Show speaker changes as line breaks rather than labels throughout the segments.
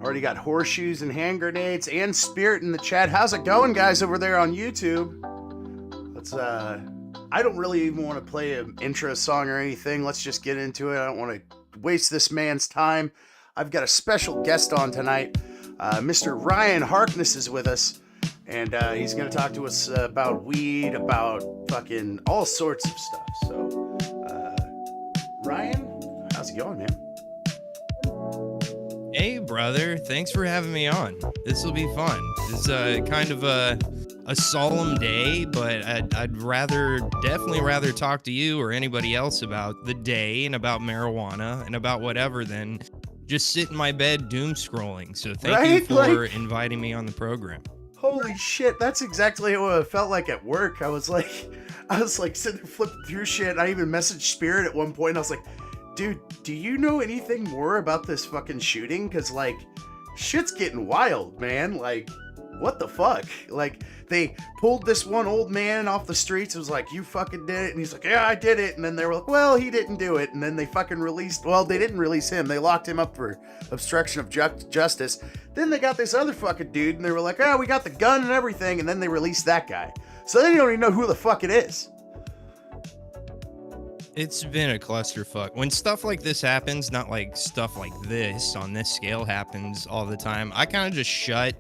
Already got horseshoes and hand grenades and Spirit in the chat. How's it going, guys, over there on YouTube? Let's, I don't really even want to play an intro song or anything. Let's just get into it. I don't want to waste this man's time. I've got a special guest on tonight. Mr. Ryan Harkness is with us, and he's going to talk to us about weed, about fucking all sorts of stuff. So, Ryan, how's it going, man?
Hey, brother. Thanks for having me on. This will be fun. It's kind of a solemn day, but I'd definitely rather talk to you or anybody else about the day and about marijuana and about whatever than just sit in my bed doom scrolling. So thank you for inviting me on the program.
Holy shit, that's exactly what it felt like at work. I was like sitting there flipping through shit. I even messaged Spirit at one point. I was like, dude, do you know anything more about this fucking shooting? Because, like, shit's getting wild, man. Like, what the fuck? Like, they pulled this one old man off the streets. It was like, you fucking did it. And he's like, yeah, I did it. And then they were like, well, he didn't do it. And then they fucking they didn't release him. They locked him up for obstruction of justice. Then they got this other fucking dude, and they were like, oh, we got the gun and everything. And then they released that guy. So they don't even know who the fuck it is.
It's been a clusterfuck. When stuff like this happens, not like stuff like this on this scale happens all the time, I kind of just shut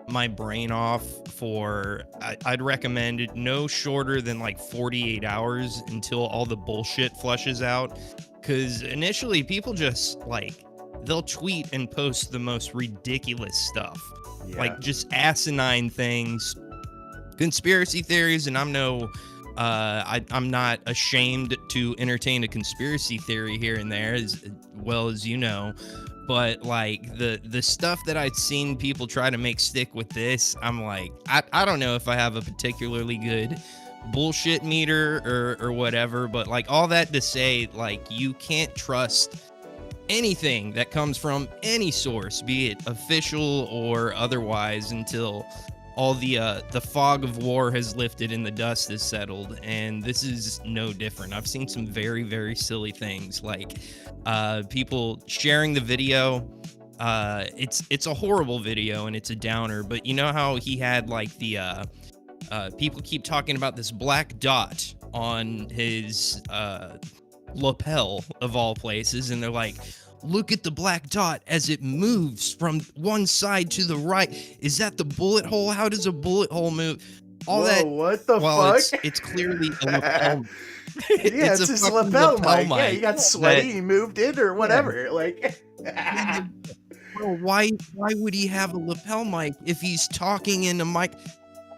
my brain off for, I'd recommend it no shorter than like 48 hours until all the bullshit flushes out. Because initially people just like, they'll tweet and post the most ridiculous stuff. Yeah. Like just asinine things, conspiracy theories, and I'm not ashamed to entertain a conspiracy theory here and there, as well as you know. But like the stuff that I'd seen people try to make stick with this, I'm like, I don't know if I have a particularly good bullshit meter or whatever. But like all that to say, like you can't trust anything that comes from any source, be it official or otherwise, until all the fog of war has lifted and the dust is settled, and this is no different. I've seen some very, very silly things, like people sharing the video. It's a horrible video and it's a downer, but you know how he had like the people keep talking about this black dot on his lapel of all places, and they're like, look at the black dot as it moves from one side to the right. Is that the bullet hole? How does a bullet hole move? All
Whoa,
that.
What the fuck?
It's clearly a lapel.
Yeah, it's his lapel mic. Yeah, he got sweaty, he moved it or whatever. Yeah. Like,
well, why would he have a lapel mic if he's talking in a mic?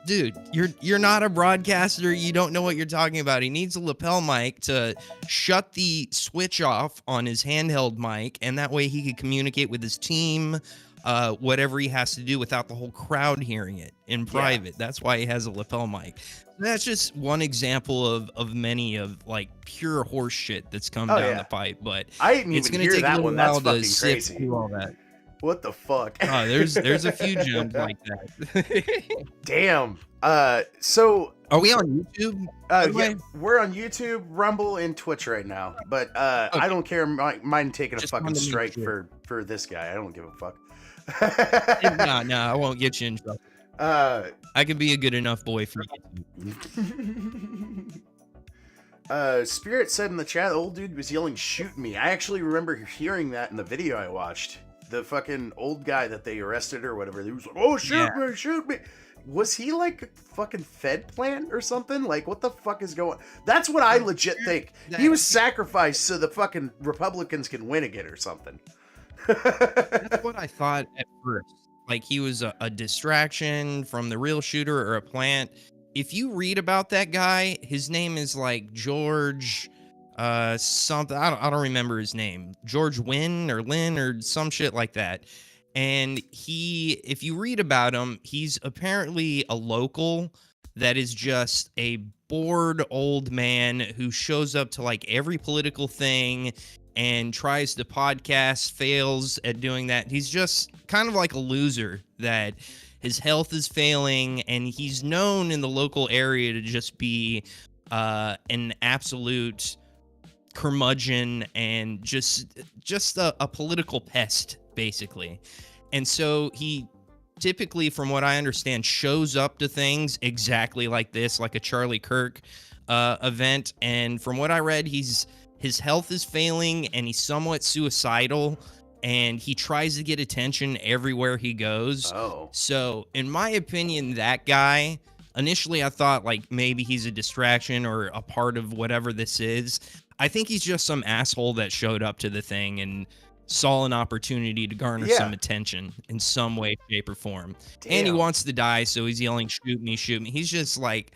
Dude, you're not a broadcaster. You don't know what you're talking about. He needs a lapel mic to shut the switch off on his handheld mic, and that way he could communicate with his team, whatever he has to do without the whole crowd hearing it in private. Yeah. That's why he has a lapel mic. That's just one example of many of like pure horse shit that's come down the pipe. But
I didn't even hear that one. That's fucking crazy.
Through all that.
What the fuck?
Oh, there's a few gems like that.
Damn. So
are we on YouTube?
Yeah, we're on YouTube, Rumble, and Twitch right now. But okay. I don't care. Mind taking a fucking strike for this guy. I don't give a fuck.
No, I won't get you in trouble. I can be a good enough boy for
you. Spirit said in the chat, the old dude was yelling, "Shoot me!" I actually remember hearing that in the video I watched. The fucking old guy that they arrested or whatever, he was like, "Oh, shoot me!" Was he like a fucking Fed plant or something? Like, what the fuck is going? That's what I legit think. He was sacrificed so the fucking Republicans can win again or something.
That's what I thought at first. Like he was a distraction from the real shooter or a plant. If you read about that guy, his name is like George something. I don't remember his name. George Lynn or some shit like that. And if you read about him, he's apparently a local that is just a bored old man who shows up to like every political thing and tries to podcast, fails at doing that. He's just kind of like a loser that his health is failing, and he's known in the local area to just be an absolute curmudgeon and just a political pest, basically. And so he typically, from what I understand, shows up to things exactly like this, like a Charlie Kirk event. And from what I read, his health is failing and he's somewhat suicidal, and he tries to get attention everywhere he goes.
Oh.
So, in my opinion, that guy, initially I thought like maybe he's a distraction or a part of whatever this is. I think he's just some asshole that showed up to the thing and saw an opportunity to garner some
Yeah.
attention in some way, shape, or form. And he
Damn.
wants to die, so he's yelling, shoot me, shoot me. He's just like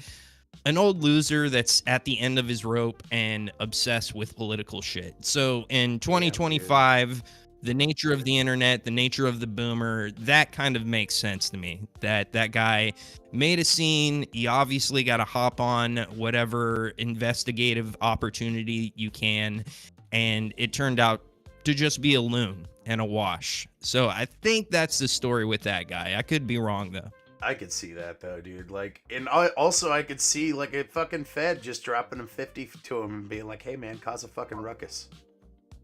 an old loser that's at the end of his rope and obsessed with political shit. So in
Damn, dude.
2025, the nature of the internet, the nature of the boomer, that kind of makes sense to me. That guy made a scene. You obviously got to hop on whatever investigative opportunity you can, and it turned out to just be a loon and a wash. So I think that's the story with that guy. I could be wrong though.
I could see that though, dude. Like, and also I could see like a fucking Fed just dropping him 50 to him and being like, "Hey, man, cause a fucking ruckus.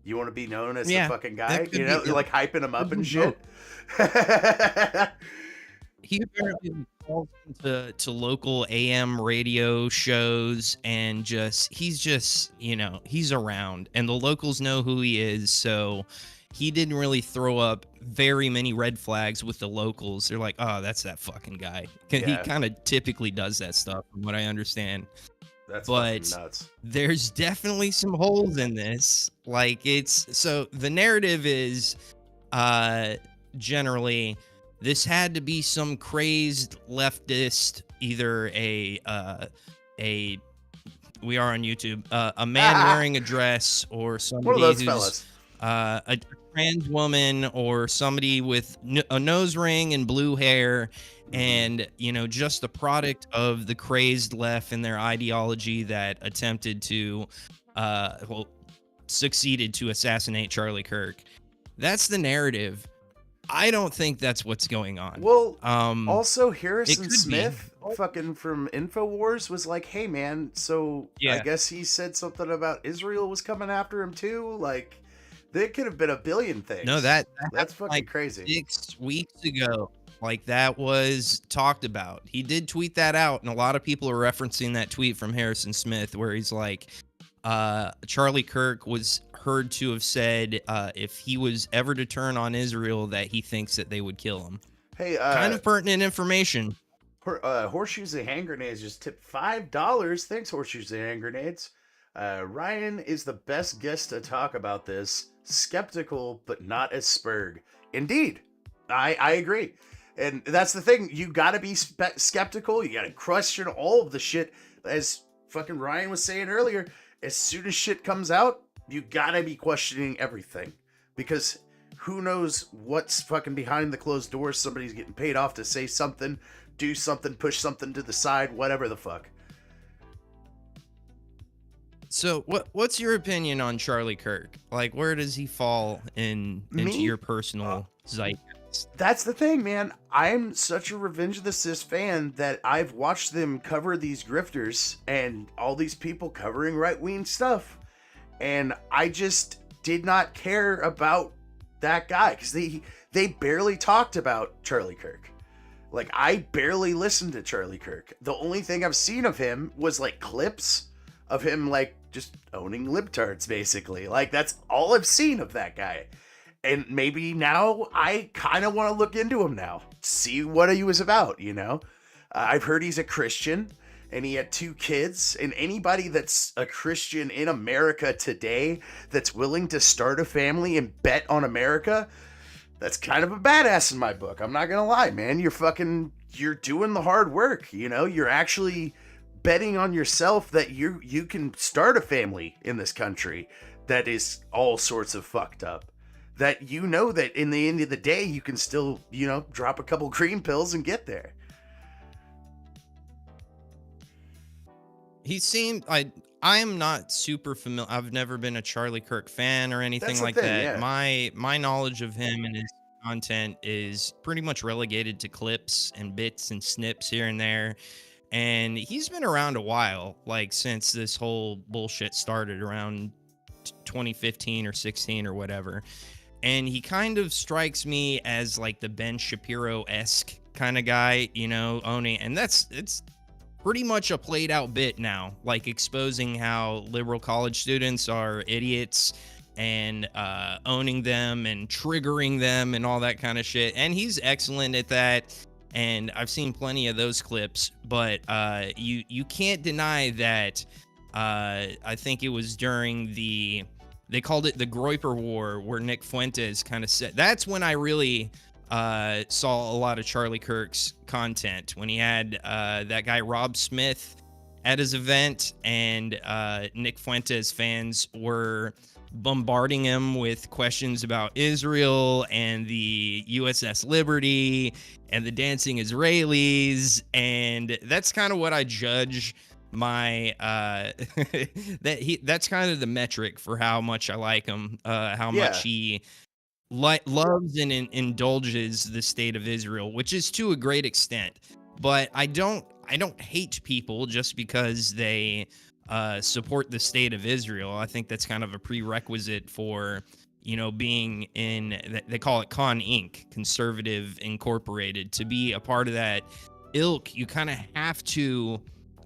You want to be known as
Yeah,
the fucking guy?"
that could
You know,
be.
like hyping him up
Could
and
be
shit.
He apparently calls into local AM radio shows and he's just, he's around and the locals know who he is. So he didn't really throw up very many red flags with the locals. They're like, oh, that's that fucking guy. He
Yeah,
kind of typically does that stuff, from what I understand.
that's fucking
But
nuts.
there's definitely some holes in this. Like, so the narrative is uh generally this had to be some crazed leftist, either a we are on YouTube, a man wearing a dress, or
One of
somebody
those
who's
fellas.
a trans woman, or somebody with a nose ring and blue hair, and just the product of the crazed left and their ideology that attempted to well, succeeded to assassinate Charlie Kirk. That's the narrative. I don't think that's what's going on.
Well,
Um,
also
it
Harrison
could be.
Smith, fucking from InfoWars, was like, "Hey, man, so I
Yeah.
guess he said something about Israel was coming after him too. Like, there could have been a billion
No,
things.
that
That's
happened
fucking
like
crazy."
6 weeks ago. Like, that was talked about. He did tweet that out, and a lot of people are referencing that tweet from Harrison Smith where he's like, Charlie Kirk was heard to have said, if he was ever to turn on Israel, that he thinks that they would kill him.
Hey,
Kind of pertinent information.
Horseshoes and Hand Grenades just tipped $5. Thanks, Horseshoes and Hand Grenades. Ryan is the best guest to talk about this. Skeptical, but not as Spurg. Indeed, I agree. And that's the thing. You gotta be skeptical. You gotta question all of the shit. As fucking Ryan was saying earlier, as soon as shit comes out, you gotta be questioning everything. Because who knows what's fucking behind the closed doors. Somebody's getting paid off to say something, do something, push something to the side, whatever the fuck.
So what's your opinion on Charlie Kirk? Like, where does he fall into
Me?
your personal zeitgeist?
That's the thing, man. I'm such a Revenge of the Sis fan that I've watched them cover these grifters and all these people covering right-wing stuff. And I just did not care about that guy because they barely talked about Charlie Kirk. Like, I barely listened to Charlie Kirk. The only thing I've seen of him was like clips of him like just owning libtards, basically. Like, that's all I've seen of that guy. And maybe now I kind of want to look into him now, see what he was about, you know? I've heard he's a Christian and he had 2 kids. And anybody that's a Christian in America today that's willing to start a family and bet on America, that's kind of a badass in my book. I'm not going to lie, man. You're doing the hard work, you know? You're actually betting on yourself that you can start a family in this country that is all sorts of fucked up. That that in the end of the day, you can still, drop a couple green pills and get there.
He seemed I am not super familiar. I've never been a Charlie Kirk fan or anything
That's the
like
thing,
that.
yeah.
My knowledge of him and his content is pretty much relegated to clips and bits and snips here and there. And he's been around a while, like since this whole bullshit started around 2015 or 16 or whatever. and he kind of strikes me as like the Ben Shapiro-esque kind of guy, you know, owning, and it's pretty much a played out bit now, like exposing how liberal college students are idiots and owning them and triggering them and all that kind of shit. And he's excellent at that. And I've seen plenty of those clips, but you can't deny that. I think it was during they called it the Groyper War, where Nick Fuentes kind of said, that's when I really saw a lot of Charlie Kirk's content, when he had that guy Rob Smith at his event, and Nick Fuentes fans were bombarding him with questions about Israel and the USS Liberty and the dancing Israelis, and that's kind of what I judge my that's kind of the metric for how much I like him, how
Yeah.
much he loves and indulges the state of Israel, which is to a great extent. But I don't hate people just because they support the state of Israel. I think that's kind of a prerequisite for, you know, being in, they call it Con Inc., Conservative Incorporated. To be a part of that ilk, you kind of have to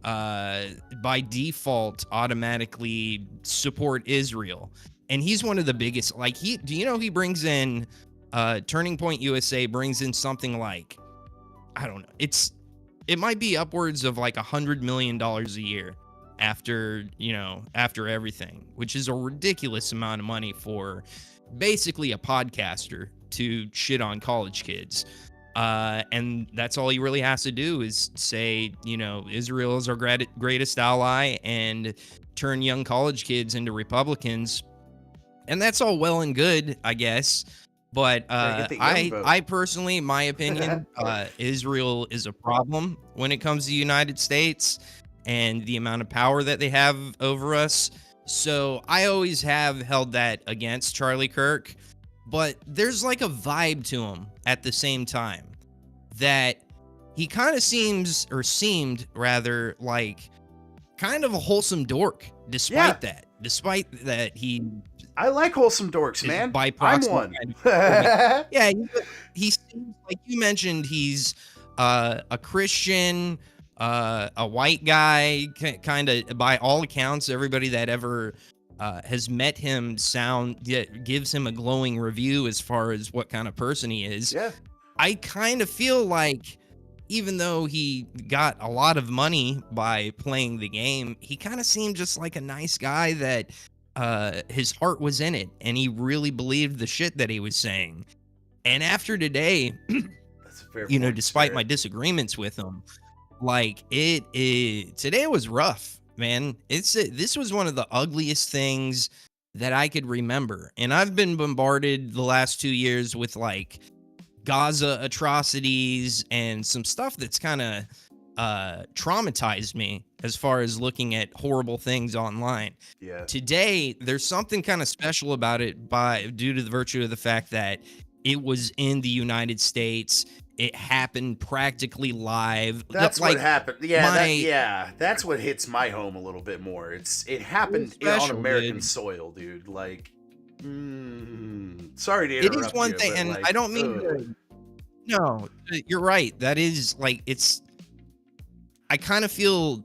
by default automatically support Israel. And he's one of the biggest, like, do you know he brings in Turning Point USA brings in something like, I don't know, it might be upwards of like $100 million a year after everything, which is a ridiculous amount of money for basically a podcaster to shit on college kids. And that's all he really has to do is say, you know, Israel is our greatest ally, and turn young college kids into Republicans. And that's all well and good, I guess. But I personally, my opinion, Israel is a problem when it comes to the United States and the amount of power that they have over us. So I always have held that against Charlie Kirk. But there's like a vibe to him at the same time that he kind of seemed rather like kind of a wholesome dork, despite that he.
I like wholesome dorks, man.
By
I'm
proxy,
one.
Yeah, he seems like you mentioned. He's a Christian, a white guy, kind of by all accounts. Everybody that ever has met him gives him a glowing review as far as what kind of person he is.
Yeah.
I kind of feel like, even though he got a lot of money by playing the game, he kind of seemed just like a nice guy that his heart was in it, and he really believed the shit that he was saying. And after today,
That's a fair
you know,
point,
despite
sir.
my disagreements with him, like today was rough, man. This was one of the ugliest things that I could remember. And I've been bombarded the last 2 years with like Gaza atrocities and some stuff that's kind of traumatized me as far as looking at horrible things online.
Yeah.
Today, there's something kind of special about it due to the virtue of the fact that it was in the United States. It happened practically live.
That's
like,
what happened. Yeah, that's what hits my home a little bit more. It happened on American soil, dude. Like, sorry to interrupt.
It is one thing, and
like,
I don't mean to. No, you're right. That is like, I kind of feel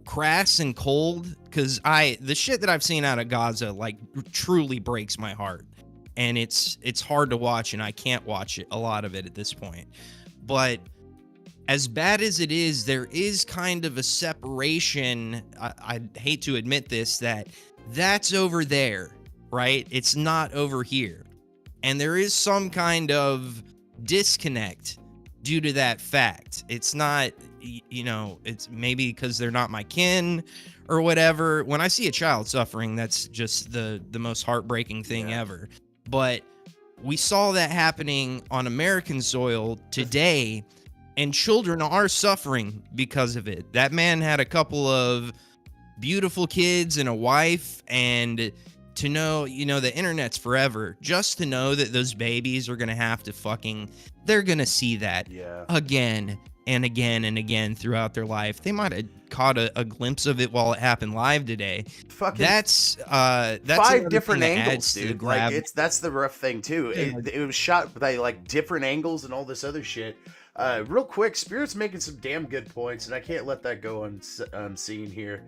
crass and cold because the shit that I've seen out of Gaza like truly breaks my heart, and it's hard to watch, and I can't watch a lot of it at this point. But as bad as it is, there is kind of a separation. I hate to admit this, that's over there, right? It's not over here, and there is some kind of disconnect due to that fact. It's not, you know, it's maybe because they're not my kin or whatever. When I see a child suffering, that's just the most heartbreaking thing ever. But we saw that happening on American soil today, and children are suffering because of it. That man had a couple of beautiful kids and a wife, and to know, you know, the internet's forever. Just to know that those babies are going to have to they're going to see that again and again throughout their life. They might have caught a glimpse of it while it happened live today.
Fucking
That's
5
another
different
thing that
angles,
adds to the
dude. Like
gravity.
that's the rough thing too. It was shot by like different angles and all this other shit. Real quick, Spirit's making some damn good points, and I can't let that go unseen here.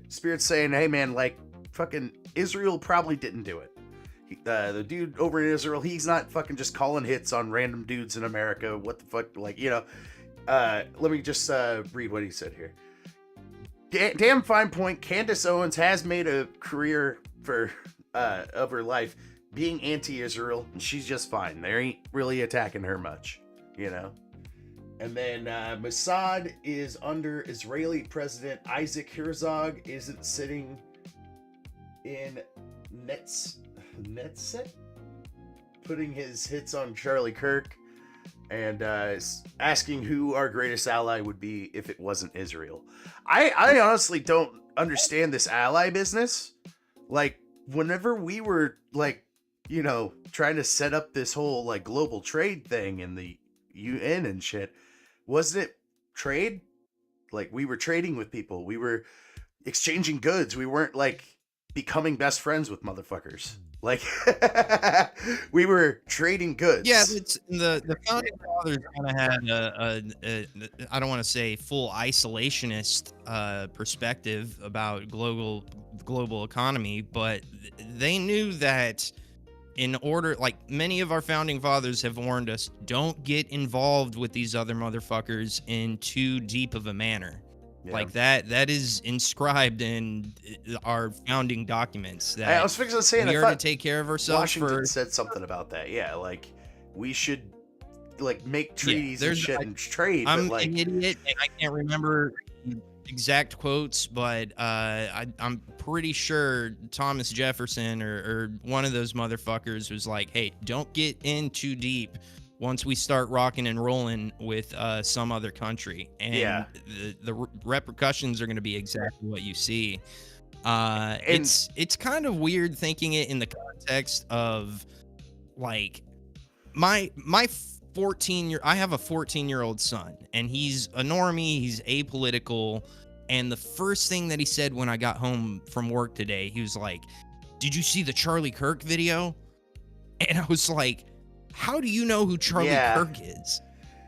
Spirit's saying, "Hey man, like fucking Israel probably didn't do it. The dude over in Israel, he's not fucking just calling hits on random dudes in America. What the fuck, like you know." Let me just read what he said here. Damn fine point. Candace Owens has made a career for of her life being anti-Israel, and she's just fine. They ain't really attacking her much, you know. And then Mossad is under Israeli President Isaac Herzog, isn't sitting in Netset, putting his hits on Charlie Kirk, and asking who our greatest ally would be if it wasn't Israel. I honestly don't understand this ally business. Like, whenever we were, like, you know, trying to set up this whole, like, global trade thing in the UN and shit, wasn't it trade? Like, we were trading with people. We were exchanging goods. We weren't, like, becoming best friends with motherfuckers. Like, we were trading goods.
Yeah, it's the founding fathers kind of had a I don't want to say full isolationist perspective about global economy, but they knew that in order, like many of our founding fathers have warned us, don't get involved with these other motherfuckers in too deep of a manner.
Yeah.
Like that is inscribed in our founding documents. That
I was fixing to say,
we
I
are
thought
to take care of ourselves
Washington
first.
said something about that. Yeah, like we should like make treaties and
there's-
shit and trade.
I'm
but like,
an idiot, and I can't remember exact quotes, but I'm pretty sure Thomas Jefferson or one of those motherfuckers was like, "Hey, don't get in too deep once we start rocking and rolling with some other country, and
Yeah.
the repercussions are going to be exactly what you see."
And-
It's kind of weird thinking it in the context of like my 14-year I have a 14-year-old son, and he's a normie, he's apolitical, and the first thing that he said when I got home from work today, he was like, "Did you see the Charlie Kirk video?" And I was like, "How do you know who Charlie Kirk is?"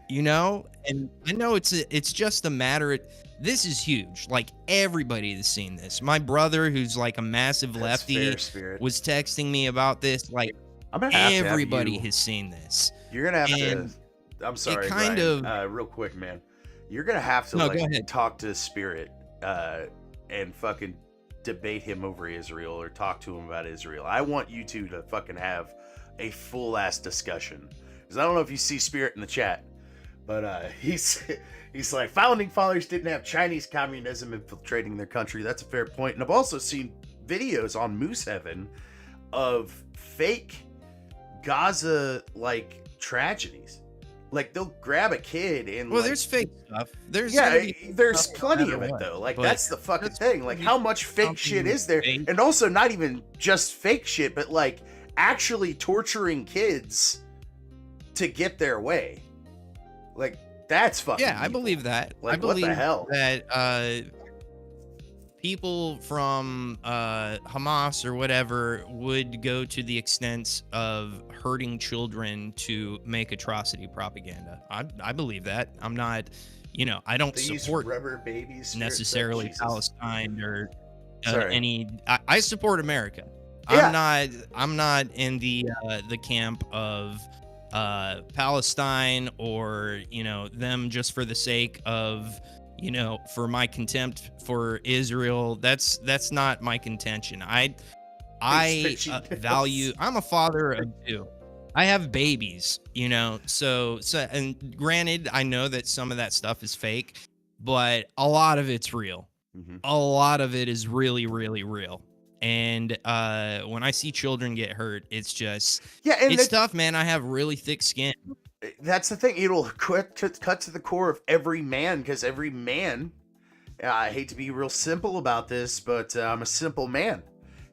You know? And I know it's just a matter of, this is huge. Like, everybody has seen this. My brother, who's like a massive
that's
lefty,
fair, Spirit.
was texting me about this. Like,
I'm gonna have
everybody
to have you,
has seen this.
You're gonna have
and
to. I'm sorry,
kind
Brian, real quick, man. You're gonna have to
No, go
like
ahead.
talk to Spirit and fucking debate him over Israel or talk to him about Israel. I want you two to fucking have a full ass discussion, because I don't know if you see Spirit in the chat, but he's like, founding fathers didn't have Chinese communism infiltrating their country. That's a fair point. And I've also seen videos on Moose Heaven of fake Gaza like tragedies. Like, they'll grab a kid and
Well,
like,
there's fake stuff. There's
yeah,
gonna be
there's
stuff no
plenty
matter
of it
what,
though. Like,
but
that's the fucking
there's
thing. Like, how much fake shit
something
is there?
fake.
And also, not even just fake shit, but like actually torturing kids to get their way. Like, that's fucking
Yeah, I
evil.
believe that.
Like,
I
what the
believe
hell?
that people from Hamas or whatever would go to the extent of hurting children to make atrocity propaganda. I believe that. I'm not, I don't
They use
support
rubber babies. Spirit
necessarily
Jesus.
Palestine or
Sorry.
any. I support America.
Yeah.
I'm not in the camp of Palestine or them just for the sake of for my contempt for Israel. That's not my contention. I value. I'm a father of two. I have babies, so and granted, I know that some of that stuff is fake, but a lot of it's real.
Mhm.
A lot of it is really, really real. And when I see children get hurt, it's just,
Yeah, and
it's tough, man. I have really thick skin.
that's the thing. It'll cut to the core of every man, because every man, I hate to be real simple about this, but I'm a simple man.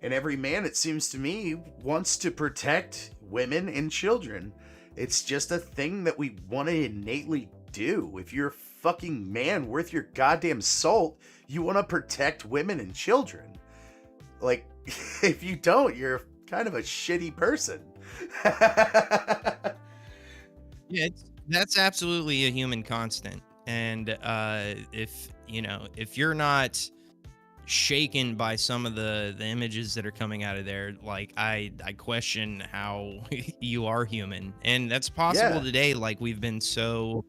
And every man, it seems to me, wants to protect women and children. It's just a thing that we want to innately do. If you're a fucking man worth your goddamn salt, you want to protect women and children. Like, if you don't, you're kind of a shitty person.
Yeah, that's absolutely a human constant. And if you're not shaken by some of the images that are coming out of there, like I question how you are human. And that's possible
Yeah.
today. Like, we've been so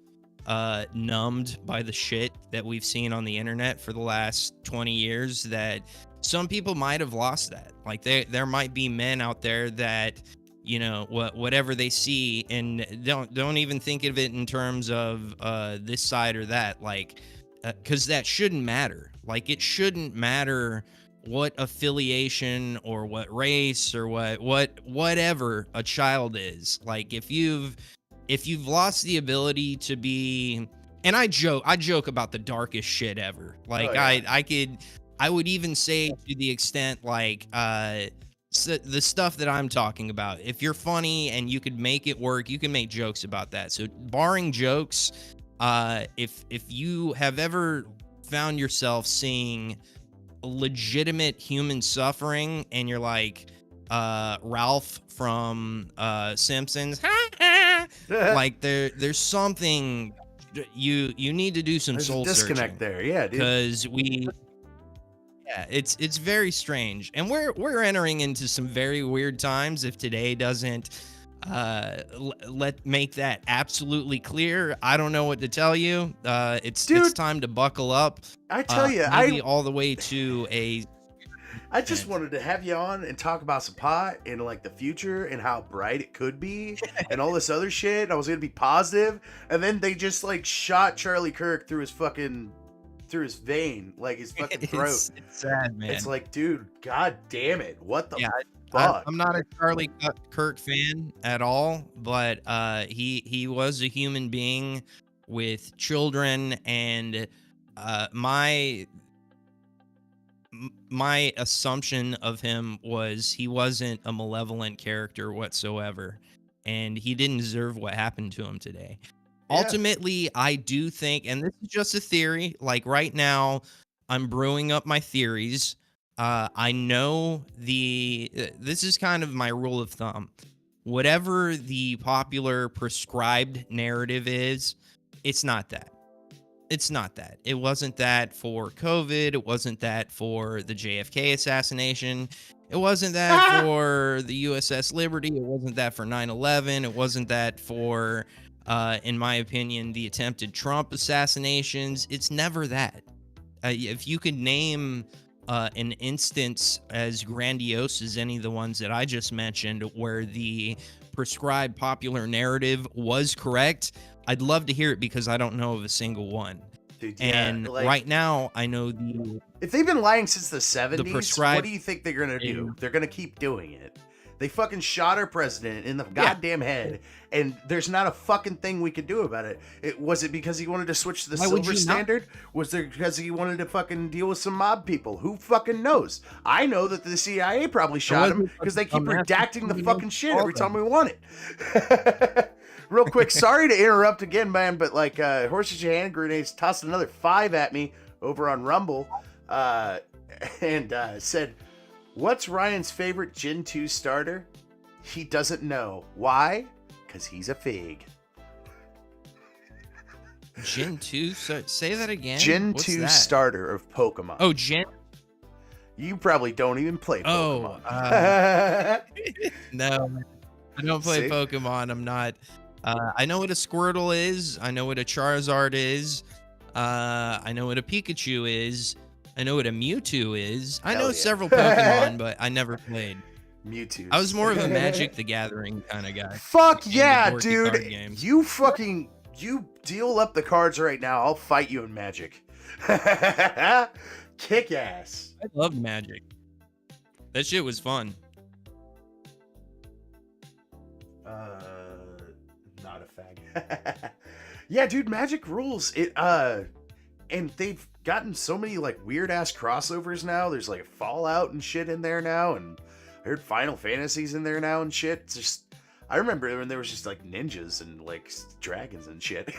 numbed by the shit that we've seen on the internet for the last 20 years that some people might have lost that. Like, there might be men out there that, whatever they see, and don't even think of it in terms of this side or that, like, because that shouldn't matter. Like, it shouldn't matter what affiliation or what race or whatever a child is. Like, if you've lost the ability to be, and I joke about the darkest shit ever. Like,
Oh, yeah.
I would even say, to the extent, like, so the stuff that I'm talking about, if you're funny and you could make it work, you can make jokes about that. So, barring jokes, if you have ever found yourself seeing legitimate human suffering and you're like Ralph from Simpsons, like, there's something, you need to do some
There's
soul
a disconnect
searching,
there. Yeah, dude.
because it's very strange, and we're entering into some very weird times. If today doesn't make that absolutely clear, I don't know what to tell you. It's time to buckle up.
I tell you,
maybe all the way to
I just wanted to have you on and talk about some pot and like the future and how bright it could be and all this other shit. I was gonna be positive, and then they just like shot Charlie Kirk through his vein, like his fucking throat.
It's sad, man.
It's like, dude, god damn it, what the
fuck? I'm not a Charlie Kirk fan at all, but he was a human being with children, and my assumption of him was he wasn't a malevolent character whatsoever, and he didn't deserve what happened to him today.
Yeah.
Ultimately, I do think, and this is just a theory, like, right now, I'm brewing up my theories. I know this is kind of my rule of thumb. Whatever the popular prescribed narrative is, it's not that. It's not that. It wasn't that for COVID. It wasn't that for the JFK assassination. It wasn't that for the USS Liberty. It wasn't that for 9/11. It wasn't that for, in my opinion, the attempted Trump assassinations. It's never that. If you could name an instance as grandiose as any of the ones that I just mentioned where the prescribed popular narrative was correct, I'd love to hear it, because I don't know of a single one.
Dude,
and
like,
right now, I know
if they've been lying since the 70s,
prescribed
what do you think they're gonna do? They're gonna keep doing it. They fucking shot our president in the goddamn head, and there's not a fucking thing we could do about it. Was it because he wanted to switch to the silver standard? Was there because he wanted to fucking deal with some mob people? Who fucking knows? I know that the CIA probably shot him because they keep redacting the fucking shit every time we want it. Real quick, sorry to interrupt again, man, but like Horses Your Hand Grenades tossed another 5 at me over on Rumble, and said, "What's Ryan's favorite Gen 2 starter?" He doesn't know. Why? Because he's a fig.
Gen 2? Say that again?
Gen
What's
2
that?
starter of Pokemon.
Oh, Gen...
You probably don't even play Pokemon.
No, I don't play
See?
Pokemon. I'm not... I know what a Squirtle is. I know what a Charizard is. I know what a Pikachu is. I know what a Mewtwo is. I know several Pokemon, but I never played.
Mewtwo.
I was more of a Magic the Gathering kind of guy.
Fuck yeah, dude. You deal up the cards right now. I'll fight you in Magic. Kick ass.
I love Magic. That shit was fun.
Not a fag. Yeah, dude, Magic rules. And they've gotten so many like weird ass crossovers now. There's like Fallout and shit in there now, and I heard Final Fantasy's in there now and shit. It's just, I remember when there was just like ninjas and like dragons and shit.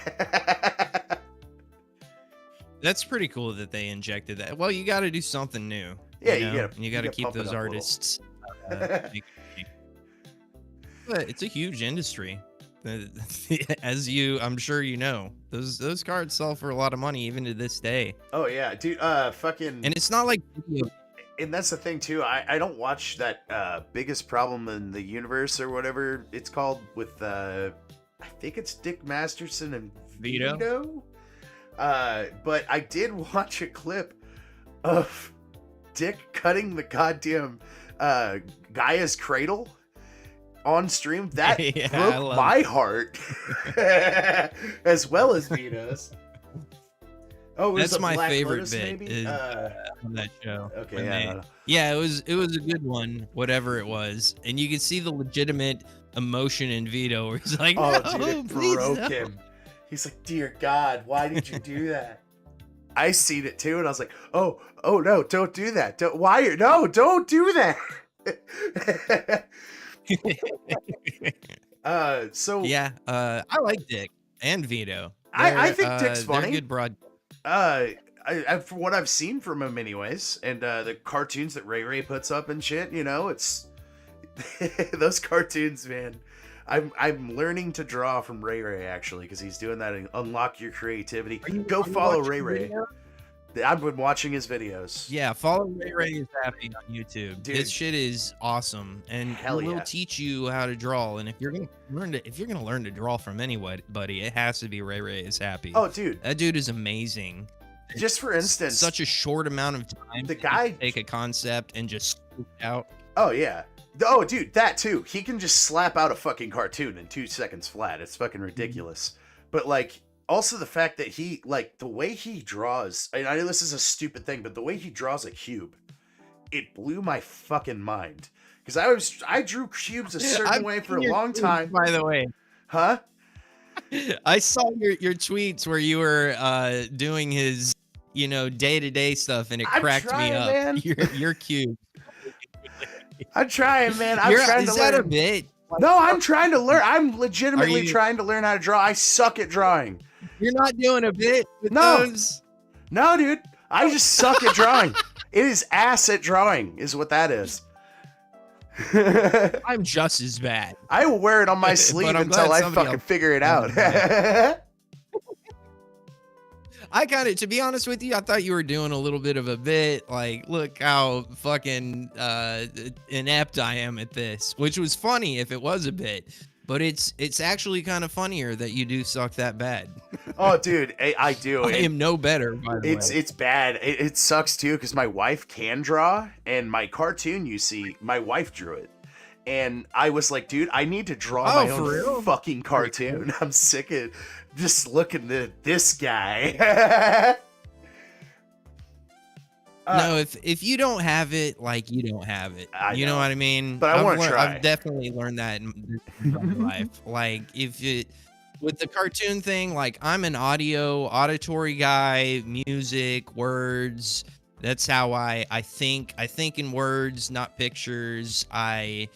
That's pretty cool that they injected that. Well, you got to do something new.
Yeah,
you know?
you
And you got to keep
pump it
those
up a little.
artists. Making money. But it's a huge industry. As I'm sure you know, those cards sell for a lot of money even to this day.
Oh yeah, dude. Fucking.
And it's not like
And that's the thing too. I don't watch that biggest problem in the universe or whatever it's called with I think it's Dick Masterson and Vito. But I did watch a clip of Dick cutting the goddamn Gaia's cradle on stream. That
Yeah,
broke my heart, as well as Vito's. Oh, it was
that's
a
my
Black
favorite
Lotus,
bit
maybe?
is, on that show.
Okay,
when
yeah.
yeah, it was a good one, whatever it was, and you could see the legitimate emotion in Vito, where he's like,
Oh,
"No,
dude, it
please,
broke
no."
him. He's like, "Dear God, why did you do that?" I seen it too, and I was like, "Oh no, don't do that! Don't do that!" So
Yeah, I like Dick and Vito.
I think Dick's
They're
funny.
good broad.
From what I've seen from him, anyways, and the cartoons that Ray puts up and shit, you know, it's those cartoons, man. I'm learning to draw from Ray actually, because he's doing that and unlock your creativity. Go follow Ray. I've been watching his videos.
Yeah, follow Ray is happy on YouTube.
Dude.
His shit is awesome, and
Hell
he will
yeah.
teach you how to draw. And if you're gonna learn to draw from anybody, it has to be Ray is happy.
Oh, dude,
That dude is amazing.
just for instance,
Such a short amount of time.
The
to
guy-
take a concept and just scoop it out.
oh yeah. Oh, dude, that too. He can just slap out a fucking cartoon in 2 seconds flat. It's fucking ridiculous. But like, also the fact that he, like, the way he draws, and I know this is a stupid thing, but the way he draws a cube, it blew my fucking mind. Because I drew cubes a certain
I've
way for a
seen your
long
tweets,
time.
by the way.
Huh?
I saw your tweets where you were doing his, day-to-day stuff, and it
I'm
cracked me
trying,
up.
man.
Your cube.
I'm trying, man. I'm trying to
Is that
learn.
a bit?
No, I'm trying to learn. I'm legitimately
Are you-
trying to learn how to draw. I suck at drawing.
You're not doing a bit with
No.
those?
No, dude. I just suck at drawing. It is ass at drawing, is what that is.
I'm just as bad.
I will wear it on my
But
sleeve
I'm
until
glad
I
somebody
fucking
else-
figure it out.
I to be honest with you, I thought you were doing a little bit of a bit. Like, look how fucking inept I am at this, which was funny if it was a bit. But it's actually kind of funnier that you do suck that bad.
Oh, dude, I do.
I am no better, by the way.
It's bad. It sucks too because my wife can draw, and my cartoon, you see, my wife drew it, and I was like, dude, I need to draw my
for
own
real?
fucking cartoon. I'm sick of just looking at this guy.
No, if you don't have it, like, you don't have it.
I
You know what I mean?
But I wanna try.
I've definitely learned that in my life. Like, with the cartoon thing, like, I'm an auditory guy, music, words. That's how I think. I think in words, not pictures. I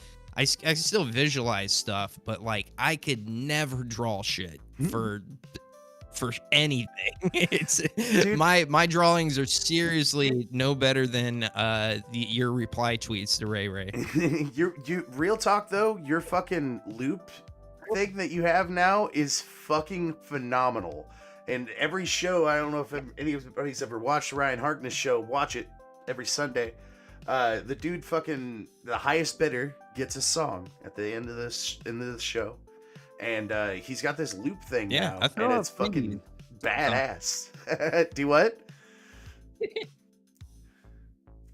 still visualize stuff, but like, I could never draw shit for anything. It's
Dude.
my drawings are seriously no better than your reply tweets to Ray.
you real talk though, your fucking loop thing that you have now is fucking phenomenal. And every show, I don't know if anybody's ever watched the Ryan Harkness show, watch it every Sunday. The dude fucking, the highest bidder gets a song at the end of the show. And he's got this loop thing
Yeah,
now, and it's fucking badass. Do what?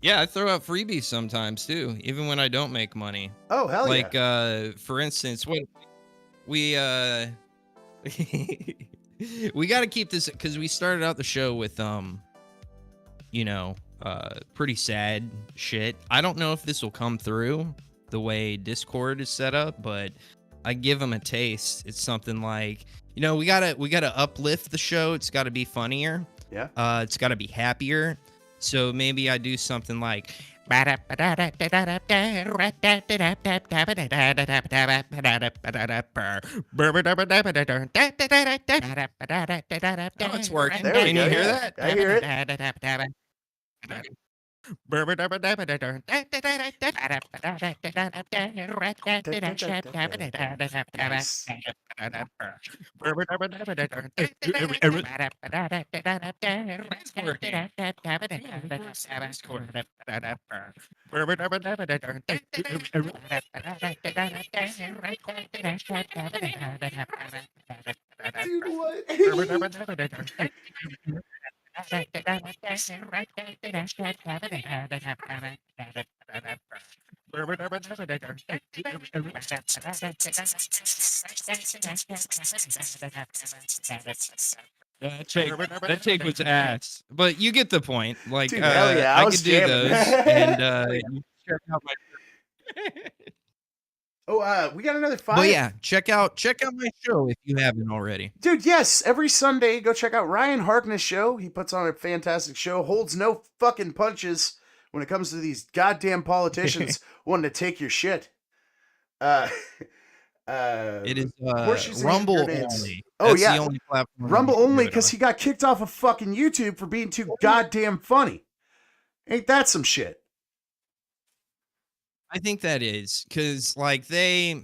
Yeah, I throw out freebies sometimes too, even when I don't make money.
Oh, hell
Like
yeah.
for instance, what we we got to keep this because we started out the show with pretty sad shit. I don't know if this will come through the way Discord is set up, but I give them a taste. It's something like, we gotta uplift the show. It's got to be funnier.
Yeah.
It's got to be happier. So maybe I do something like, Oh, it's working.
There we
Can
go.
you hear
Yeah,
that?
I hear it. Da, da, da, da, da, da. Nice. Dude, what?
That take was ass, but you get the point. Like,
Dude, hell yeah, I
I
was
could do
jamming.
those, and you check out my.
Oh, we got another
But
five.
yeah, check out my show if you haven't already.
Dude, yes, every Sunday, go check out Ryan Harkness' show. He puts on a fantastic show, holds no fucking punches when it comes to these goddamn politicians wanting to take your shit. Uh,
It is
horseshoes and hand
Rumble
grenades.
only.
Oh,
That's the
yeah,
only platform you
Rumble
can do
only
it
because
on.
he got kicked off of fucking YouTube for being too goddamn funny. Ain't that some shit?
I think that is because like I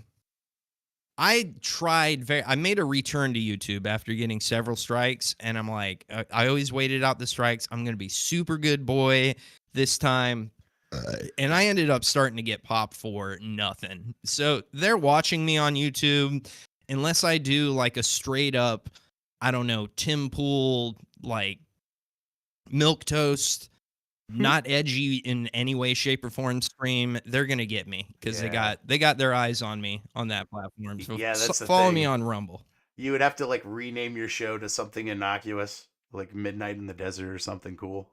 made a return to YouTube after getting several strikes, and I'm like, I always waited out the strikes. I'm gonna be super good boy this time. And I ended up starting to get popped for nothing. So they're watching me on YouTube unless I do like a straight up, I don't know, Tim Pool like milk toast, not edgy in any way, shape, or form stream. They're gonna get me because they
Yeah.
got their eyes on me on that platform. So
Yeah, that's the
follow me
thing.
on Rumble.
You would have to like rename your show to something innocuous, like Midnight in the Desert or something cool.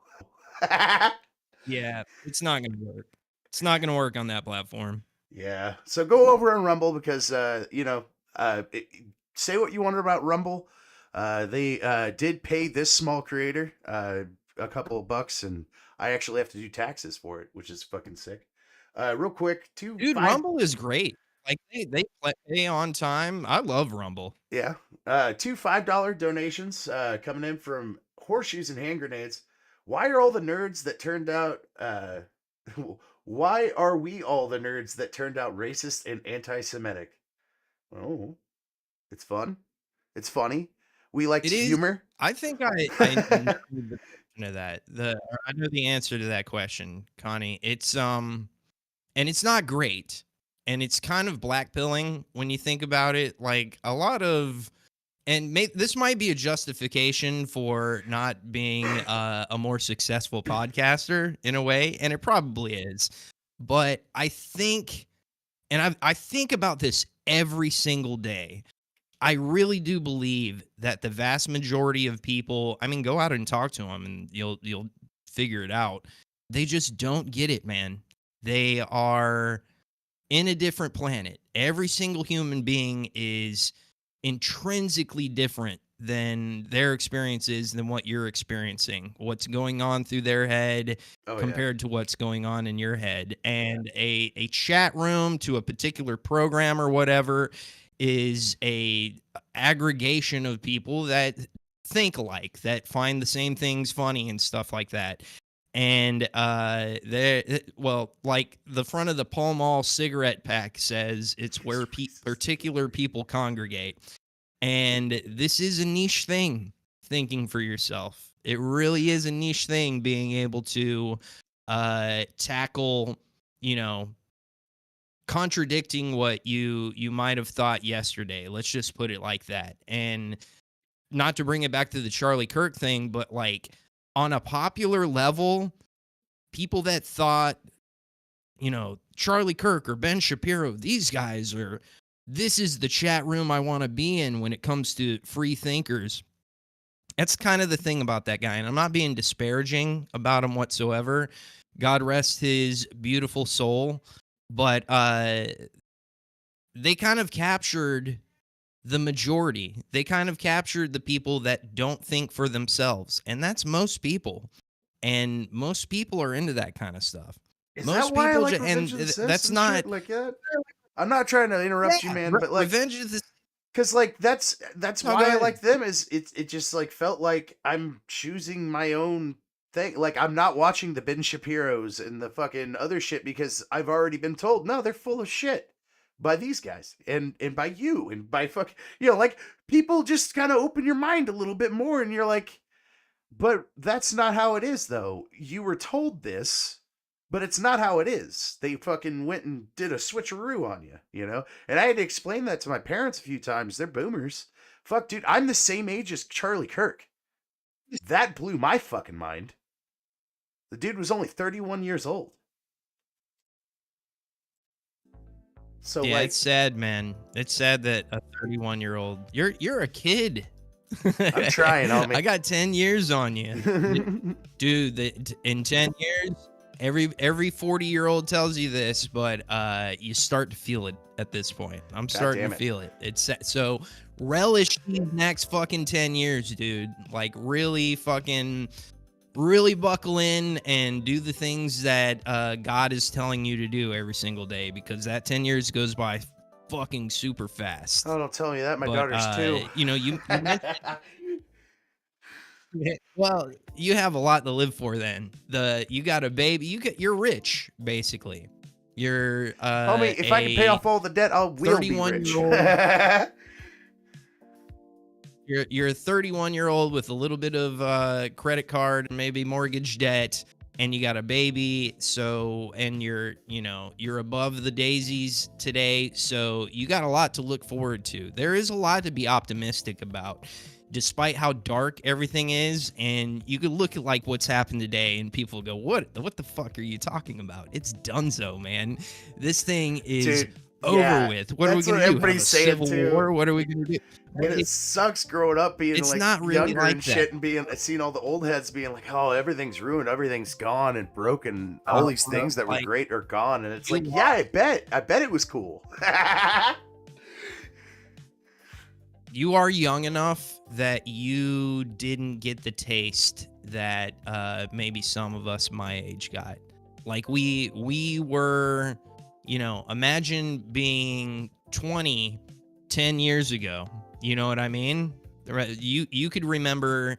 Yeah, it's not gonna work. It's not gonna work on that platform.
Yeah. So go over on Rumble because say what you want about Rumble. They did pay this small creator a couple of bucks, and I actually have to do taxes for it, which is fucking sick. Real quick,
Dude, Rumble is great. Like pay on time. I love Rumble.
yeah, two $5 donations coming in from horseshoes and hand grenades. Why are all the nerds that turned out? Why are we all the nerds that turned out racist and anti-Semitic? Oh, it's fun. It's funny. We liked
It is.
humor.
I think I know the question of that. I know the answer to that question, Connie. It's and it's not great. And it's kind of blackpilling when you think about it. Like a lot of this might be a justification for not being a more successful podcaster in a way, and it probably is. But I think, and I think about this every single day. I really do believe that the vast majority of people, I mean, go out and talk to them, and you'll figure it out. They just don't get it, man. They are in a different planet. Every single human being is intrinsically different than their experiences than what you're experiencing. What's going on through their head
Oh yeah.
compared to what's going on in your head. And a chat room to a particular program or whatever is a aggregation of people that think alike, that find the same things funny and stuff like that. And well, like the front of the Pall Mall cigarette pack says, it's where particular people congregate. And this is a niche thing, thinking for yourself. It really is a niche thing, being able to tackle, you know, contradicting what you might have thought yesterday. Let's just put it like that. And not to bring it back to the Charlie Kirk thing, but like on a popular level, people that thought, you know, Charlie Kirk or Ben Shapiro, these guys are, this is the chat room I want to be in when it comes to free thinkers. That's kind of the thing about that guy. And I'm not being disparaging about him whatsoever. God rest his beautiful soul. But they kind of captured the majority. They kind of captured the people that don't think for themselves. And that's most people. And most people are into that kind of stuff.
Is that
Most
why I
people
like Revenge
and
of the Sith
that's
and
not
shit like that? I'm not trying to interrupt you,
yeah,
man, but like,
Revenge of the
cause like that's
no, go
why I
ahead.
like them. Is it just like felt like I'm choosing my own thing. Like I'm not watching the Ben Shapiro's and the fucking other shit because I've already been told no, they're full of shit by these guys and by you and by fuck like people just kind of open your mind a little bit more and you're like, but that's not how it is, though. You were told this, but it's not how it is. They fucking went and did a switcheroo on you, you know? And I had to explain that to my parents a few times. They're boomers. Fuck, dude, I'm the same age as Charlie Kirk. That blew my fucking mind. The dude was only 31 years old. So,
Yeah, it's
like,
sad, man. It's sad that a 31-year-old you're a kid.
I'm trying,
I
homie.
got 10 years on you. Dude, in 10 years, every 40-year-old tells you this, but you start to feel it at this point. I'm
God
starting
damn
to
it.
feel it. So relish these next fucking 10 years, dude. Like really buckle in and do the things that God is telling you to do every single day, because that 10 years goes by fucking super fast.
Oh, don't tell me that. My
But
daughter's two.
you mentioned well, you have a lot to live for then. You got a baby, you're rich basically. You're
Homie, if I can pay
a
off all the debt, we'll be
31
rich.
year old you're a 31-year-old with a little bit of credit card and maybe mortgage debt, and you got a baby, so and you're above the daisies today, so you got a lot to look forward to. There is a lot to be optimistic about, despite how dark everything is. And you could look at like what's happened today and people go, what the fuck are you talking about? It's donezo, man. This thing is
Dude,
over
yeah.
with. What are we
That's what
gonna do? Have a
everybody's saying
civil
too.
war? What are we gonna do?
And it sucks growing up being
It's
like
not really
younger
like
and
that.
shit and being seeing all the old heads being like, oh, everything's ruined, everything's gone and broken. All these things that were
Like,
great are gone. And it's
you
like, yeah, I bet it was cool.
you are young enough that you didn't get the taste that maybe some of us my age got. Like we were, imagine being 20 10 years ago. You know what I mean? You could remember.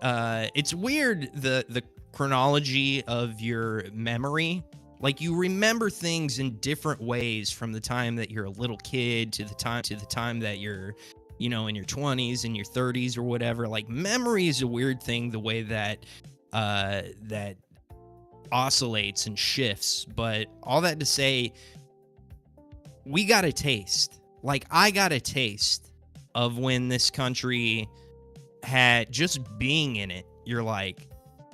It's weird, the chronology of your memory. Like, you remember things in different ways from the time that you're a little kid to the time that you're in your 20s and your 30s or whatever. Like, memory is a weird thing, the way that that oscillates and shifts. But all that to say, we got a taste. Like, I got a taste of when this country had, just being in it, you're like,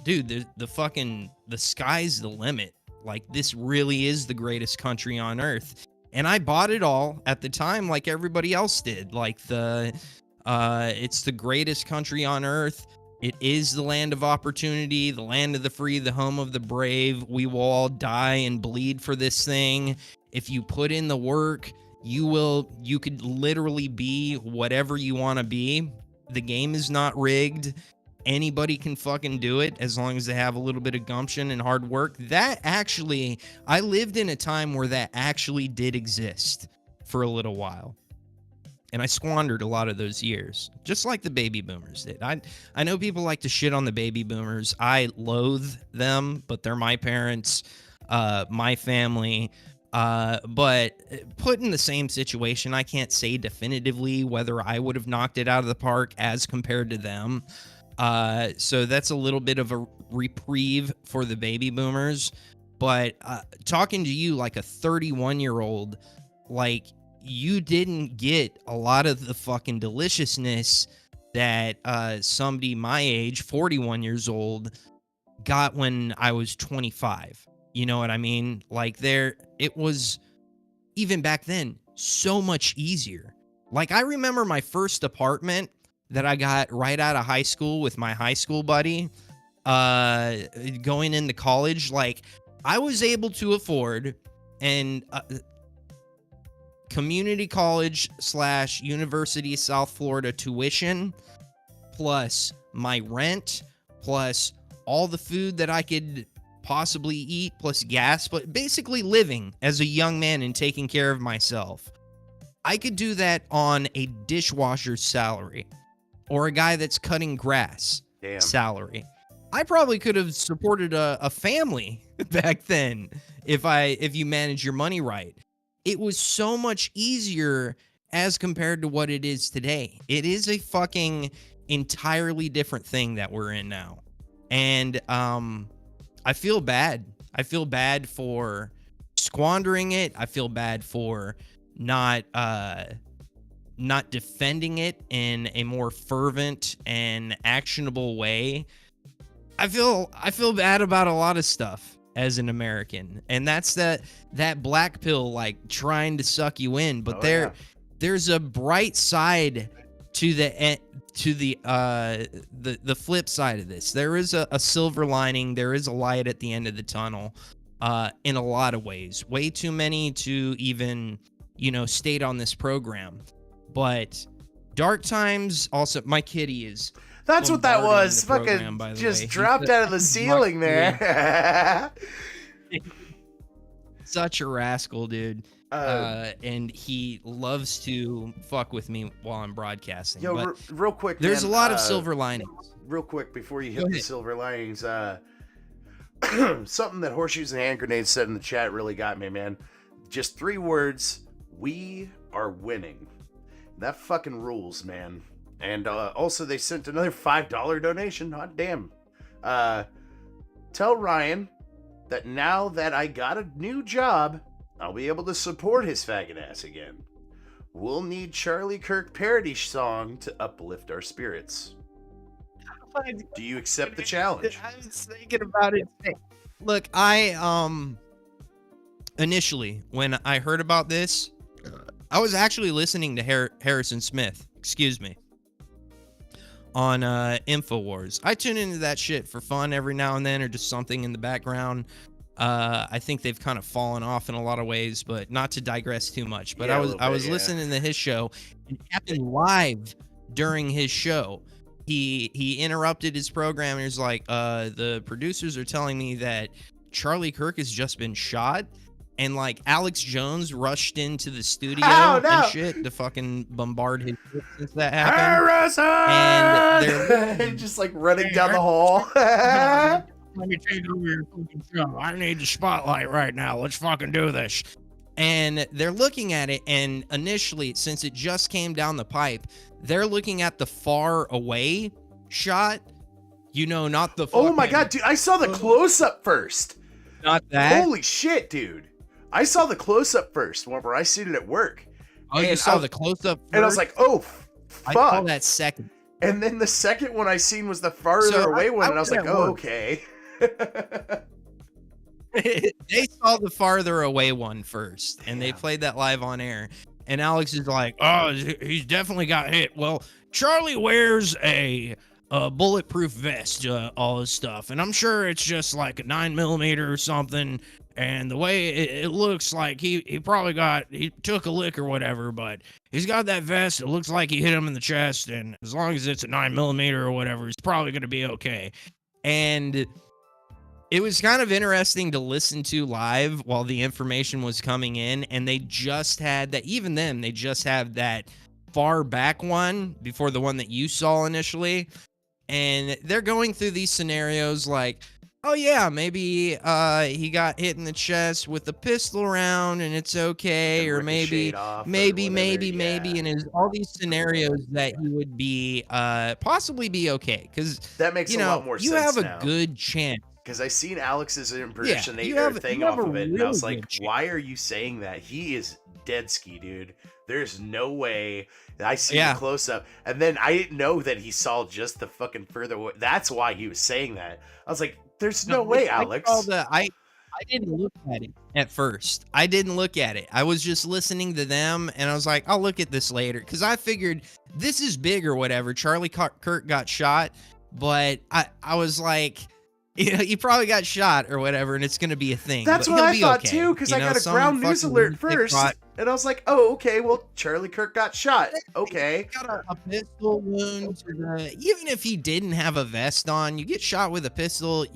dude, the sky's the limit. Like, this really is the greatest country on earth. And I bought it all at the time, like everybody else did. Like, it's the greatest country on earth. It is the land of opportunity, the land of the free, the home of the brave. We will all die and bleed for this thing. If you put in the work, you could literally be whatever you want to be. The game is not rigged. Anybody can fucking do it as long as they have a little bit of gumption and hard work. I lived in a time where that actually did exist for a little while. And I squandered a lot of those years, just like the baby boomers did. I know people like to shit on the baby boomers. I loathe them, but they're my parents, my family. But put in the same situation, I can't say definitively whether I would have knocked it out of the park as compared to them. So that's a little bit of a reprieve for the baby boomers. But talking to you like a 31-year-old, like, you didn't get a lot of the fucking deliciousness that somebody my age, 41 years old, got when I was 25. You know what I mean? Like, it was, even back then, so much easier. Like, I remember my first apartment that I got right out of high school with my high school buddy, going into college. Like, I was able to afford and community college / University of South Florida tuition, plus my rent, plus all the food that I could possibly eat plus gas, but basically living as a young man and taking care of myself. I could do that on a dishwasher's salary or a guy that's cutting grass salary. I probably could have supported a family back then if you manage your money right. It was so much easier as compared to what it is today. It is a fucking entirely different thing that we're in now. And I feel bad. I feel bad for squandering it. I feel bad for not defending it in a more fervent and actionable way. I feel bad about a lot of stuff as an American, and that's that black pill like trying to suck you in. But there's a bright side to the flip side of this. There is a silver lining. There is a light at the end of the tunnel, in a lot of ways. Way too many to even state on this program. But dark times also. My kitty is.
That's what that was. Fucking just dropped out of the ceiling there.
Such a rascal, dude. And he loves to fuck with me while I'm broadcasting.
Yo, real quick,
there's a lot of silver linings.
Real quick, before you hit the silver linings, something that Horseshoes and Hand Grenades said in the chat really got me, man. Just 3 words: we are winning. That fucking rules, man. And also, they sent another $5 donation. Hot damn. Tell Ryan that now that I got a new job, I'll be able to support his faggot ass again. We'll need Charlie Kirk parody song to uplift our spirits. Do you accept the challenge?
I was thinking about it. Look, initially, when I heard about this, I was actually listening to Harrison Smith. Excuse me. On InfoWars. I tune into that shit for fun every now and then, or just something in the background. I think they've kind of fallen off in a lot of ways, but not to digress too much. But I was listening to his show, and it happened live during his show. He interrupted his program and he was like, the producers are telling me that Charlie Kirk has just been shot. And like Alex Jones rushed into the studio and shit to fucking bombard his shit since that happened. And
they're just like running down the hall.
Let me take over your fucking show. I need the spotlight right now. Let's fucking do this. And they're looking at it, and initially, since it just came down the pipe, they're looking at the far away shot. Not the fucking...
Oh my god, dude, I saw the close-up first.
Not that?
Holy shit, dude. I saw the close-up first, whenever I seen it at work.
Oh, you saw the close-up first?
And I was like, oh, fuck.
I saw that second.
And then the second one I seen was the farther away one, and I was like, oh, okay.
They saw the farther away one first, and they played that live on air. And Alex is like, oh, he's definitely got hit. Well, Charlie wears a bulletproof vest, all his stuff. And I'm sure it's just like a 9mm or something. And the way it looks like he took a lick or whatever, but he's got that vest. It looks like he hit him in the chest. And as long as it's a 9mm or whatever, he's probably going to be okay. And it was kind of interesting to listen to live while the information was coming in. And they just had that, even then, they just have that far back one before the one that you saw initially. And they're going through these scenarios like, oh yeah, maybe he got hit in the chest with a pistol round and it's okay, or maybe, and it's all these scenarios that he would be possibly be okay, because
that makes a lot more sense.
You have
now.
A good chance.
Because I seen Alex's impersonator thing off of it, and I was like, why are you saying that? He is dead ski, dude. There's no way. I see the close up, and then I didn't know that he saw just the fucking further away. That's why he was saying that. I was like, there's no way, Alex.
I didn't look at it at first. I didn't look at it. I was just listening to them, and I was like, I'll look at this later, because I figured this is big or whatever. Charlie Kirk got shot, but I was like, he probably got shot or whatever, and it's going to be a thing.
That's what I thought too, because I got a ground news alert first, and I was like, oh, okay, well, Charlie Kirk got shot. Okay.
He got a pistol wound to the... Even if he didn't have a vest on, you get shot with a pistol,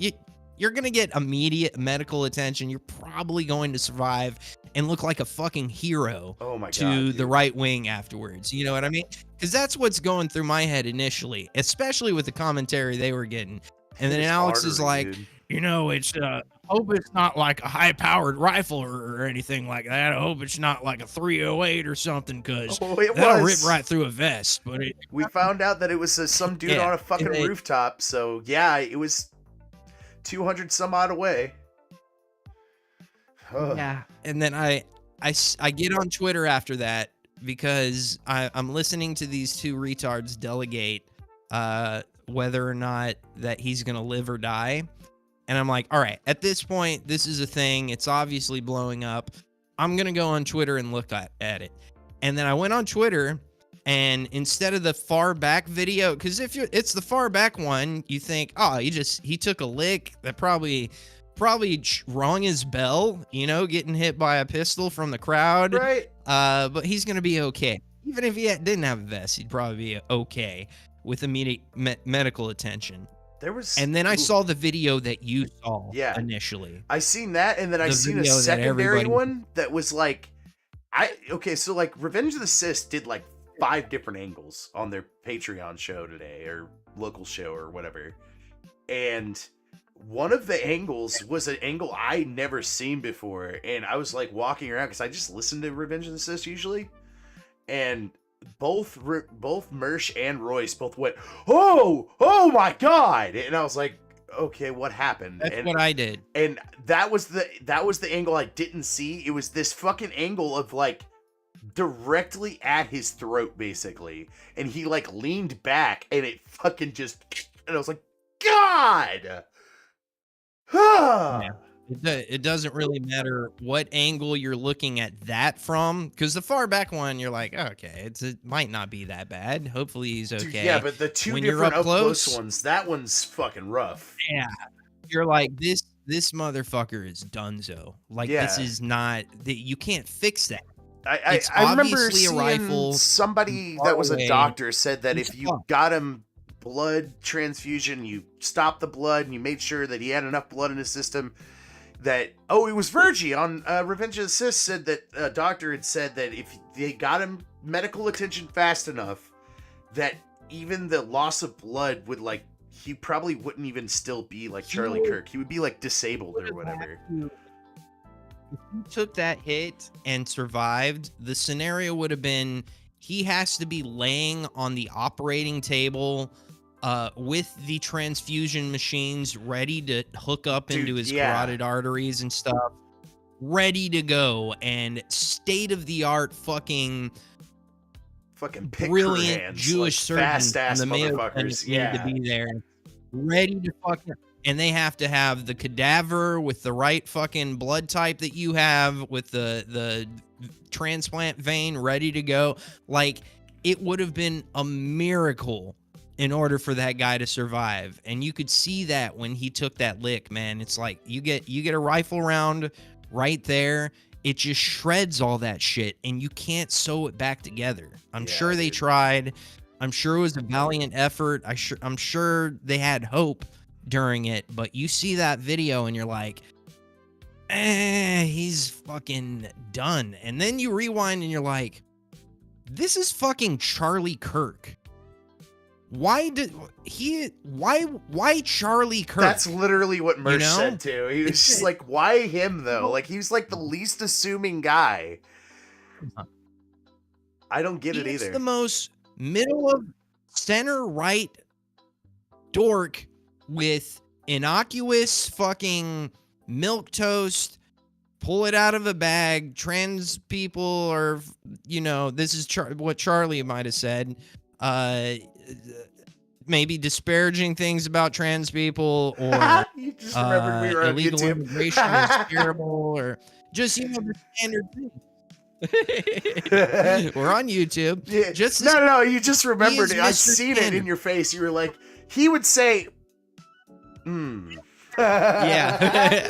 you're gonna get immediate medical attention. You're probably going to survive and look like a fucking hero
Oh my
to
God,
the
dude.
right wing afterwards. You know what I mean? Because that's what's going through my head initially, especially with the commentary they were getting. And then
His
Alex is
artery,
like,
dude.
you know, it's hope it's not like a high-powered rifle or anything like that. I hope it's not like a 308 or something, because
Oh, it
that'll rip
was.
right through a vest. But
We found out that it was some dude
yeah,
on a fucking rooftop. So yeah, it was 200 some odd away. Ugh.
yeah. And then I get on Twitter after that because I'm listening to these two retards delegate whether or not that he's gonna live or die. And I'm like, all right, at this point, this is a thing. It's obviously blowing up. I'm going to go on Twitter and look at it. And then I went on Twitter, and instead of the far back video, because if it's the far back one, you think, oh, he took a lick that probably rung his bell, you know, getting hit by a pistol from the crowd.
Right.
But he's going to be okay. Even if he didn't have a vest, he'd probably be okay with immediate medical attention.
There was,
and then I saw the video that you saw initially.
I seen that, and then I seen a secondary one that was like, so like Revenge of the Sith did like 5 different angles on their Patreon show today, or local show, or whatever. And one of the angles was an angle I never seen before, and I was like walking around because I just listen to Revenge of the Sith usually, and both Mersh and Royce both went, oh my God, and I was like, okay, what happened?
That's what I did.
And that was the angle I didn't see. It was this fucking angle of like directly at his throat, basically, and he like leaned back, and it fucking just, and I was like, God.
Yeah. It doesn't really matter what angle you're looking at that from, because the far back one, you're like, okay, it might not be that bad. Hopefully he's okay.
Dude, yeah, but the two
when
different
you're up close
ones, that one's fucking rough.
Yeah, you're like, this motherfucker is donezo. Like, this is not, you can't fix that.
I remember seeing a rifle. Somebody that was a doctor said that if you got him blood transfusion, you stopped the blood and you made sure that he had enough blood in his system, that it was Virgie on Revenge of the Sith said that a doctor had said that if they got him medical attention fast enough, that even the loss of blood would, like, he probably wouldn't even still be like Charlie Kirk. He would be like disabled or whatever.
If he took that hit and survived, the scenario would have been he has to be laying on the operating table with the transfusion machines ready to hook up into his carotid arteries and stuff, ready to go, and state-of-the-art fucking brilliant
hands,
Jewish
like
surgeons
fast-ass
and the Mayo
motherfuckers.
need to be there, ready to fucking, and they have to have the cadaver with the right fucking blood type that you have, with the transplant vein ready to go. Like, it would have been a miracle in order for that guy to survive. And you could see that when he took that lick, man. It's like you get a rifle round right there, it just shreds all that shit, and you can't sew it back together. I'm sure they tried. I'm sure it was a valiant effort. I'm sure they had hope during it, but you see that video and you're like, he's fucking done. And then you rewind and you're like, this is fucking Charlie Kirk. Why Charlie Kirk?
That's literally what Mersh said too. He was just like, why him though? Like, he was like the least assuming guy. I don't get it either.
He's the most middle of center right dork with innocuous fucking milk toast, pull it out of a bag, trans people are, this is what Charlie might have said, maybe disparaging things about trans people, or
you just remembered we were on
illegal
YouTube.
immigration is terrible, or just, the standard thing. We're on YouTube.
Yeah.
Just
no, you just remembered it. I've seen it in your face. You were like, he would say,
Yeah,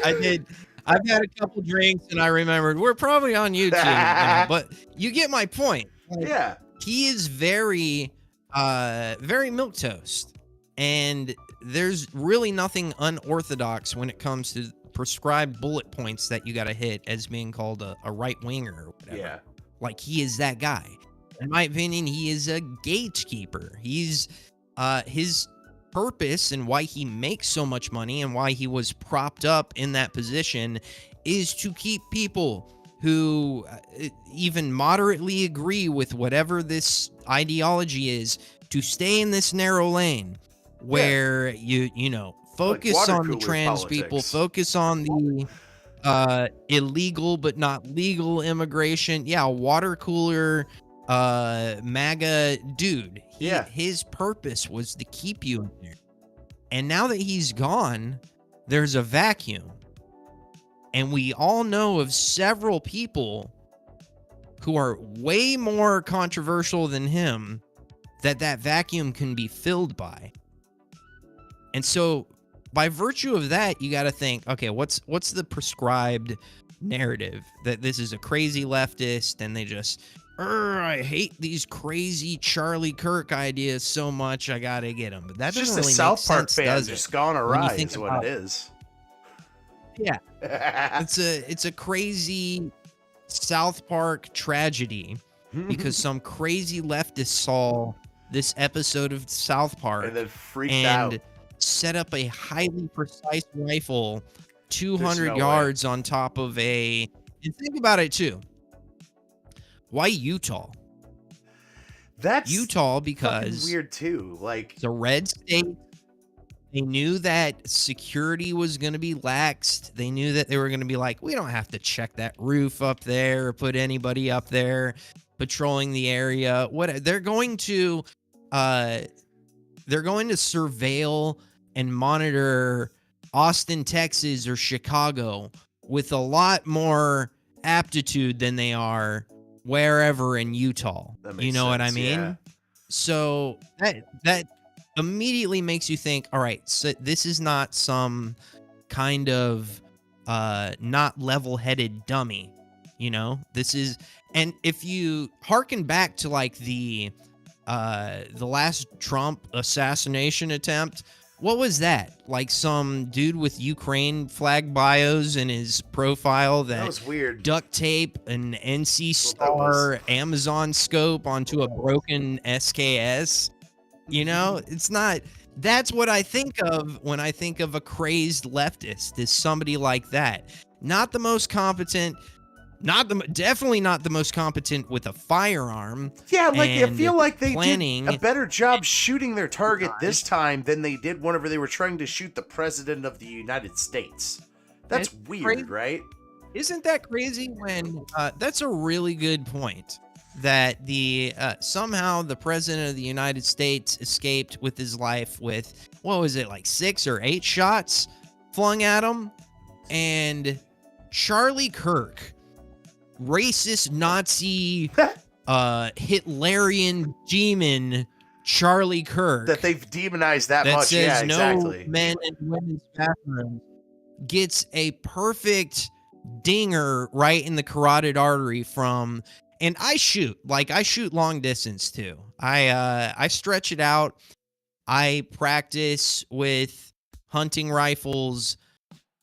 I did. I've had a couple drinks and I remembered we're probably on YouTube now, but you get my point.
Like,
he is very milquetoast, and there's really nothing unorthodox when it comes to prescribed bullet points that you got to hit as being called a right winger or whatever.
Yeah.
Like, he is that guy. In my opinion, he is a gatekeeper. He's his purpose and why he makes so much money and why he was propped up in that position is to keep people who even moderately agree with whatever this ideology is to stay in this narrow lane where you know, focus
Like
on the
water
trans
cooler
people,
politics.
focus on the illegal but not legal immigration. Yeah, water cooler MAGA dude. His purpose was to keep you in there. And now that he's gone, there's a vacuum. And we all know of several people who are way more controversial than him that vacuum can be filled by. And so by virtue of that, you got to think, okay, what's the prescribed narrative? That this is a crazy leftist and they just, I hate these crazy Charlie Kirk ideas so much, I got to get them. But that
It's
doesn't
just
really
a South
make
Park
sense,
fan
does
just
it?
gone
When you
awry
think
is what
about
it is.
Yeah. It's a crazy South Park tragedy because some crazy leftist saw this episode of South Park
and then freaked out.
set up a highly precise rifle 200
There's no
yards on top of a. And think about it too. Why Utah?
That's
Utah
fucking
because
weird too. Like,
it's a red state. They knew that security was going to be laxed. They knew that they were going to be like, we don't have to check that roof up there or put anybody up there patrolling the area. What they're going to surveil and monitor Austin, Texas or Chicago with a lot more aptitude than they are wherever in Utah. You know what I mean?
Yeah.
So that immediately makes you think, all right, so this is not some kind of not level-headed dummy, you know? This is, and if you harken back to like the last Trump assassination attempt, what was that? Like some dude with Ukraine flag bios in his profile that
was weird.
Duct tape an NC Star Amazon scope onto a broken SKS. You know, it's not. That's what I think of when I think of a crazed leftist, is somebody like that. Not the most competent, definitely not the most competent with a firearm.
Yeah, like I feel like they
planning
did a better job shooting their target this time than they did whenever they were trying to shoot the president of the United States. That's weird,
crazy.
right?
Isn't that crazy when that's a really good point, that the somehow the president of the United States escaped with his life with, what was it, like 6 or 8 shots flung at him, and Charlie Kirk, racist Nazi Hitlerian demon Charlie Kirk,
That they've demonized that much.
says
Yeah, exactly.
no men and women's bathrooms, gets a perfect dinger right in the carotid artery from. And I shoot long distance too. I stretch it out. I practice with hunting rifles.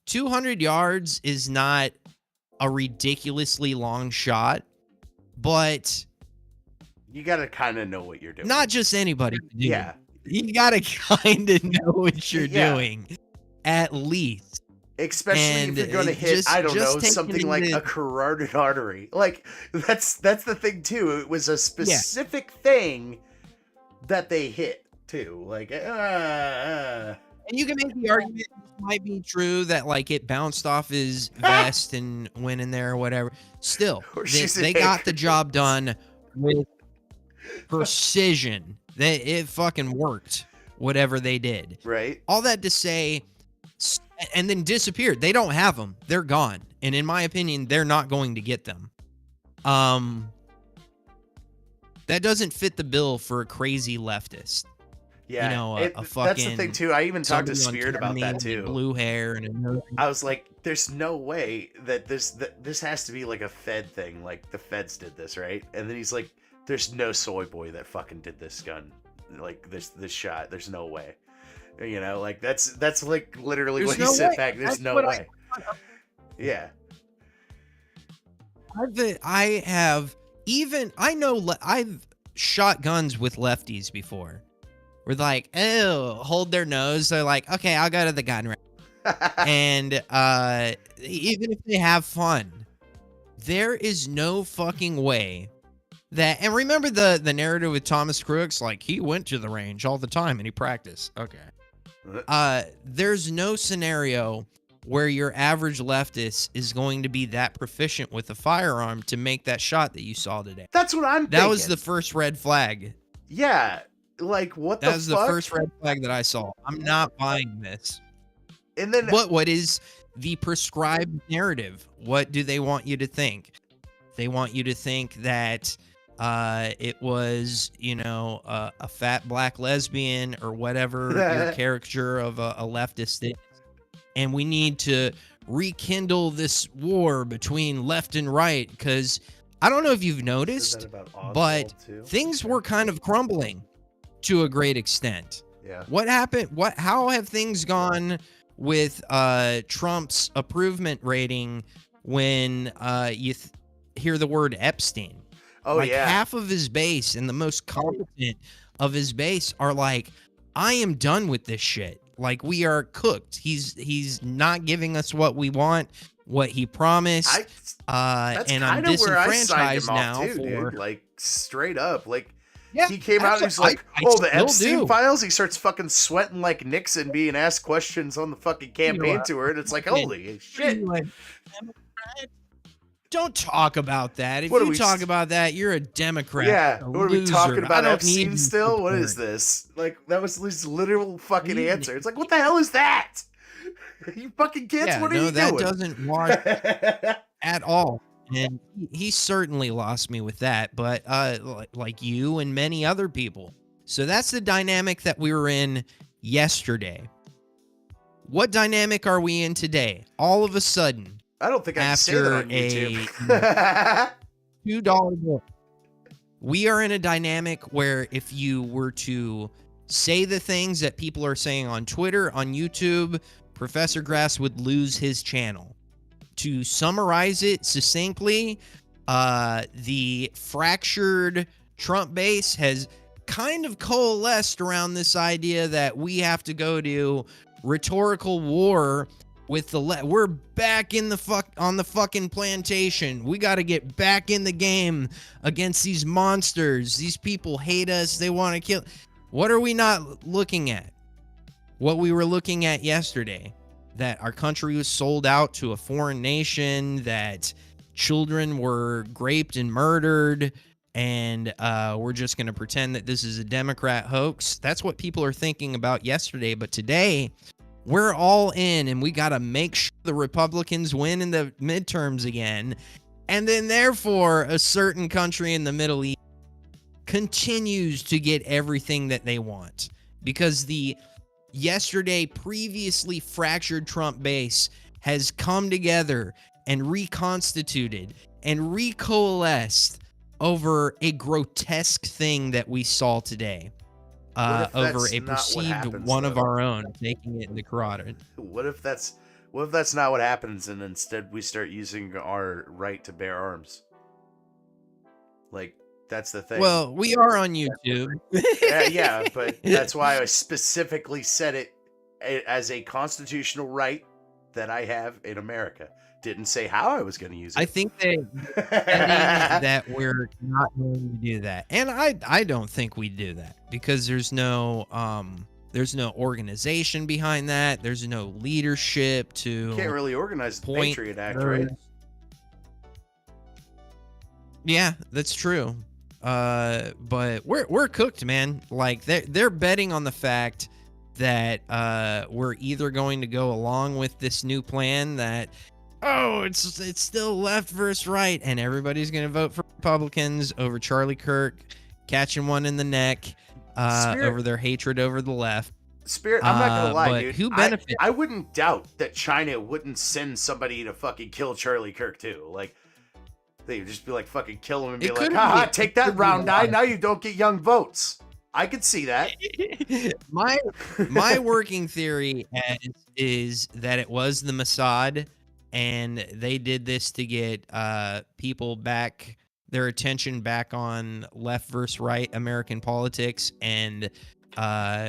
200 yards is not a ridiculously long shot, but
You gotta kind of know what you're doing.
not just anybody can do.
Yeah.
You gotta kind of know what you're doing, at least.
Especially
And
if you're going to hit, I don't know,
taking
something like
it-
a carotid artery. Like, that's the thing, too. It was a specific thing that they hit, too. Like,
And you can make the argument this might be true, that like it bounced off his vest and went in there or whatever. Still,
Or
they
she's an
got the
anchor.
job done with precision. It fucking worked, whatever they did.
right?
All that to say, and then disappeared. They don't have them. They're gone. And in my opinion, they're not going to get them. That doesn't fit the bill for a crazy leftist.
Yeah.
You know, a fucking,
that's the thing, too. I even talked to
somebody on
Spirit about that,
ketamine with
too.
blue hair and a nose.
I was like, there's no way that this has to be like a Fed thing. Like, the Feds did this, right? And then he's like, there's no soy boy that fucking did this gun. Like, this shot. There's no way. You know, like that's like literally
There's
what he
no
said
way.
back. There's
That's
no
what
way. Yeah.
I have I've shot guns with lefties before. We're like, oh, hold their nose. They're like, okay, I'll go to the gun range. And even if they have fun, there is no fucking way that. And remember the narrative with Thomas Crooks, like he went to the range all the time and he practiced. Okay. There's no scenario where your average leftist is going to be that proficient with a firearm to make that shot that you saw today.
That's what I'm thinking.
That was the first red flag.
Yeah. Like, what the fuck?
That was the first red flag that I saw. I'm not buying this.
And then
what is the prescribed narrative? What do they want you to think? They want you to think that it was, you know, a fat black lesbian or whatever your caricature of a leftist is. And we need to rekindle this war between left and right because I don't know if you've noticed, but things were kind of crumbling to a great extent.
Yeah.
What happened? How have things gone with Trump's approvement rating when you hear the word Epstein?
Oh,
like
yeah.
half of his base and the most competent of his base are like, I am done with this shit. Like, we are cooked. He's not giving us what we want, what he promised. And I'm disenfranchised now.
Too, dude. Like, straight up. Like,
yeah,
he came out and he's like, the Epstein files? He starts fucking sweating like Nixon being asked questions on the fucking campaign tour. And it's like, holy shit.
Don't talk about that. If you talk about that, you're a Democrat.
Yeah. What are we talking about? Epstein still?
Support.
What is this? Like, that was his literal fucking answer. It's like, what the hell is that? You fucking kids,
yeah,
what are you doing?
That doesn't wash at all. And he certainly lost me with that, but like you and many other people. So that's the dynamic that we were in yesterday. What dynamic are we in today? All of a sudden,
I don't think I can say that on YouTube.
$2 bill. We are in a dynamic where if you were to say the things that people are saying on Twitter, on YouTube, Professor Grass would lose his channel. To summarize it succinctly, the fractured Trump base has kind of coalesced around this idea that we have to go to rhetorical war with the we're back in the on the fucking plantation. We got to get back in the game against these monsters. These people hate us. They want to kill. What are we not looking at? What we were looking at yesterday, that our country was sold out to a foreign nation, that children were raped and murdered, and we're just going to pretend that this is a Democrat hoax. That's what people are thinking about yesterday. But today, we're all in, and we got to make sure the Republicans win in the midterms again. And then, therefore, a certain country in the Middle East continues to get everything that they want. Because the yesterday previously fractured Trump base has come together and reconstituted and recoalesced over a grotesque thing that we saw today. Over a perceived one of our own, taking it into carotid.
What if that's not what happens, and instead we start using our right to bear arms? Like, that's the thing.
Well, we are on YouTube.
Yeah, but that's why I specifically said it as a constitutional right that I have in America. Didn't say how I was going to use it.
I think that we're not going to do that, and I don't think we do that because there's no organization behind that. There's no leadership to.
You can't really organize the Patriot Act, right?
Yeah, that's true. But we're cooked, man. Like they're betting on the fact that we're either going to go along with this new plan that. Oh, it's still left versus right, and everybody's going to vote for Republicans over Charlie Kirk catching one in the neck over their hatred over the left.
Spirit, I'm not going to lie, dude.
Who benefits?
I wouldn't doubt that China wouldn't send somebody to fucking kill Charlie Kirk, too. Like, they'd just be like, fucking kill him and be like, haha, take that, round eye. Now you don't get young votes. I could see that.
my my working theory is that it was the Mossad, and they did this to get people back, their attention back on left versus right American politics, and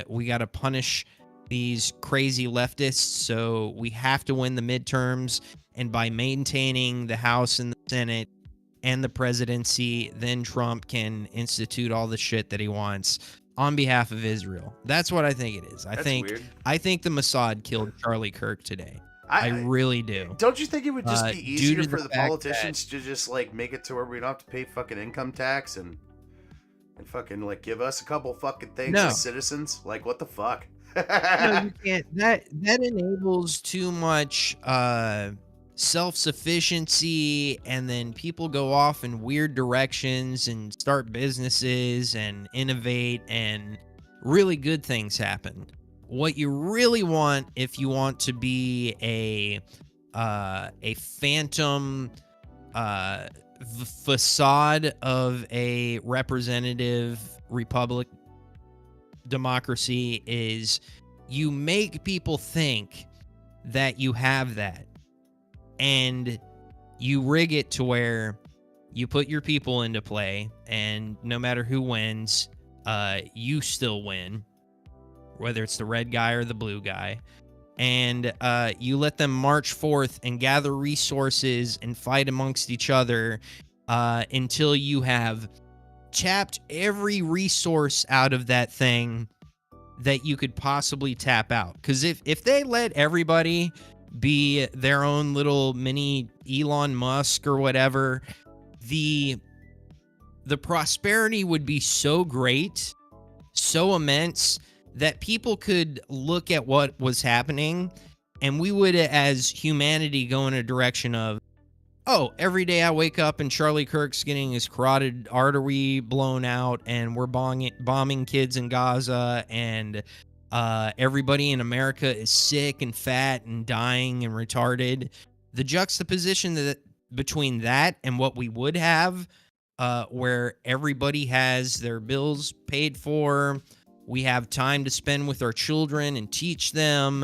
we got to punish these crazy leftists. So we have to win the midterms, and by maintaining the House and the Senate and the presidency, then Trump can institute all the shit that he wants on behalf of Israel. That's what I think it is.
That's
think
weird.
I think the Mossad killed Charlie Kirk today. I
I
really do.
don't you think it would just be
Due
easier
to
for
the
the
fact
politicians to just like make it to where we don't have to pay fucking income tax and fucking like give us a couple fucking things
No.
as citizens? Like what the fuck?
No, you can't. That enables too much self-sufficiency, and then people go off in weird directions and start businesses and innovate, and really good things happen. What you really want, if you want to be a phantom facade of a representative republic democracy, is you make people think that you have that, and you rig it to where you put your people into play, and no matter who wins, you still win, whether it's the red guy or the blue guy. And you let them march forth and gather resources and fight amongst each other until you have tapped every resource out of that thing that you could possibly tap out. Because if they let everybody be their own little mini Elon Musk or whatever, the prosperity would be so great, so immense, that people could look at what was happening, and we would, as humanity, go in a direction of, oh, every day I wake up and Charlie Kirk's getting his carotid artery blown out, and we're bombing kids in Gaza, and everybody in America is sick and fat and dying and retarded. The juxtaposition between that and what we would have, where everybody has their bills paid for, we have time to spend with our children and teach them.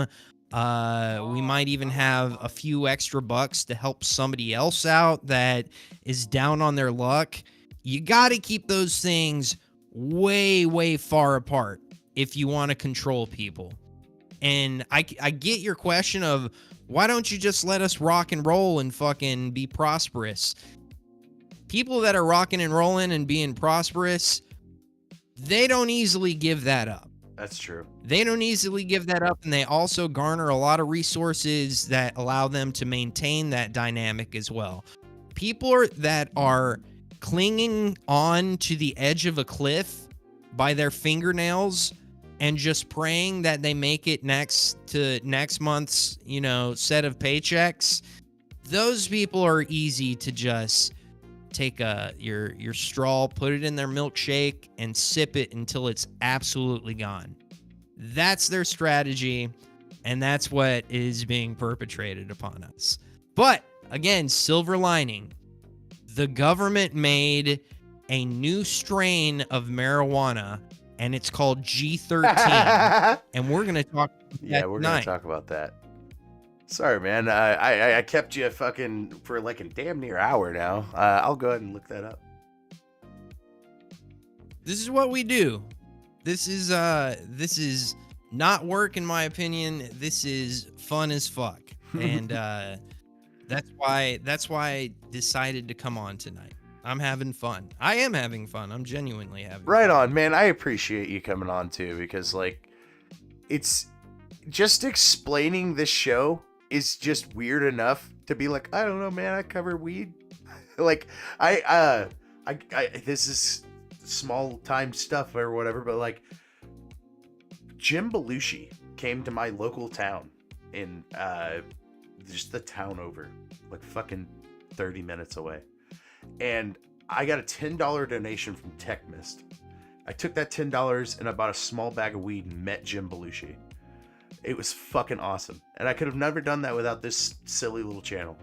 We might even have a few extra bucks to help somebody else out that is down on their luck. You got to keep those things way, way far apart if you want to control people. And I get your question of, why don't you just let us rock and roll and fucking be prosperous? People that are rocking and rolling and being prosperous, they don't easily give that up.
That's true.
They don't easily give that up, and they also garner a lot of resources that allow them to maintain that dynamic as well. People that are clinging on to the edge of a cliff by their fingernails and just praying that they make it next month's, set of paychecks, those people are easy to just take your straw, put it in their milkshake, and sip it until it's absolutely gone. That's their strategy, and that's what is being perpetrated upon us. But again, silver lining, the government made a new strain of marijuana, and it's called G-13, and we're gonna talk about that
we're
tonight.
gonna talk about that. Sorry, man. I kept you fucking for like a damn near hour now. I'll go ahead and look that up.
This is what we do. This is not work, in my opinion. This is fun as fuck, and that's why I decided to come on tonight. I'm having fun. I am having fun. I'm genuinely having
Right
fun.
on, man. I appreciate you coming on too, because like, it's just explaining this show is just weird enough to be like, I don't know, man, I cover weed. Like, I this is small time stuff or whatever, but like, Jim Belushi came to my local town in just the town over, like fucking 30 minutes away, and I got a $10 donation from Tech Mist. I took that $10 and I bought a small bag of weed and met Jim Belushi. It was fucking awesome. And I could have never done that without this silly little channel.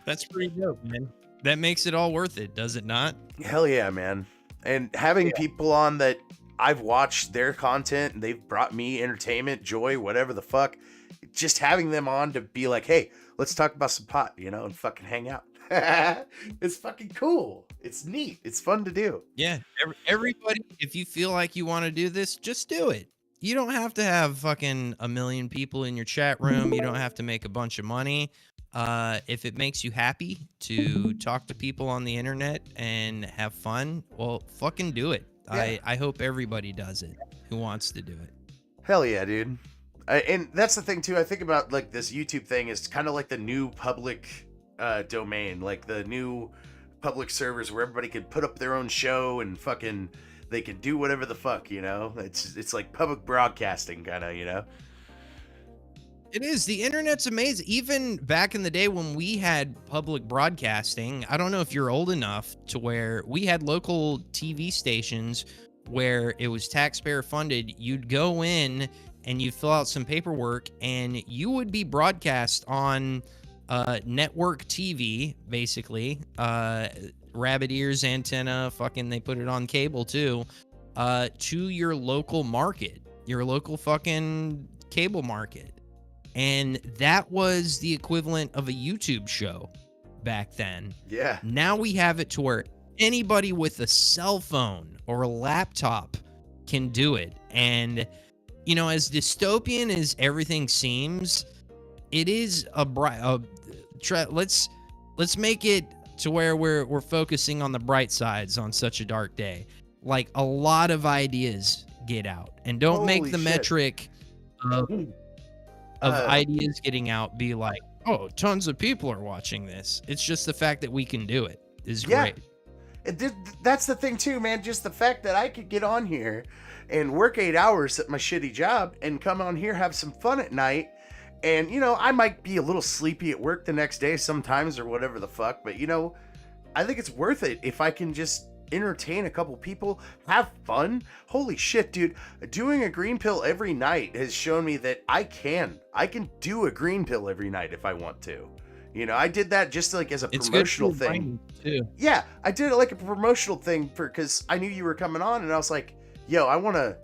That's pretty dope, man. That makes it all worth it, does it not?
Hell yeah, man. And having people on that I've watched their content and they've brought me entertainment, joy, whatever the fuck, just having them on to be like, hey, let's talk about some pot, and fucking hang out. It's fucking cool. It's neat. It's fun to do.
Yeah, everybody, if you feel like you want to do this, just do it. You don't have to have fucking a million people in your chat room. You don't have to make a bunch of money. If it makes you happy to talk to people on the internet and have fun, well, fucking do it.
Yeah.
I hope everybody does it who wants to do it.
Hell yeah, dude. And that's the thing too. I think about like this YouTube thing is kind of like the new public domain, like the new public servers where everybody could put up their own show and fucking they can do whatever the fuck, It's like public broadcasting kind of.
It is. The internet's amazing. Even back in the day when we had public broadcasting, I don't know if you're old enough to where we had local TV stations where it was taxpayer funded. You'd go in and you'd fill out some paperwork and you would be broadcast on network TV, basically. Rabbit ears, antenna, fucking they put it on cable too, to your local market, your local fucking cable market. And that was the equivalent of a YouTube show back then.
Yeah.
Now we have it to where anybody with a cell phone or a laptop can do it. And, as dystopian as everything seems, it is let's make it to where we're focusing on the bright sides on such a dark day. Like, a lot of ideas get out. And don't make the metric of ideas getting out be like, oh, tons of people are watching this. It's just the fact that we can do it is great.
That's the thing too, man. Just the fact that I could get on here and work 8 hours at my shitty job and come on here, have some fun at night. And, I might be a little sleepy at work the next day sometimes or whatever the fuck. But, I think it's worth it if I can just entertain a couple people, have fun. Holy shit, dude. Doing a green pill every night has shown me that I can do a green pill every night if I want to. I did that just like as a promotional thing.
Too.
Yeah, I did it like a promotional thing because I knew you were coming on and I was like, yo, I want to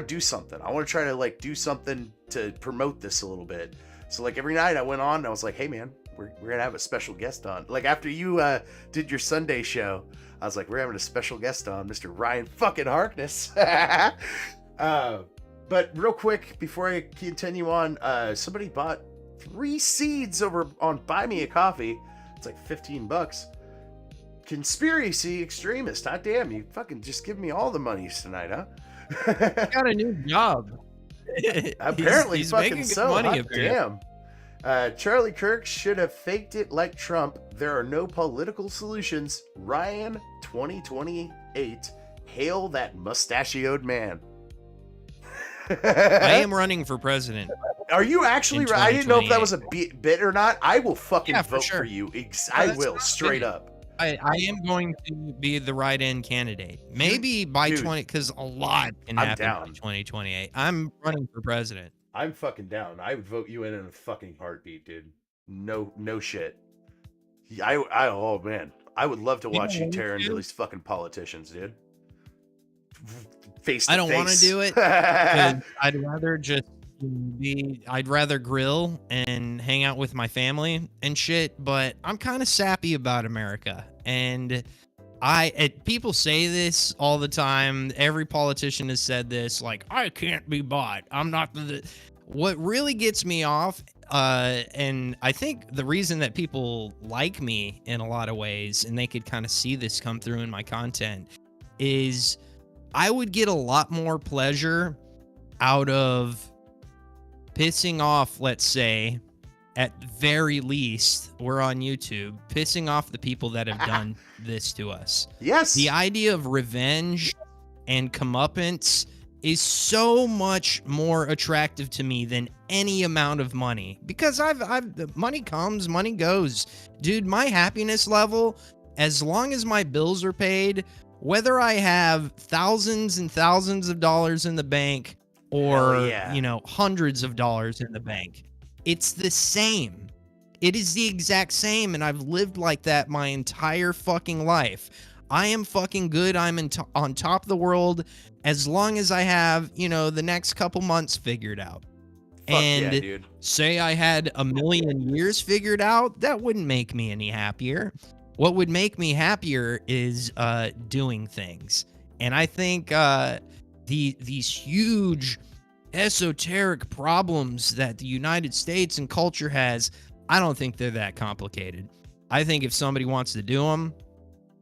do something. I want to try to like do something to promote this a little bit. So like every night I went on and I was like, hey man, we're going to have a special guest on. Like after you did your Sunday show, I was like, we're having a special guest on, Mr. Ryan fucking Harkness. But real quick, before I continue on, somebody bought 3 seeds over on Buy Me a Coffee. It's like $15. Conspiracy extremist. Hot damn, you fucking just give me all the monies tonight, huh?
Got a new job.
Apparently,
he's
fucking
making
so.
money
Hot damn. Charlie Kirk should have faked it like Trump. There are no political solutions. Ryan 2028. Hail that mustachioed man.
I am running for president.
Are you actually right? I didn't know if that was a bit or not. I will fucking vote for you. I will, straight up.
I am going to be the right-end candidate. Maybe by 20, because a lot can happen by 2028. I'm running for president.
I'm fucking down. I would vote you in a fucking heartbeat, dude. No shit. Oh man, I would love to watch you tear into these fucking politicians, dude. Face to face.
I don't want to do it. 'Cause I'd rather grill and hang out with my family and shit, but I'm kind of sappy about America. And people say this all the time. Every politician has said this, like, I can't be bought. I'm not what really gets me off, and I think the reason that people like me in a lot of ways, and they could kind of see this come through in my content, is I would get a lot more pleasure out of pissing off, let's say, at very least, we're on YouTube, pissing off the people that have done this to us.
Yes.
The idea of revenge and comeuppance is so much more attractive to me than any amount of money, because money comes, money goes. Dude, my happiness level, as long as my bills are paid, whether I have thousands and thousands of dollars in the bank or, hundreds of dollars in the bank, it's the same. It is the exact same, and I've lived like that my entire fucking life. I am fucking good. I'm on top of the world as long as I have, the next couple months figured out.
Fuck
And
yeah, dude.
say I had a million years figured out, that wouldn't make me any happier. What would make me happier is doing things. And I think these huge esoteric problems that the United States and culture has, I don't think they're that complicated. I think if somebody wants to do them,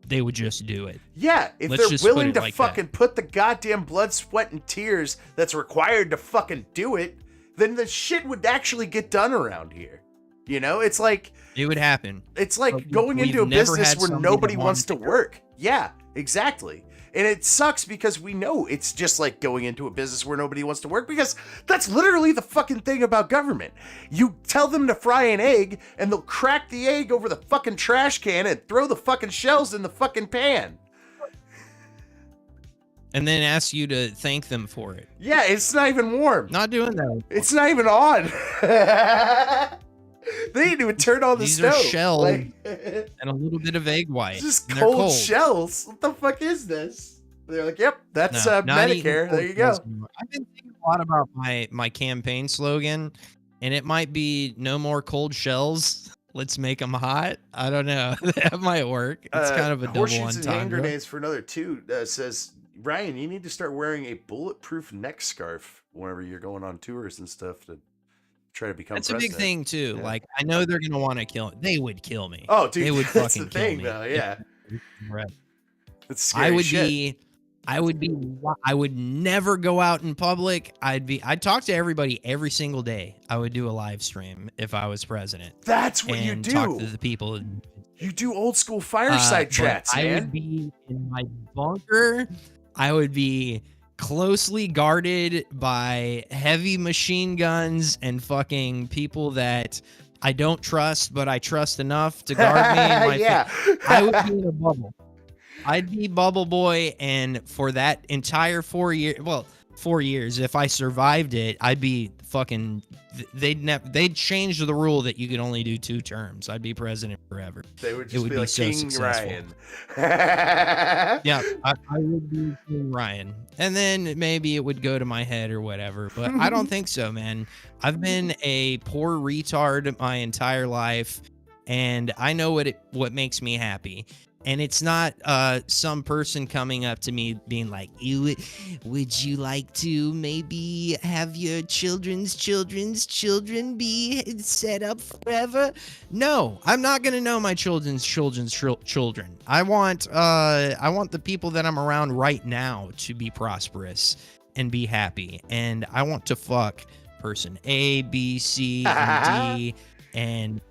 they would just do it.
Yeah, if
Let's
they're
just put
willing
it
to
like
fucking put the goddamn blood, sweat, and tears that's required to fucking do it, then the shit would actually get done around here. It's like...
It would happen.
It's like
But
going
we've
into a
never
business
had
where
somebody
nobody
that
wants to
wanted
work. Yeah, exactly. And it sucks because we know it's just like going into a business where nobody wants to work, because that's literally the fucking thing about government. You tell them to fry an egg and they'll crack the egg over the fucking trash can and throw the fucking shells in the fucking pan.
And then ask you to thank them for it.
Yeah, it's not even warm.
Not doing that.
It's not even on. They didn't even turn on the
These
stove.
are shells
Like,
and a little bit of egg white.
it's just
and they're
cold shells. What the fuck is this? They're like, yep, that's
No, not eating
Medicare.
cold
There you go.
shells anymore. I've been thinking a lot about my campaign slogan, and it might be "No more cold shells. Let's make them hot." I don't know. That might work. It's kind of a double
Horseshoes and hand
entendre.
grenades for another 2 says, Ryan, you need to start wearing a bulletproof neck scarf whenever you're going on tours and stuff to try to become
That's
president.
a big thing too.
Yeah.
Like, I know they're gonna want to kill. They would kill me.
Oh, dude,
they would
that's
fucking
the thing,
kill me.
though. Yeah,
Right.
it's scary
I would
shit.
I would never go out in public. I'd talk to everybody every single day. I would do a live stream if I was president.
That's what you
and
do.
talk to the people.
You do old school fireside
But
chats,
I
man.
would be in my bunker. I would be closely guarded by heavy machine guns and fucking people that I don't trust, but I trust enough to guard me. And my
Yeah.
I would be in a bubble. I'd be Bubble Boy, and for that entire 4 years, if I survived it, I'd be fucking. They'd change the rule that you could only do 2 terms. I'd be president forever.
They would
It
just
would
be
be
like
so
King
successful.
Ryan.
Yeah, I would be King Ryan, and then maybe it would go to my head or whatever. But I don't think so, man. I've been a poor retard my entire life, and I know what makes me happy. And it's not some person coming up to me being like, would you like to maybe have your children's children be set up forever? No, I'm not gonna know my children's children. I want the people that I'm around right now to be prosperous and be happy. And I want to fuck person A, B, C, and D, and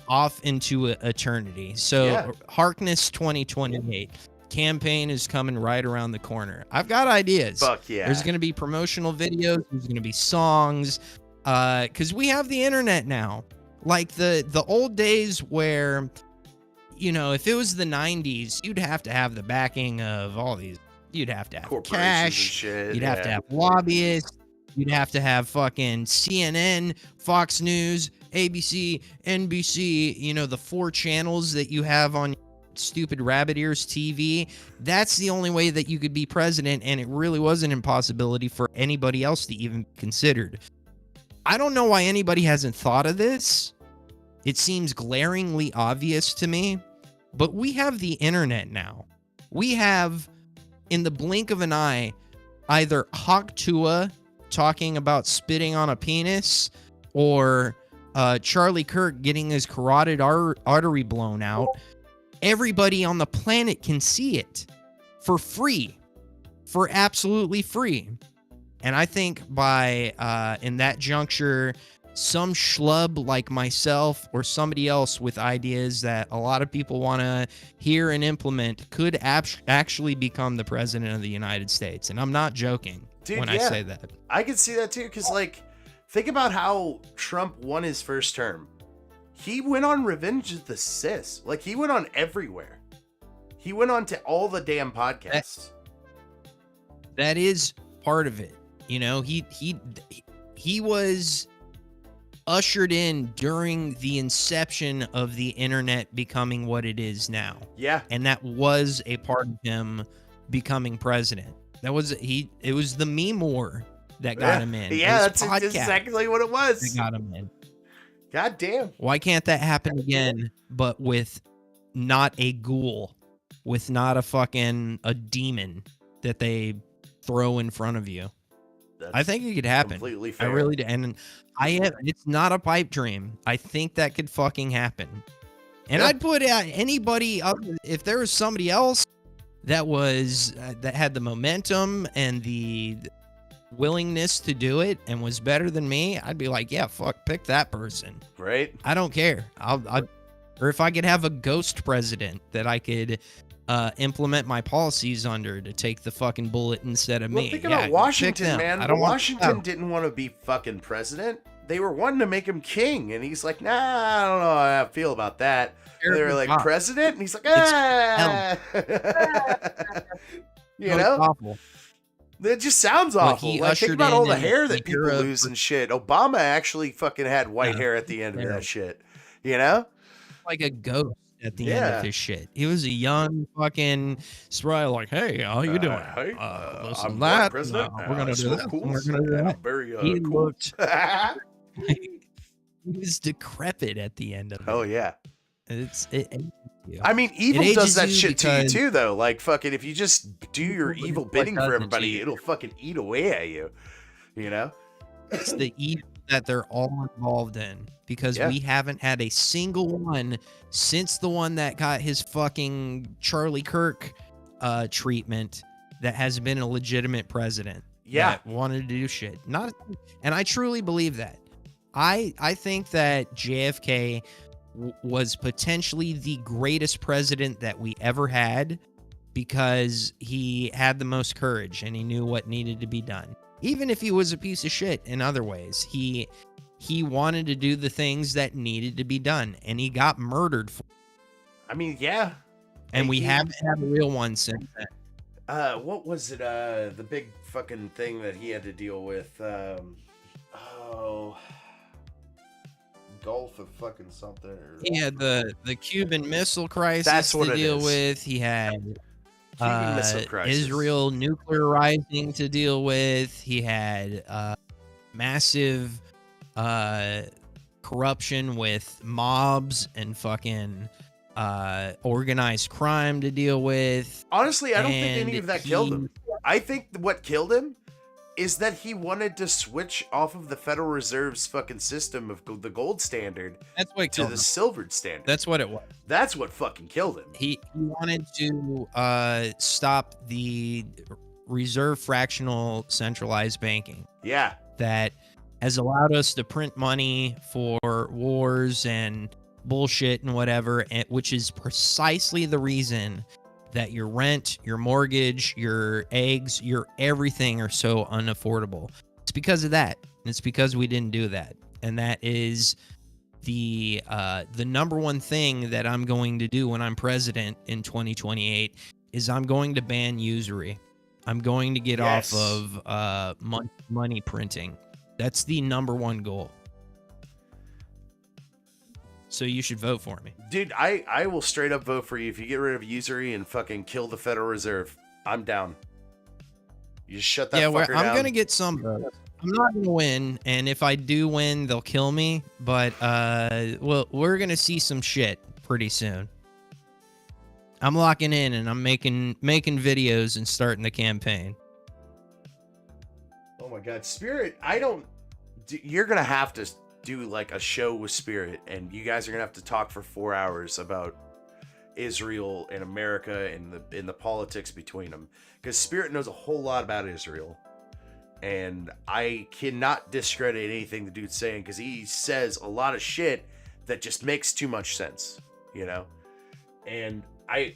off into eternity. So
Yeah.
Harkness 2028 campaign is coming right around the corner. I've got ideas.
Fuck yeah.
There's going to be promotional videos. There's going to be songs. Because we have the internet now. Like the old days where, if it was the 90s, you'd have to have the backing of all these. You'd have to have
Corporations
cash.
and shit.
You'd have to have lobbyists. You'd have to have fucking CNN, Fox News, ABC, NBC, the 4 channels that you have on stupid rabbit ears TV. That's the only way that you could be president, and it really was an impossibility for anybody else to even considered. I don't know why anybody hasn't thought of this. It seems glaringly obvious to me, but we have the internet now. We have, in the blink of an eye, either Hawk Tuah talking about spitting on a penis, or Charlie Kirk getting his carotid artery blown out. Everybody on the planet can see it for free, for absolutely free. And I think by in that juncture, some schlub like myself or somebody else with ideas that a lot of people want to hear and implement could actually become the president of the United States. And I'm not joking.
Dude,
when I say that.
I can see that too, because think about how Trump won his first term. He went on Revenge of the Sis. He went on everywhere. He went on to all the damn podcasts.
That is part of it. He was ushered in during the inception of the internet becoming what it is now.
Yeah.
And that was a part of him becoming president. It was the meme war that got him in.
Yeah,
It was
that's exactly what it was.
that got him in.
God damn.
Why can't that happen again, but with not a ghoul, with not a demon that they throw in front of you?
That's
I think it could happen.
completely fair.
I really do. And it's not a pipe dream. I think that could fucking happen. And
Yeah.
I'd put anybody up, if there was somebody else that was that had the momentum and the willingness to do it and was better than me, I'd be like, yeah, fuck, pick that person.
Right?
I don't care. Or if I could have a ghost president that I could implement my policies under to take the fucking bullet instead of
Well,
me.
think
Yeah,
about Washington,
pick them.
man.
I don't want
Washington
them.
didn't want to be fucking president. They were wanting to make him king, and he's like, nah, I don't know how I feel about that. And they were like, president? And he's like, ah. You know?
Awful.
It just sounds
Like,
awful.
he
Like, think
ushered
about all
in
the
and,
hair that
like,
people
you're a-
lose and shit. Obama actually fucking had white
Yeah.
hair at the end of
Yeah.
that shit. You know?
Like a ghost at the end
Yeah.
of his shit. He was a young fucking spry, like, hey, how you doing?
Hey,
Listen
I'm
to
black
that.
president.
We're gonna do
smoke
this.
cools,
We're gonna do
and
that.
I'm very
He
cool.
looked he was decrepit at the end of it.
Oh yeah. I mean, evil
ages
does that
you
shit to you
because-
too, though. Like, fucking, if you just do your evil
What
bidding for
doesn't
everybody,
you?
it'll fucking eat away at you. You know?
It's the evil that they're all involved in, because
Yeah.
we haven't had a single one since the one that got his fucking Charlie Kirk treatment that has been a legitimate president.
Yeah.
That wanted to do shit. And I truly believe that. I think that JFK was potentially the greatest president that we ever had, because he had the most courage and he knew what needed to be done. Even if he was a piece of shit in other ways, he wanted to do the things that needed to be done, and he got murdered for.
I mean, yeah.
And we
he-
haven't had a real one since then.
What was it? The big fucking thing that he had to deal with. Gulf of fucking something. Or...
He had the Cuban Missile Crisis
That's what
to
it
deal
is.
with. He had
Cuban Missile Crisis.
Israel nuclear rising to deal with. He had massive corruption with mobs and fucking organized crime to deal with.
Honestly, I don't think any
And
of that killed him. I think what killed him is that he wanted to switch off of the Federal Reserve's fucking system of the gold standard
That's what
to
killed
the
him.
silvered standard.
That's what it was.
That's what fucking killed him.
He wanted to stop the reserve fractional centralized banking
Yeah.
that has allowed us to print money for wars and bullshit and whatever, which is precisely the reason that your rent, your mortgage, your eggs, your everything are so unaffordable. It's because of that. It's because we didn't do that. And that is the number one thing that I'm going to do when I'm president in 2028 is I'm going to ban usury. I'm going to get
Yes.
off of money printing. That's the number one goal. So you should vote for me.
Dude, I will straight up vote for you if you get rid of usury and fucking kill the Federal Reserve. I'm down. You just shut that fucker down.
I'm gonna get some votes. I'm not gonna win, and if I do win, they'll kill me. But well, we're gonna see some shit pretty soon. I'm locking in, and I'm making videos and starting the campaign.
Oh my god, Spirit, you're gonna have to do like a show with Spirit, and you guys are gonna have to talk for 4 hours about Israel and America and the politics between them, because Spirit knows a whole lot about Israel, and I cannot discredit anything the dude's saying, because he says a lot of shit that just makes too much sense, you know. And I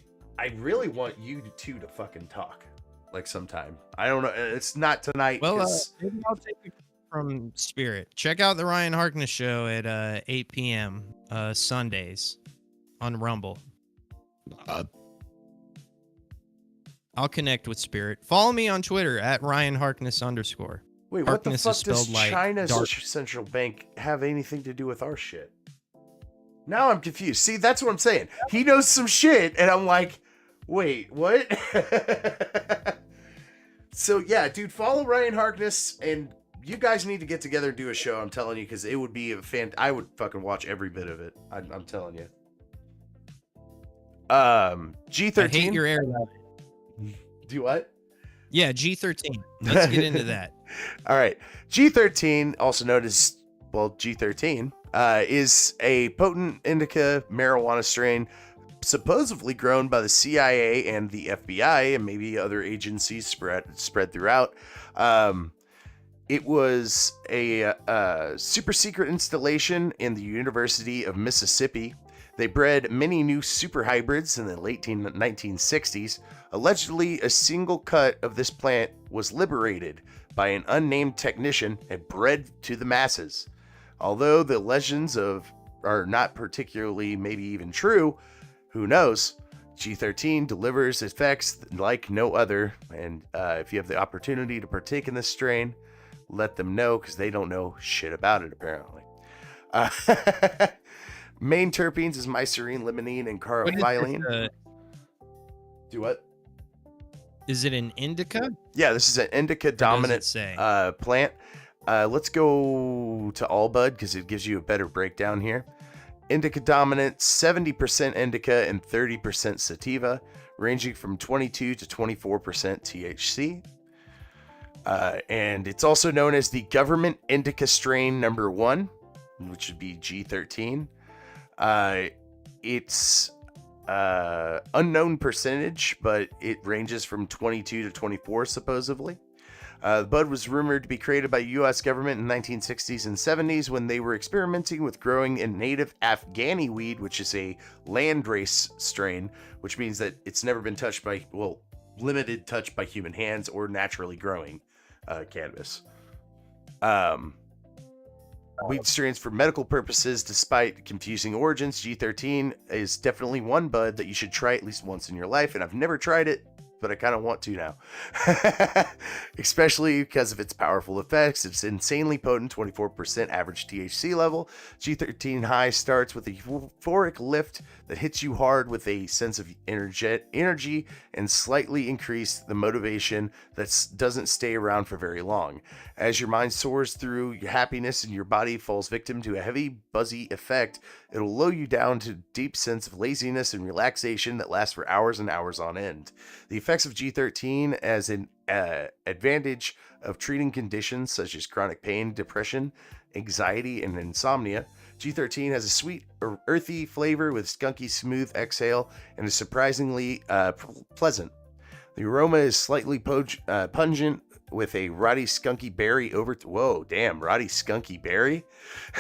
really want you two to fucking talk like sometime. I don't know, it's not tonight.
Well,
'cause-
maybe I'll take it from Spirit. Check out the Ryan Harkness show at 8 p.m. Sundays on Rumble. I'll connect with Spirit. Follow me on Twitter at Ryan Harkness _.
Wait, what the
Harkness is
fuck does
spelled like
China's
dark.
central bank have anything to do with our shit? Now I'm confused. See, that's what I'm saying. He knows some shit, and I'm like, wait, what? So yeah, dude, follow Ryan Harkness, and you guys need to get together and do a show. I'm telling you, because it would be a I would fucking watch every bit of it. I'm telling you. G13.
I hate your air.
Do what?
Yeah, G-13. Let's get into that.
All right. G13, also known as, well, G13, is a potent indica marijuana strain supposedly grown by the CIA and the FBI and maybe other agencies spread throughout. It was a super secret installation in the University of Mississippi. They bred many new super hybrids in the late 1960s. Allegedly, a single cut of this plant was liberated by an unnamed technician and bred to the masses. Although the legends are not particularly maybe even true, who knows? G13 delivers effects like no other, and if you have the opportunity to partake in this strain, let them know, because they don't know shit about it, apparently. Main terpenes is mycerine, limonene, and caryophyllene. Do what?
Is it an indica?
Yeah, this is an indica dominant plant. Let's go to all bud because it gives you a better breakdown here. Indica dominant, 70% indica and 30% sativa, ranging from 22 to 24% THC. And it's also known as the government indica strain number 1, which would be G13. It's unknown percentage, but it ranges from 22 to 24 supposedly. The bud was rumored to be created by U.S. government in the 1960s and 70s when they were experimenting with growing a native Afghani weed, which is a landrace strain, which means that it's never been touched by, well, limited touch by human hands or naturally growing cannabis. Weed strains for medical purposes, despite confusing origins. G13 is definitely one bud that you should try at least once in your life, and I've never tried it, but I kind of want to now. Especially because of its powerful effects. It's insanely potent, 24% average THC level. G13 high starts with a euphoric lift that hits you hard with a sense of energy and slightly increase the motivation that doesn't stay around for very long. As your mind soars through your happiness and your body falls victim to a heavy, buzzy effect, it'll low you down to a deep sense of laziness and relaxation that lasts for hours and hours on end. The effects of G13 as an advantage of treating conditions such as chronic pain, depression, anxiety, and insomnia. G13 has a sweet, earthy flavor with skunky, smooth exhale and is surprisingly pleasant. The aroma is slightly pungent with a rotty, skunky berry whoa, damn, rotty, skunky berry?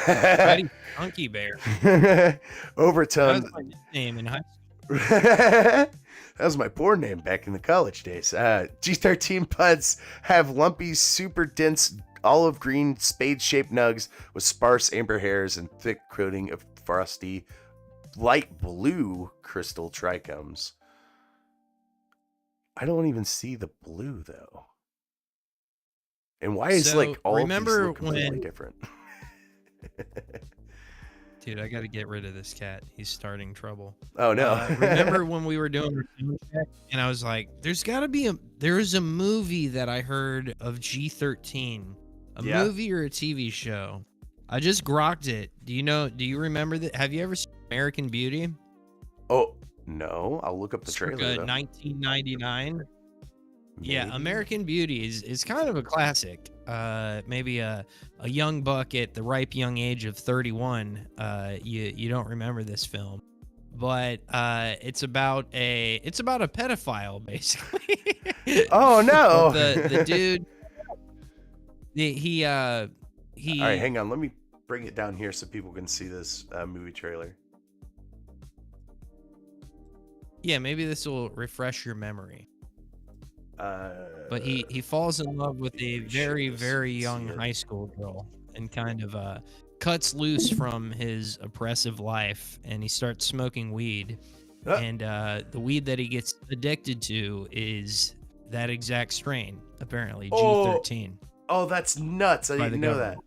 Rotty, skunky bear.
Overtone.
That was my nickname in high school.
That was my porn name back in the college days. G13 buds have lumpy, super dense, olive green, spade-shaped nugs with sparse amber hairs and thick coating of frosty, light blue crystal trichomes. I don't even see the blue, though. And why is, like, all of these look completely different?
Dude, I got to get rid of this cat. He's starting trouble.
Oh, no.
Remember when we were doing our sound check and I was like, there's a movie that I heard of G13. A movie or a TV show. I just grokked it. Do you remember that? Have you ever seen American Beauty?
Oh, no. I'll look up the trailer.
1999.
Maybe.
Yeah, American Beauty is kind of a classic. Maybe a young buck at the ripe young age of 31. You don't remember this film, but it's about a pedophile basically.
Oh no!
the dude. He. All
right, hang on. Let me bring it down here so people can see this movie trailer.
Yeah, maybe this will refresh your memory. But he falls in love with a very, very young high school girl and kind of cuts loose from his oppressive life, and he starts smoking weed. And the weed that he gets addicted to is that exact strain, apparently, G13.
Oh, that's nuts. I
by
didn't
the
know that.
government.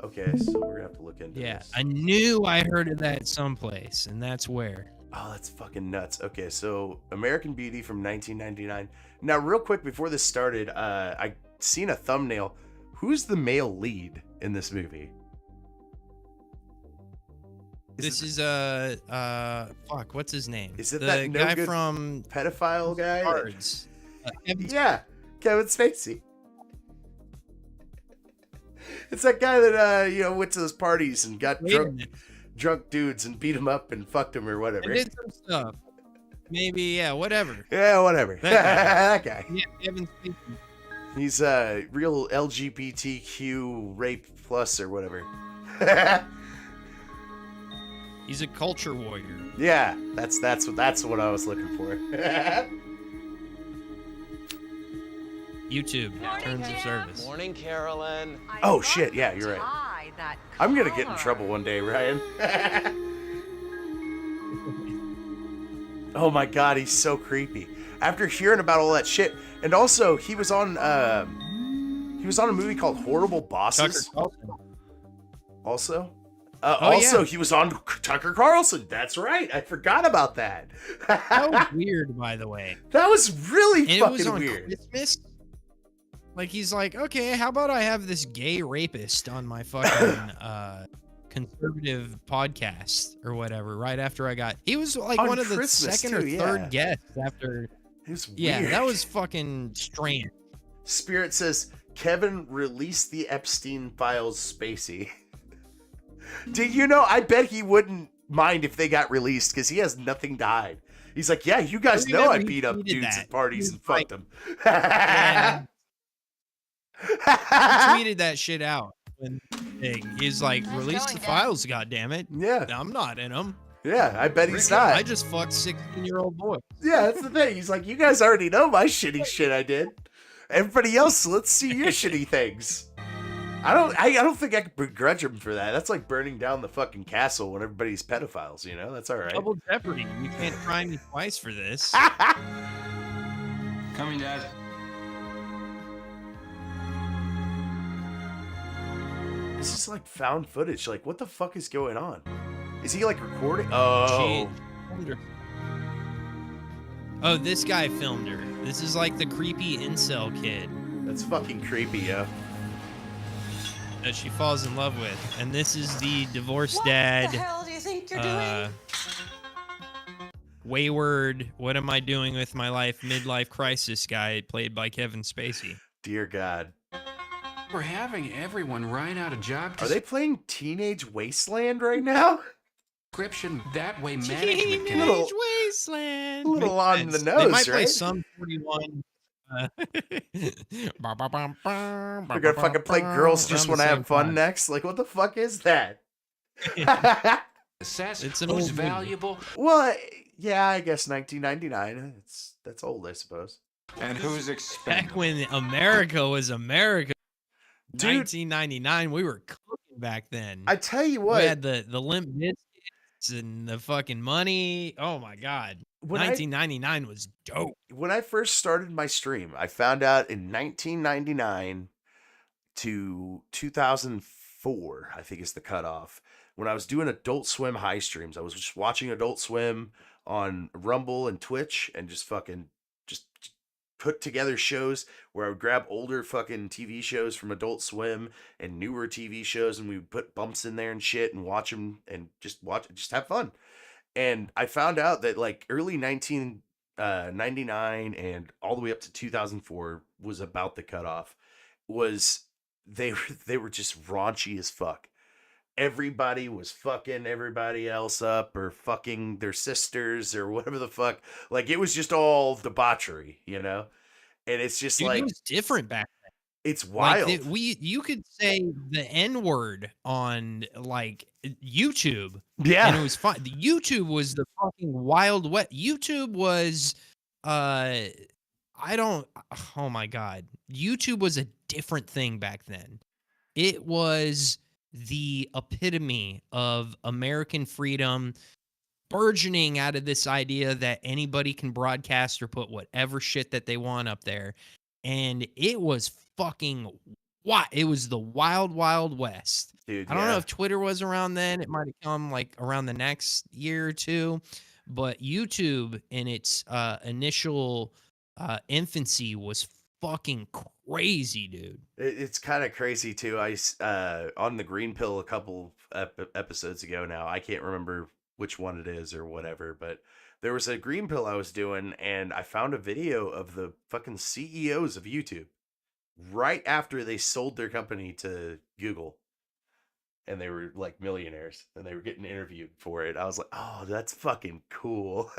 Okay, so we're gonna have to look into
Yeah,
this.
I knew I heard of that someplace, and that's where.
Oh, that's fucking nuts. Okay, so American Beauty from 1999. Now, real quick before this started, I seen a thumbnail. Who's the male lead in this movie?
This is fuck, what's his name?
Is it
the
that no
guy
good
from
pedophile guy?
Cards?
Yeah, Kevin Spacey. It's that guy that went to those parties and got drunk dudes and beat them up and fucked them or whatever.
I did some stuff. Maybe, yeah, whatever.
Yeah, whatever. That guy.
Yeah, Kevin Spacey.
He's a real LGBTQ rape plus or whatever.
He's a culture warrior.
Yeah, that's what I was looking for.
YouTube, terms of service.
Morning, Carolyn.
Oh shit, yeah, you're right. I'm gonna get in trouble one day, Ryan. Oh my god, he's so creepy. After hearing about all that shit, and also he was on a movie called Horrible Bosses. Also.
Yeah.
He was on Tucker Carlson. That's right. I forgot about that.
That was weird, by the way.
That was really
And
fucking
it was on
weird.
Christmas. Like, he's like, okay, how about I have this gay rapist on my fucking conservative podcast or whatever right after I got. He was like
On
one of the
Christmas,
second
too,
or third
yeah.
guests after.
It was weird.
Yeah, that was fucking strange.
Spirit says Kevin released the Epstein files, Spacey. Did you know? I bet he wouldn't mind if they got released because he has nothing to hide. He's like, yeah, you guys know I beat up dudes at parties and fucked them.
Yeah. He tweeted that shit out. When he's like, release the files, goddammit.
Yeah.
I'm not in them.
Yeah, I bet he's
Rick,
not.
I just fucked 16-year-old boy.
Yeah, that's the thing. He's like, you guys already know my shitty shit I did. Everybody else, let's see your shitty things. I don't think I could begrudge him for that. That's like burning down the fucking castle when everybody's pedophiles, you know? That's all right.
Double jeopardy. You can't try me twice for this.
Coming, Dad.
This is like found footage. Like, what the fuck is going on? Is he like recording? Oh.
Oh, this guy filmed her. This is like the creepy incel kid
That's fucking creepy, yo.
that she falls in love with. And this is the divorced dad.
What the hell do you think you're doing?
Wayward, what am I doing with my life? Midlife crisis guy played by Kevin Spacey.
Dear God.
We're having everyone write out a job
Are they playing Teenage Wasteland right now?
description. That way management can...
Teenage Wasteland.
A little on the
They
nose,
might play
right?
Sum 41.
They're gonna fucking play Girls Just Wanna Have Fun next? Like, what the fuck is that?
assess
It's an
who's
old movie.
valuable
Well, yeah, I guess 1999. That's old, I suppose.
And who's expendable?
Back when America was America.
Dude.
1999, we were cooking back then.
I tell you what,
We had the Limp Bizkits and the fucking money. Oh my god.
when
1999 was dope.
when I first started my stream, I found out in 1999 to 2004, I think is the cutoff. When I was doing Adult Swim high streams, I was just watching Adult Swim on Rumble and Twitch and just fucking just put together shows where I would grab older fucking TV shows from Adult Swim and newer TV shows, and we would put bumps in there and shit and watch them and just have fun. And I found out that like early 1999 and all the way up to 2004 was about the cutoff. Was they were just raunchy as fuck. Everybody was fucking everybody else up or fucking their sisters or whatever the fuck. Like, it was just all debauchery, you know? And it's just
Dude,
like,
it was different back then.
it's
Like,
wild.
you could say the N-word on like YouTube. And it
Yeah.
was fine. The YouTube was the fucking Wild West. YouTube was oh my god. YouTube was a different thing back then. It was the epitome of American freedom, burgeoning out of this idea that anybody can broadcast or put whatever shit that they want up there. And it was fucking It was the wild, wild west.
Dude,
I don't know
yeah.
if Twitter was around then. It might have come like around the next year or two, but YouTube in its initial infancy was fucking crazy, dude.
It's kind of crazy too. On the Green Pill a couple episodes ago now. I can't remember which one it is or whatever, but there was a Green Pill I was doing, and I found a video of the fucking CEOs of YouTube right after they sold their company to Google, and they were like millionaires, and they were getting interviewed for it. I was like, oh, that's fucking cool.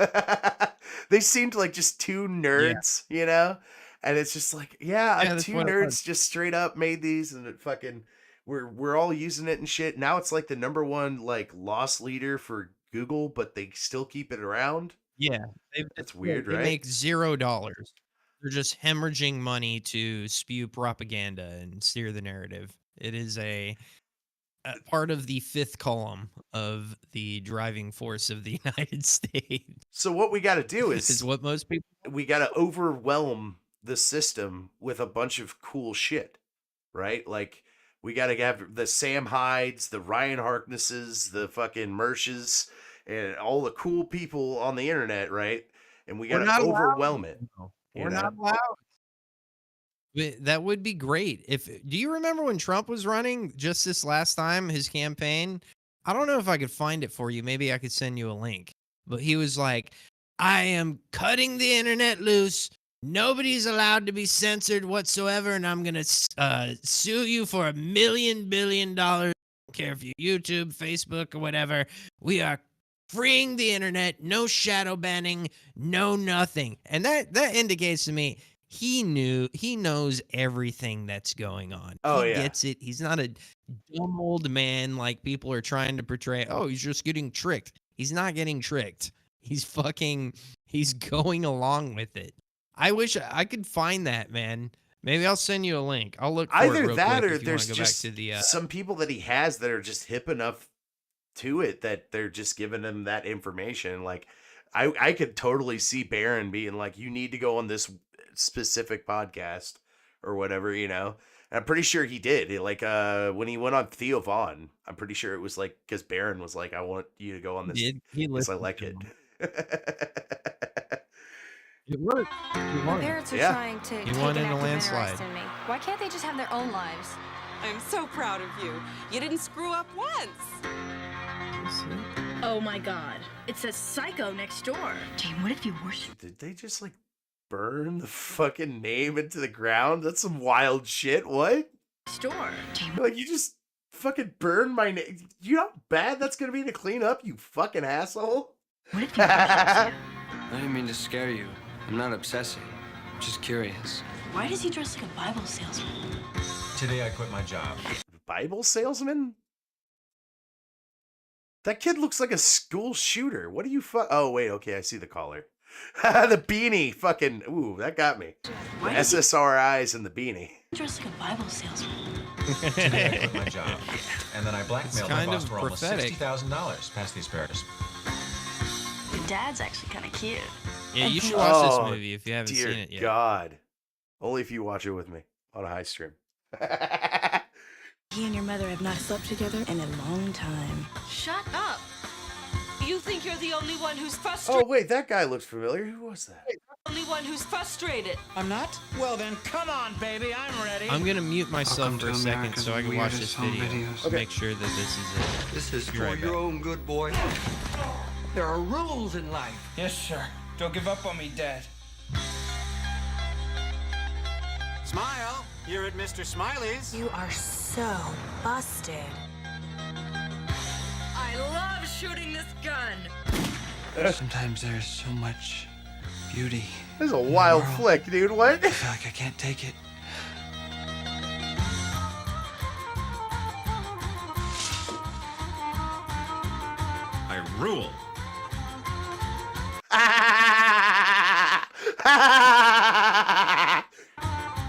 They seemed like just two nerds, you know? And it's just like, yeah,
Yeah, that's
two
what it was.
nerds just straight up made these, and it fucking we're all using it and shit. Now it's like the number one like loss leader for Google, but they still keep it around.
Yeah,
That's weird,
they
right?
make $0. They're just hemorrhaging money to spew propaganda and steer the narrative. It is a part of the fifth column of the driving force of the United States.
So what we got to do
Is
is
what most people.
we got to overwhelm the system with a bunch of cool shit, right? Like we got to have the Sam Hydes, the Ryan Harknesses, the fucking Mershes, and all the cool people on the internet, right? And we got
We're
to
not allowed.
overwhelm it.
No,
you
We're
know?
not allowed. That would be great. Do you remember when Trump was running just this last time, his campaign? I don't know if I could find it for you. Maybe I could send you a link. But he was like, I am cutting the internet loose. Nobody's allowed to be censored whatsoever. And I'm going to sue you for $1 billion. I don't care if you YouTube, Facebook, or whatever. We are freeing the internet. No shadow banning. No nothing. And that indicates to me he knows everything that's going on.
Oh,
He
yeah.
gets it. He's not a dumb old man like people are trying to portray. Oh, he's just getting tricked. He's not getting tricked. He's going along with it. I wish I could find that, man. Maybe I'll send you a link. I'll look for it
Either
real
that
quick
or
if you
there's
wanna go back
just
to the
some people that he has that are just hip enough to it that they're just giving him that information. Like I could totally see Barron being like, you need to go on this specific podcast or whatever, you know. And I'm pretty sure he did. When he went on Theo Vaughn, I'm pretty sure it was like because Barron was like, I want you to go on this
he
because I
listened
like
to
it.
him. It worked. He
My
won.
parents are
Yeah.
trying to
He
take
won
an
in a
active
landslide.
interest in me. Why can't they just have their own lives?
I'm so proud of you. You didn't screw up once.
Oh my god. It says psycho next door. Jane, what if you worship
Did they just like burn the fucking name into the ground? That's some wild shit. What?
next door? Jane,
Like you just fucking burned my name. You know how bad that's gonna be to clean up, you fucking asshole?
what if he worships you?
I didn't mean to scare you. I'm not obsessing. I'm just curious.
Why does he dress like a Bible salesman?
Today I quit my job.
Bible salesman? That kid looks like a school shooter. What do you Oh wait, okay, I see the collar. The beanie, fucking ooh, that got me. The
Why does he
SSRIs and the beanie.
dress like a Bible salesman?
Today I quit my job. And then I blackmailed my
kind
boss
of
for almost
prophetic.
$60,000 past the asparagus.
Your dad's actually kind of cute.
Yeah, you should watch this
Oh,
movie if you haven't
Dear
seen it yet.
God. Only if you watch it with me on a high stream.
He and your mother have not slept together in a long time.
Shut up. You think you're the only one who's frustrated?
Oh wait, that guy looks familiar. Who was that?
Only one who's frustrated.
I'm not? Well then, come on, baby, I'm ready.
I'm gonna mute myself
Welcome
for
to
a second
America's
so I can watch
weirdest
this
home
video.
videos.
To make sure that this is it.
This is
Be
for
right
your
back.
own good, boy.
There are rules in life. Yes, sir. Don't give up on me, Dad. Smile. You're at Mr. Smiley's.
You are so busted.
I love shooting this gun.
Sometimes there's so much beauty.
This is a wild
World.
flick, dude. What?
I feel like I can't take it.
I rule.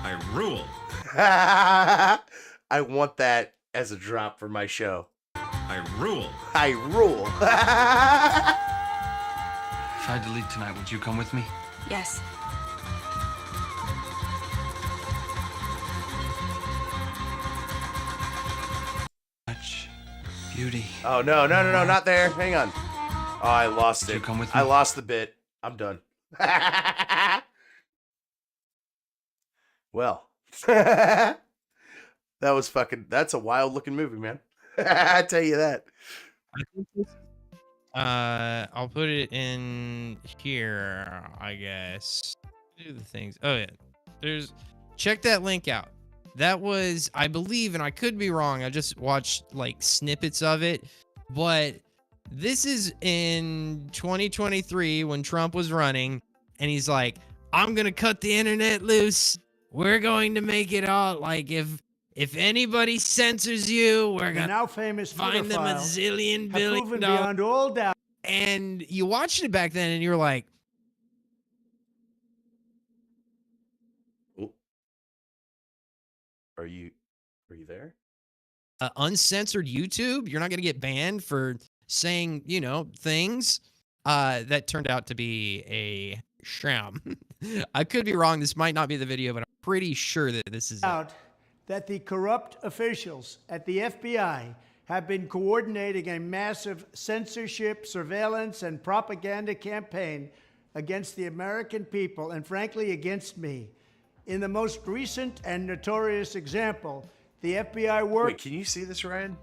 I rule.
I want that as a drop for my show.
I rule.
I rule.
If I had to leave tonight, would you come with me?
Yes.
Beauty.
Oh, no, not there. Hang on. Oh, I lost it.
You come with me?
I lost the bit. I'm done. Well. That's a wild looking movie, man. I tell you that.
I'll put it in here, I guess. Do the things. Oh yeah. Check that link out. That was, I believe, and I could be wrong, I just watched like snippets of it, but this is in 2023 when Trump was running, and he's like, I'm gonna cut the internet loose. We're going to make it all like if anybody censors you, we're gonna
now famous
find them a zillion billion
proven
dollars.
beyond all doubt.
And you watched it back then, and you were like,
Are you there?
Uncensored YouTube. You're not gonna get banned for saying, things. That turned out to be a sham. I could be wrong. This might not be the video, but I'm pretty sure that this is it.
That the corrupt officials at the FBI have been coordinating a massive censorship, surveillance, and propaganda campaign against the American people and, frankly, against me. In the most recent and notorious example, the FBI worked...
Wait, can you see this, Ryan?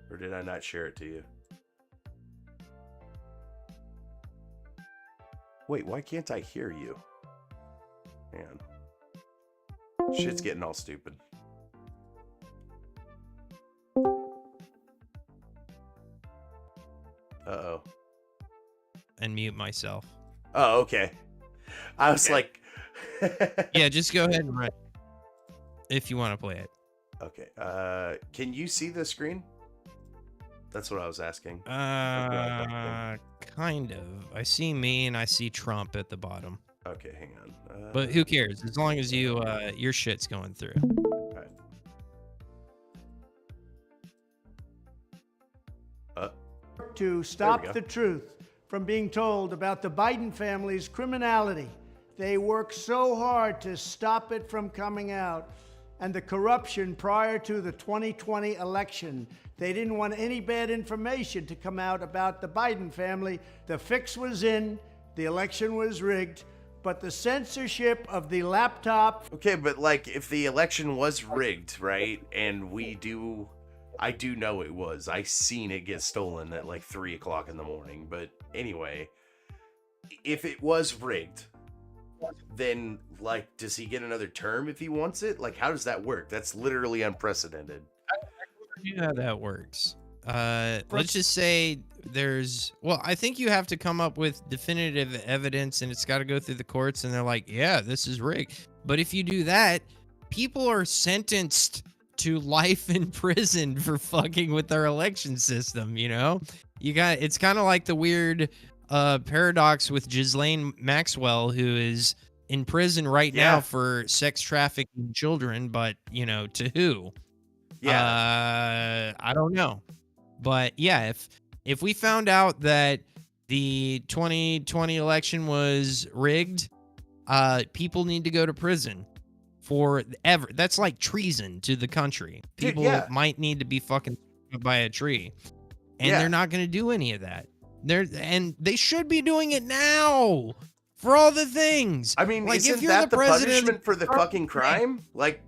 Or did I not share it to you? Wait, why can't I hear you? Man. Shit's getting all stupid. Uh-oh.
And mute myself.
Oh, okay. I was like...
Yeah, just go ahead and write if you want to play it.
Okay. Can you see the screen? That's what I was asking.
Kind of. I see me and I see Trump at the bottom.
Okay, hang on.
But who cares? As long as you your shit's going through.
All right.
To stop the truth from being told about the Biden family's criminality. They worked so hard to stop it from coming out. And the corruption prior to the 2020 election. They didn't want any bad information to come out about the Biden family. The fix was in, the election was rigged, but the censorship of the laptop...
Okay, but like, if the election was rigged, right, and I do know it was. I seen it get stolen at like 3 o'clock in the morning, but anyway, if it was rigged... then, like, does he get another term if he wants it? Like, how does that work? That's literally unprecedented.
Yeah, how that works. Let's just say I think you have to come up with definitive evidence, and it's got to go through the courts, and they're like, yeah, this is rigged. But if you do that, people are sentenced to life in prison for fucking with their election system, it's kind of like the weird... paradox with Ghislaine Maxwell, who is in prison right now for sex trafficking children, but to who? I don't know. But yeah, if we found out that the 2020 election was rigged, people need to go to prison forever. That's like treason to the country. People might need to be fucking by a tree, and they're not going to do any of that. They should be doing it now for all the things.
I mean,
like,
isn't that the punishment for the fucking crime? Like,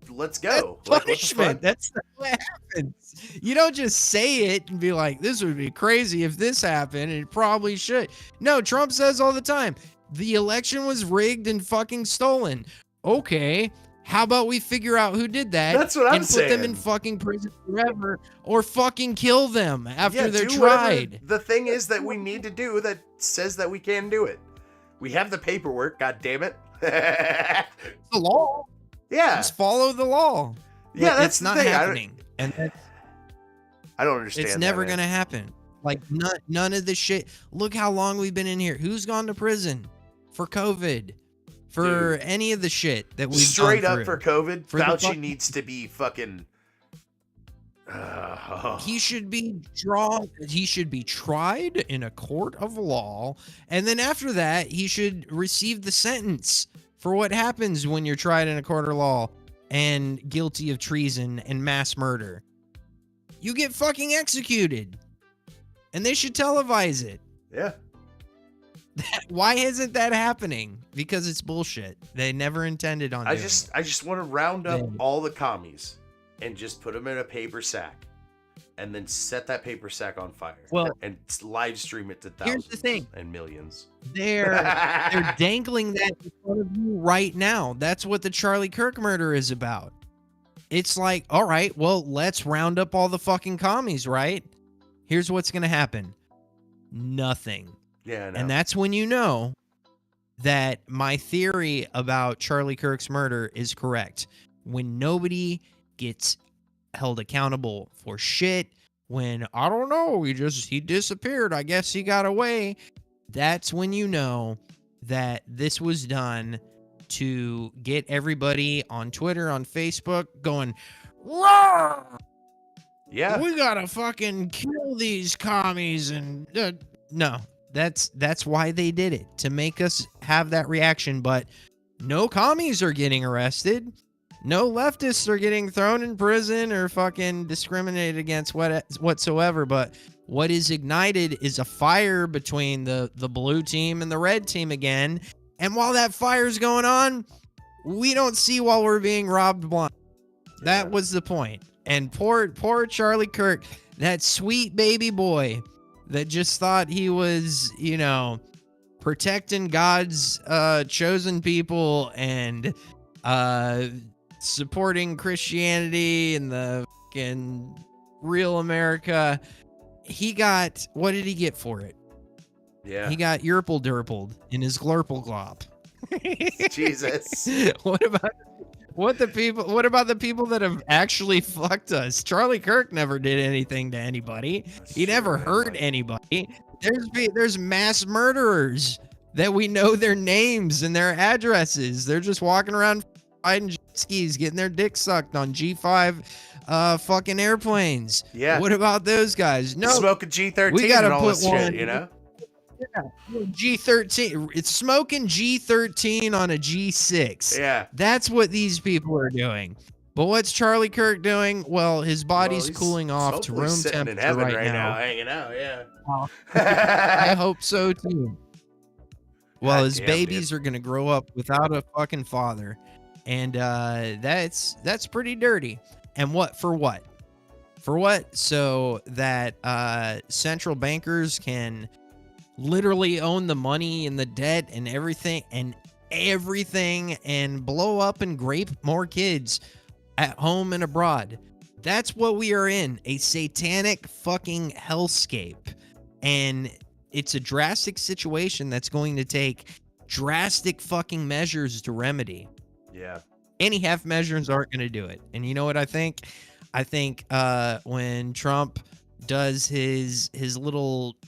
let's go.
That's punishment. That's what happens. You don't just say it and be like, this would be crazy if this happened, and it probably should. No, Trump says all the time, the election was rigged and fucking stolen. Okay. How about we figure out who did that?
That's what I'm
and
saying.
Put them in fucking prison forever, or fucking kill them after they're tried.
The thing is that we need to do that says that we can do it. We have the paperwork. God damn it!
The law.
Yeah.
Just follow the law.
Yeah,
But
that's
it's
the
not
thing.
happening, and
I don't understand.
it's never gonna happen. Like none of this shit. Look how long we've been in here. Who's gone to prison for COVID? For any of the shit that we've
straight
gone
up
through.
for COVID,
Fauci
needs to be fucking.
He should be He should be tried in a court of law, and then after that, he should receive the sentence for what happens when you're tried in a court of law and guilty of treason and mass murder. you get fucking executed. And they should televise it.
Yeah.
Why isn't that happening? Because it's bullshit. They never intended on doing it.
I just want to round up all the commies and just put them in a paper sack and then set that paper sack on fire.
Well,
and live stream it to
here's
thousands
the thing.
and millions.
They're dangling that in front of you right now. That's what the Charlie Kirk murder is about. It's like, all right, well, let's round up all the fucking commies, right? Here's what's going to happen. Nothing.
Yeah, I know.
And that's when you know that my theory about Charlie Kirk's murder is correct. When nobody gets held accountable for shit, when, I don't know, he disappeared, I guess he got away, that's when you know that this was done to get everybody on Twitter, on Facebook going, "Roar!
Yeah.
We gotta fucking kill these commies," and no. That's why they did it, to make us have that reaction. But no commies are getting arrested. No leftists are getting thrown in prison or fucking discriminated against whatsoever. But what is ignited is a fire between the blue team and the red team again. And while that fire's going on, we don't see while we're being robbed blind. That was the point. And poor Charlie Kirk, that sweet baby boy that just thought he was, protecting God's chosen people and supporting Christianity and the fucking real America. He got, what did he get for it?
Yeah.
He got yerple derpled in his glurple glop.
Jesus.
What about the people that have actually fucked us? Charlie Kirk never did anything to anybody. He never hurt anybody. There's mass murderers that we know their names and their addresses. They're just walking around riding jet skis, getting their dick sucked on G5 fucking airplanes.
Yeah.
What about those guys? No.
Smoking G-13
we gotta
and all
put
this
one,
shit, you know?
Yeah, G-13. It's smoking G-13 on a G6.
Yeah.
That's what these people are doing. But what's Charlie Kirk doing? Well, his body's cooling off to room temperature
in heaven
right now.
hanging out, yeah.
I hope so too. Well, his
damn,
babies are gonna grow up without a fucking father, and that's pretty dirty. And what for? What for? What? So that central bankers can literally own the money and the debt and everything, and blow up and grape more kids at home and abroad. That's what we are in, a satanic fucking hellscape. And it's a drastic situation that's going to take drastic fucking measures to remedy.
Yeah.
Any half measures aren't going to do it. And you know what I think? I think when Trump does his little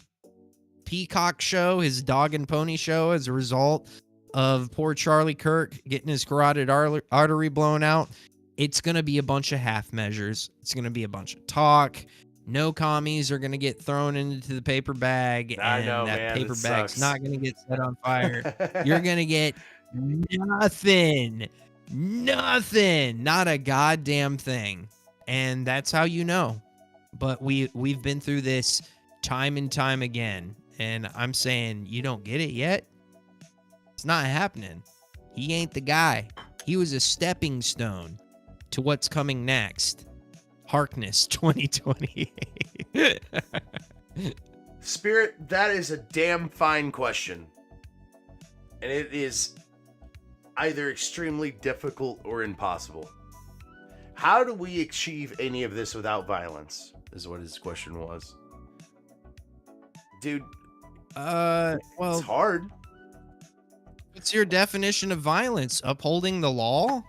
peacock show, his dog and pony show, as a result of poor Charlie Kirk getting his carotid artery blown out, it's going to be a bunch of half measures. It's going to be a bunch of talk. No commies are going to get thrown into the paper bag, and that paper bag's not going to get set on fire. You're going to get nothing, not a goddamn thing. And that's how you know. But we've been through this time and time again. And I'm saying, you don't get it yet? It's not happening. He ain't the guy. He was a stepping stone to what's coming next. Harkness 2028.
Spirit, that is a damn fine question. And it is either extremely difficult or impossible. How do we achieve any of this without violence? Is what his question was. Dude,
well,
it's hard.
What's your definition of violence? Upholding the law?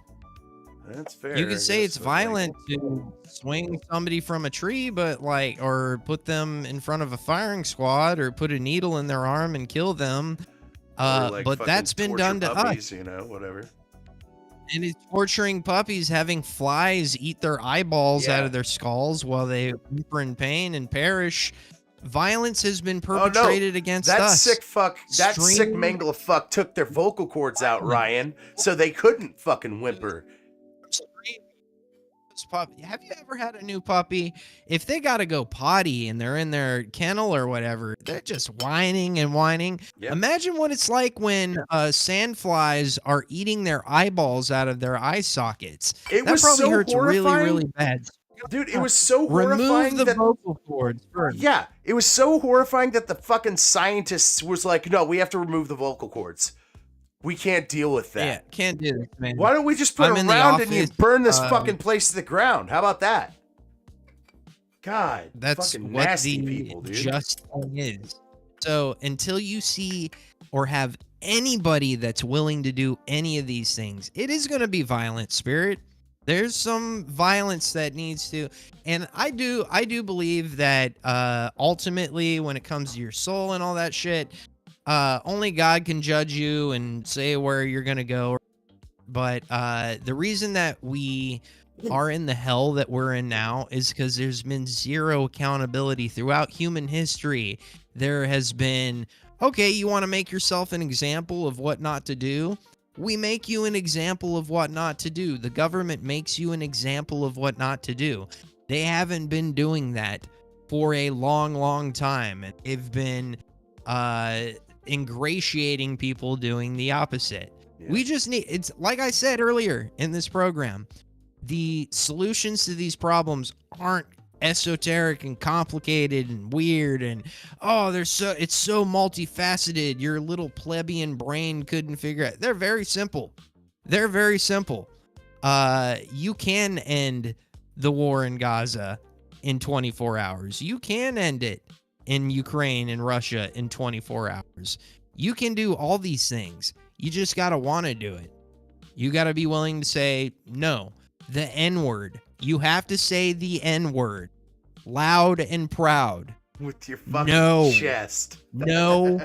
That's fair.
You could say it's violent to swing somebody from a tree, but or put them in front of a firing squad, or put a needle in their arm and kill them. But that's been done to us.
You know, whatever.
And it's torturing puppies, having flies eat their eyeballs out of their skulls while they whimper in pain and perish. Violence has been perpetrated against us.
Sick Mangala fuck took their vocal cords out, Ryan, so they couldn't fucking whimper.
puppy. Have you ever had a new puppy? If they got to go potty and they're in their kennel or whatever, they're just whining and whining.
Yep.
Imagine what it's like when sandflies are eating their eyeballs out of their eye sockets.
It
that
was
probably
so
hurts
horrifying.
really, really bad.
Dude, it was so
Remove
horrifying
the
that
vocal cords first.
Yeah, it was so horrifying that the fucking scientists was like, no, we have to remove the vocal cords. We can't deal with that.
Yeah, can't do this, man.
Why don't we just put
I'm
a
in the
round and you
office,
burn this fucking place to the ground? How about that? God,
That's
fucking
what
nasty
the
people, dude.
just thing is. So until you see or have anybody that's willing to do any of these things, it is going to be violent, Spirit. There's some violence that needs to, and I do believe that ultimately, when it comes to your soul and all that shit, only God can judge you and say where you're gonna go. But the reason that we are in the hell that we're in now is because there's been zero accountability throughout human history. There has been, okay, you want to make yourself an example of what not to do? We make you an example of what not to do. The government makes you an example of what not to do. They haven't been doing that for a long, long time. And they've been ingratiating people doing the opposite. Yeah. We just need, it's like I said earlier in this program, the solutions to these problems aren't esoteric and complicated and weird and it's so multifaceted your little plebeian brain couldn't figure out. They're very simple. You can end the war in Gaza in 24 hours. You can end it in Ukraine and Russia in 24 hours. You can do all these things. You just got to want to do it. You got to be willing to say no. The N-word. You have to say the N-word loud and proud.
With your fucking chest.
No.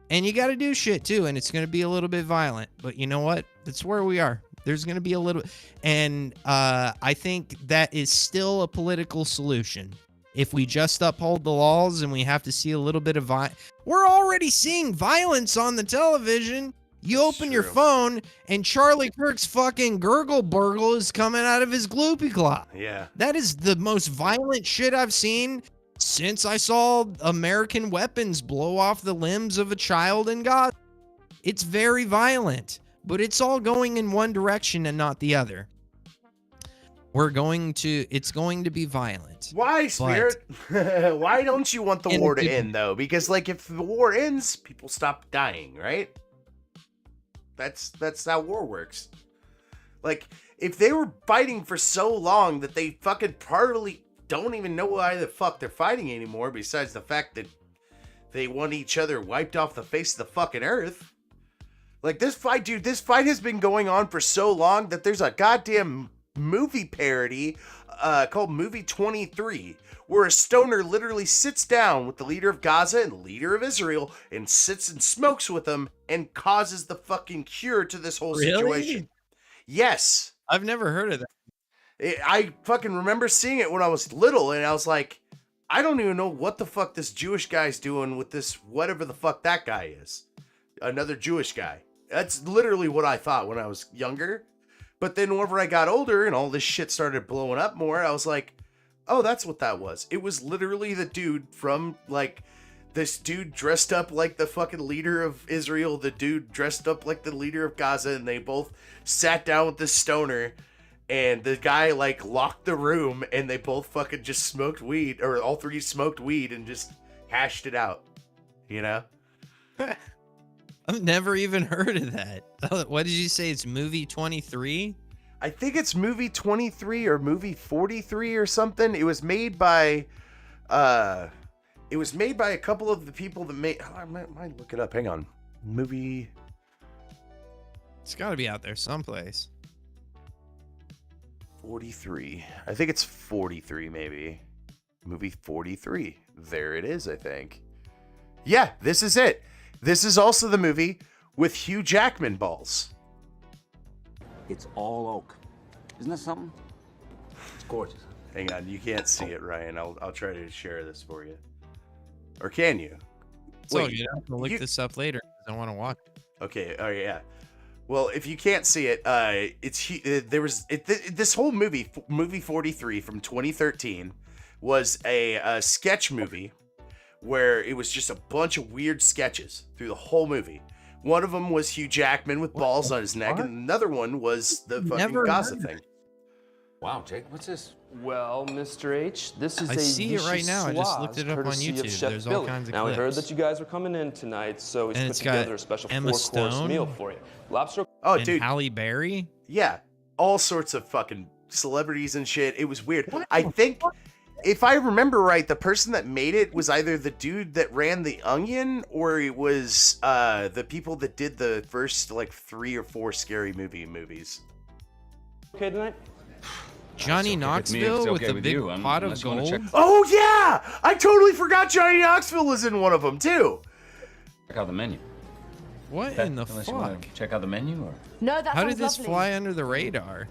And you got to do shit too, and it's going to be a little bit violent. But you know what? That's where we are. There's going to be a little... And I think that is still a political solution. If we just uphold the laws and we have to see a little bit of violence... We're already seeing violence on the television. You open your phone, and Charlie Kirk's fucking gurgle burgle is coming out of his gloopy claw.
Yeah.
That is the most violent shit I've seen since I saw American weapons blow off the limbs of a child in Gaza. It's very violent, but it's all going in one direction and not the other. It's going to be violent.
Why, Spirit? Why don't you want the war to end, though? Because, like, if the war ends, people stop dying, right? That's how war works. Like, if they were fighting for so long that they fucking probably don't even know why the fuck they're fighting anymore, besides the fact that they want each other wiped off the face of the fucking earth. Like, this fight has been going on for so long that there's a goddamn movie parody called Movie 23, where a stoner literally sits down with the leader of Gaza and the leader of Israel and sits and smokes with them and causes the fucking cure to this whole situation. Yes.
I've never heard of that.
I fucking remember seeing it when I was little, and I was like, I don't even know what the fuck this Jewish guy's doing with this, whatever the fuck that guy is. Another Jewish guy. That's literally what I thought when I was younger. But then whenever I got older and all this shit started blowing up more, I was like, oh, that's what that was. It was literally the dude from, like, this dude dressed up like the fucking leader of Israel, the dude dressed up like the leader of Gaza, and they both sat down with this stoner, and the guy, like, locked the room, and they both fucking just smoked weed, or all three smoked weed and just hashed it out, you know?
I've never even heard of that. What did you say? It's Movie 23?
I think it's Movie 23 or Movie 43 or something. It was made by a couple of the people that made... Oh, I might look it up. Hang on. Movie...
It's got to be out there someplace.
43. I think it's 43, maybe. Movie 43. There it is, I think. Yeah, this is it. This is also the movie with Hugh Jackman balls.
It's all oak. Isn't that something? It's gorgeous.
Hang on, you can't see it, Ryan. I'll try to share this for you. Or can you?
So you have to look this up later because I want to watch it.
Okay, oh yeah. Well, if you can't see it, this whole movie 43 from 2013 was a sketch movie where it was just a bunch of weird sketches through the whole movie. One of them was Hugh Jackman with balls on his neck, and another one was the fucking Gaza thing.
Wow, Jake, what's this?
Well, Mr. H, this is
I see it right now. I just looked it up on YouTube. There's all kinds of
clips. Now, we heard
clips.
that you guys were coming in tonight, so we put together a special
Emma
4-course
Stone
meal for you. Lobster.
Oh,
and
dude.
Halle Berry?
Yeah. All sorts of fucking celebrities and shit. It was weird. I think, if I remember right, the person that made it was either the dude that ran The Onion, or it was the people that did the first, like, 3 or 4 Scary Movie movies.
Okay tonight?
Johnny Knoxville with the big pot of gold?
Oh, yeah! I totally forgot Johnny Knoxville was in one of them, too.
Check out the menu.
What in the
Unless you want
fuck?
to check out the menu, or
No, that
How
sounds
did this
lovely.
fly under the radar?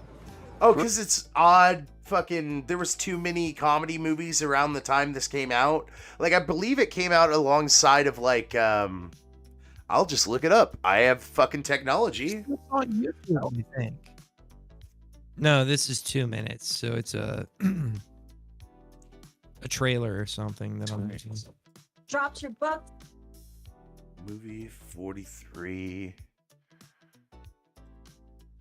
Oh, because it's odd. Fucking, there was too many comedy movies around the time this came out. Like, I believe it came out alongside of, like, I'll just look it up. I have fucking technology.
It's on YouTube, I think. No, this is 2 minutes, so it's a trailer or something that I'm making.
Dropped your book.
Movie 43.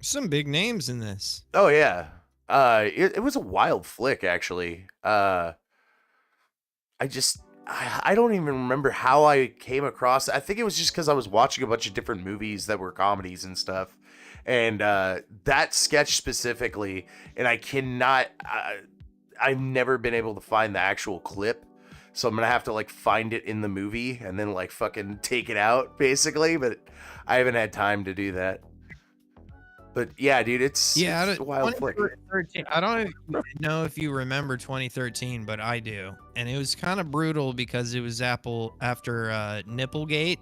Some big names in this.
Oh, yeah. It was a wild flick, actually. I don't even remember how I came across it. I think it was just because I was watching a bunch of different movies that were comedies and stuff. And that sketch specifically, and I've never been able to find the actual clip. So I'm going to have to, like, find it in the movie and then, like, fucking take it out, basically. But I haven't had time to do that. But yeah, dude, it's a wild flick.
I don't know if you remember 2013, but I do. And it was kind of brutal because it was after Nipplegate.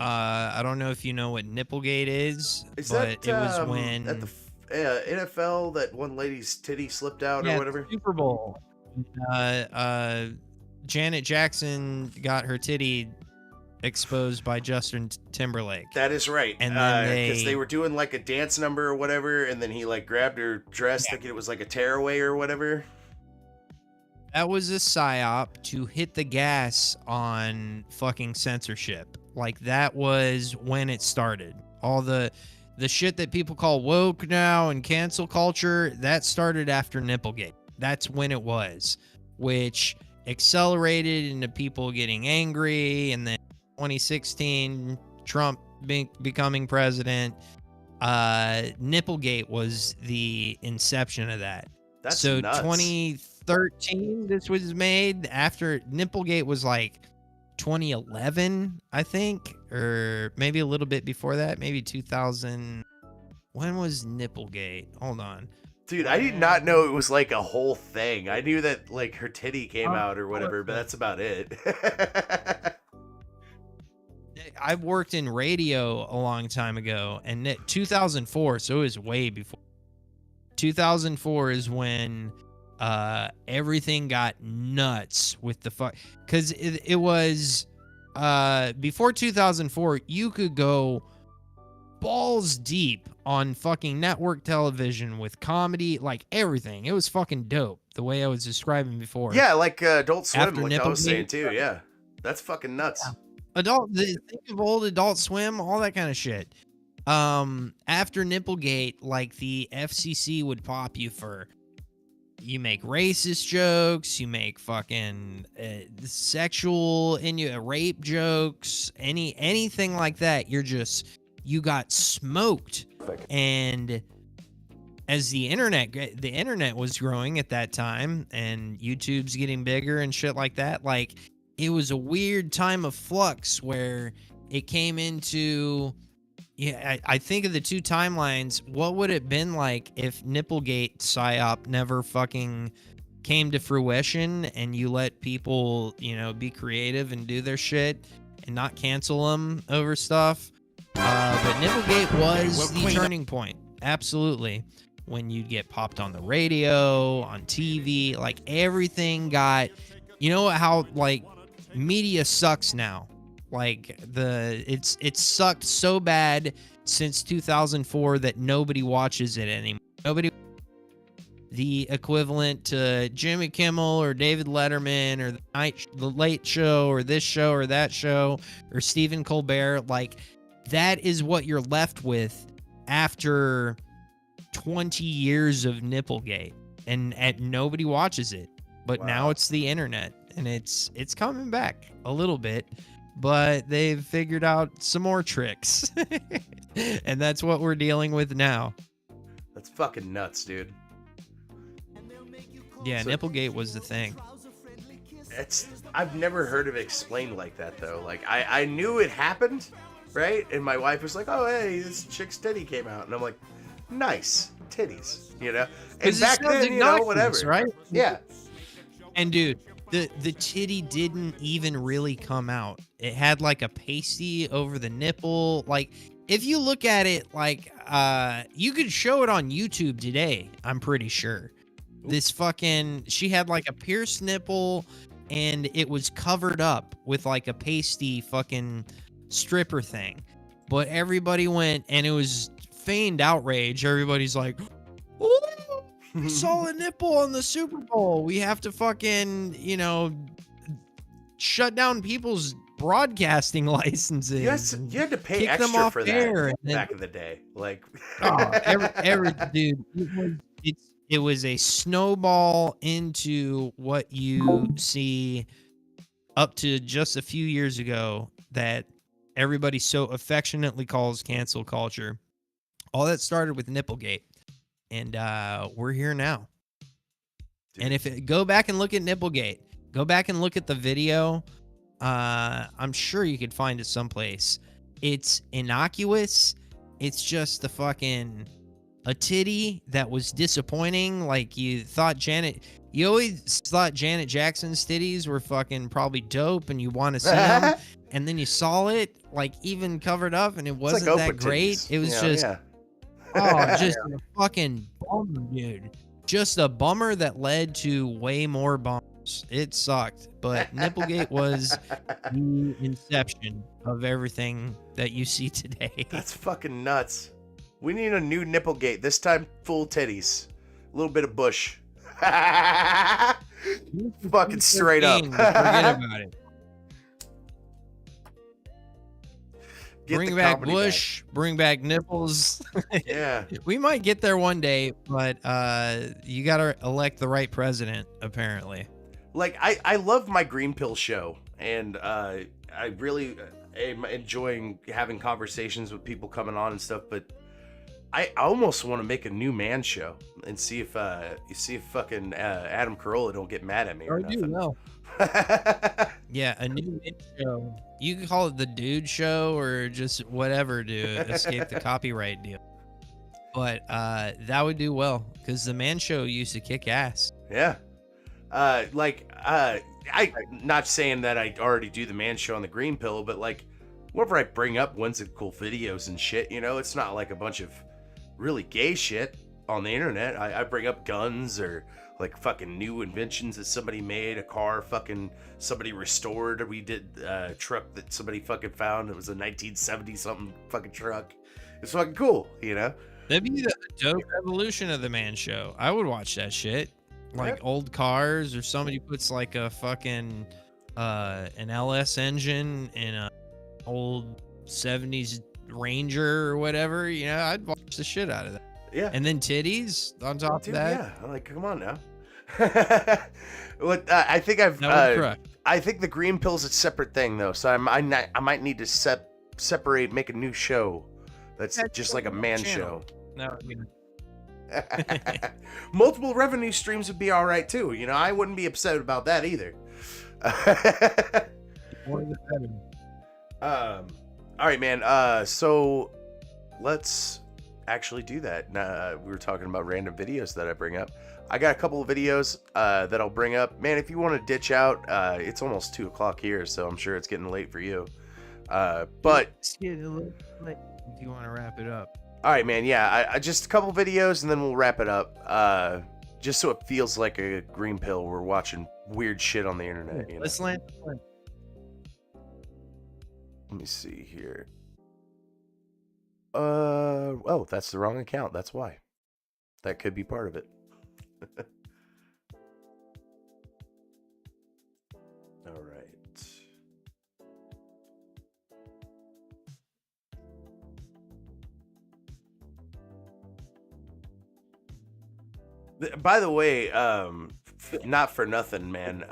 I don't know if you know what Nipplegate is, but it was when
at the NFL that one lady's titty slipped out or whatever.
Super Bowl. Janet Jackson got her titty exposed by Justin Timberlake.
That is right.
And then
because they were doing like a dance number or whatever, and then he like grabbed her dress thinking it was like a tearaway or whatever.
That was a psyop to hit the gas on fucking censorship. Like, that was when it started. All the shit that people call woke now and cancel culture, that started after Nipplegate. That's when it was, which accelerated into people getting angry, and then 2016, Trump becoming president. Nipplegate was the inception of that.
That's
so
nuts.
2013, this was made. After Nipplegate was like 2011, I think, or maybe a little bit before that, maybe 2000. When was Nipplegate? Hold on.
Dude, I did not know it was like a whole thing. I knew that like her titty came out or whatever, but that's about it.
I worked in radio a long time ago, and 2004, so it was way before. 2004 is when everything got nuts with the fuck, because it was before 2004 you could go balls deep on fucking network television with comedy, like everything. It was fucking dope the way I was describing before.
Yeah, like Adult Swim,
After
like I was
Nipplegate.
saying too. Yeah, that's fucking nuts.
Think of old Adult Swim, all that kind of shit. After Nipplegate, like, the FCC would pop you for, you make racist jokes, you make fucking sexual rape jokes, anything like that. You got smoked. And as the internet was growing at that time, and YouTube's getting bigger and shit like that, like, it was a weird time of flux where it came into, I think of the two timelines. What would it have been like if Nipplegate psyop never fucking came to fruition, and you let people, be creative and do their shit and not cancel them over stuff? But Nipplegate was the turning point. Absolutely. When you'd get popped on the radio, on TV, like, everything got, how, like, media sucks now. Like, it's sucked so bad since 2004 that nobody watches it anymore. Nobody. The equivalent to Jimmy Kimmel or David Letterman or the Late Show or this show or that show or Stephen Colbert. Like, that is what you're left with after 20 years of Nipplegate, and nobody watches it. But now it's the internet, and it's coming back a little bit, but they've figured out some more tricks. And that's what we're dealing with now.
That's fucking nuts, dude.
Yeah,
So-
Nipplegate was the thing.
I've never heard of it explained like that, though. Like, I knew it happened, right? And my wife was like, oh, hey, this chick's titty came out. And I'm like, nice, titties, you know? And
'Cause it
back
sounds
then, you know,
innocuous,
whatever.
right?
Yeah.
And dude, the titty didn't even really come out. It had like a pasty over the nipple. Like, if you look at it, like, you could show it on YouTube today, I'm pretty sure. This fucking, she had like a pierced nipple, and it was covered up with like a pasty fucking stripper thing. But everybody went, and it was feigned outrage. Everybody's like, ooh, we saw a nipple on the Super Bowl. We have to fucking, you know, shut down people's broadcasting licenses.
You had to pay
kick them
extra
off
for
air,
that
and then-
back in the day. Like,
every dude, it was a snowball into what you see up to just a few years ago that everybody so affectionately calls cancel culture. All that started with Nipplegate, and we're here now. And go back and look at Nipplegate, go back and look at the video. I'm sure you could find it someplace. It's innocuous. It's just the fucking a titty that was disappointing. Like, you always thought Janet Jackson's titties were fucking probably dope, and you want to see them, and then you saw it like even covered up, and it wasn't
like
that
Oprah
great.
titties.
It was
Yeah,
just,
yeah.
oh, just a fucking bummer, dude. Just a bummer that led to way more bums. It sucked, but Nipplegate was the inception of everything that you see today.
That's fucking nuts. We need a new Nipplegate. This time, full titties. A little bit of bush. Fucking straight up.
Forget about it. Bring back Bush. Bring back nipples.
Yeah.
We might get there one day, but you got to elect the right president, apparently.
Like, I love my Green Pill show, and I really am enjoying having conversations with people coming on and stuff, but I almost want to make a new man show and see if fucking Adam Carolla don't get mad at me or nothing.
Yeah, a new show. You can call it the Dude Show or just whatever to escape the copyright deal. But that would do well, because the man show used to kick ass.
Yeah. I'm not saying that I already do the man show on the Green Pill, but like, whenever I bring up whimsical videos and shit, you know, it's not like a bunch of really gay shit on the internet. I bring up guns or like fucking new inventions that somebody made, a car fucking somebody restored. We did a truck that somebody fucking found. It was a 1970 something fucking truck. It's fucking cool, you know?
That'd be the dope evolution of the man show. I would watch that shit. Like old cars, or somebody puts like a fucking an LS engine in a old 70s Ranger or whatever, you know, I'd watch the shit out of that.
Yeah.
And then titties on top of that.
Yeah, like, come on now. What I think I think the Green Pill's a separate thing though, so I might need to separate, make a new show that's just like a man show.
No,
multiple revenue streams would be all right too. You know, I wouldn't be upset about that either. All right, man. So let's actually do that. We were talking about random videos that I bring up. I got a couple of videos that I'll bring up. Man, if you want to ditch out, it's almost 2 o'clock here, so I'm sure it's getting late for you. But
it's getting a little late. Do you want to wrap it up?
All right, man. Yeah, I just a couple videos and then we'll wrap it up. Just so it feels like a Green Pill. We're watching weird shit on the internet. You know?
Let's land.
Let me see here. Oh, that's the wrong account. That's why. That could be part of it. All right. By the way, not for nothing, man.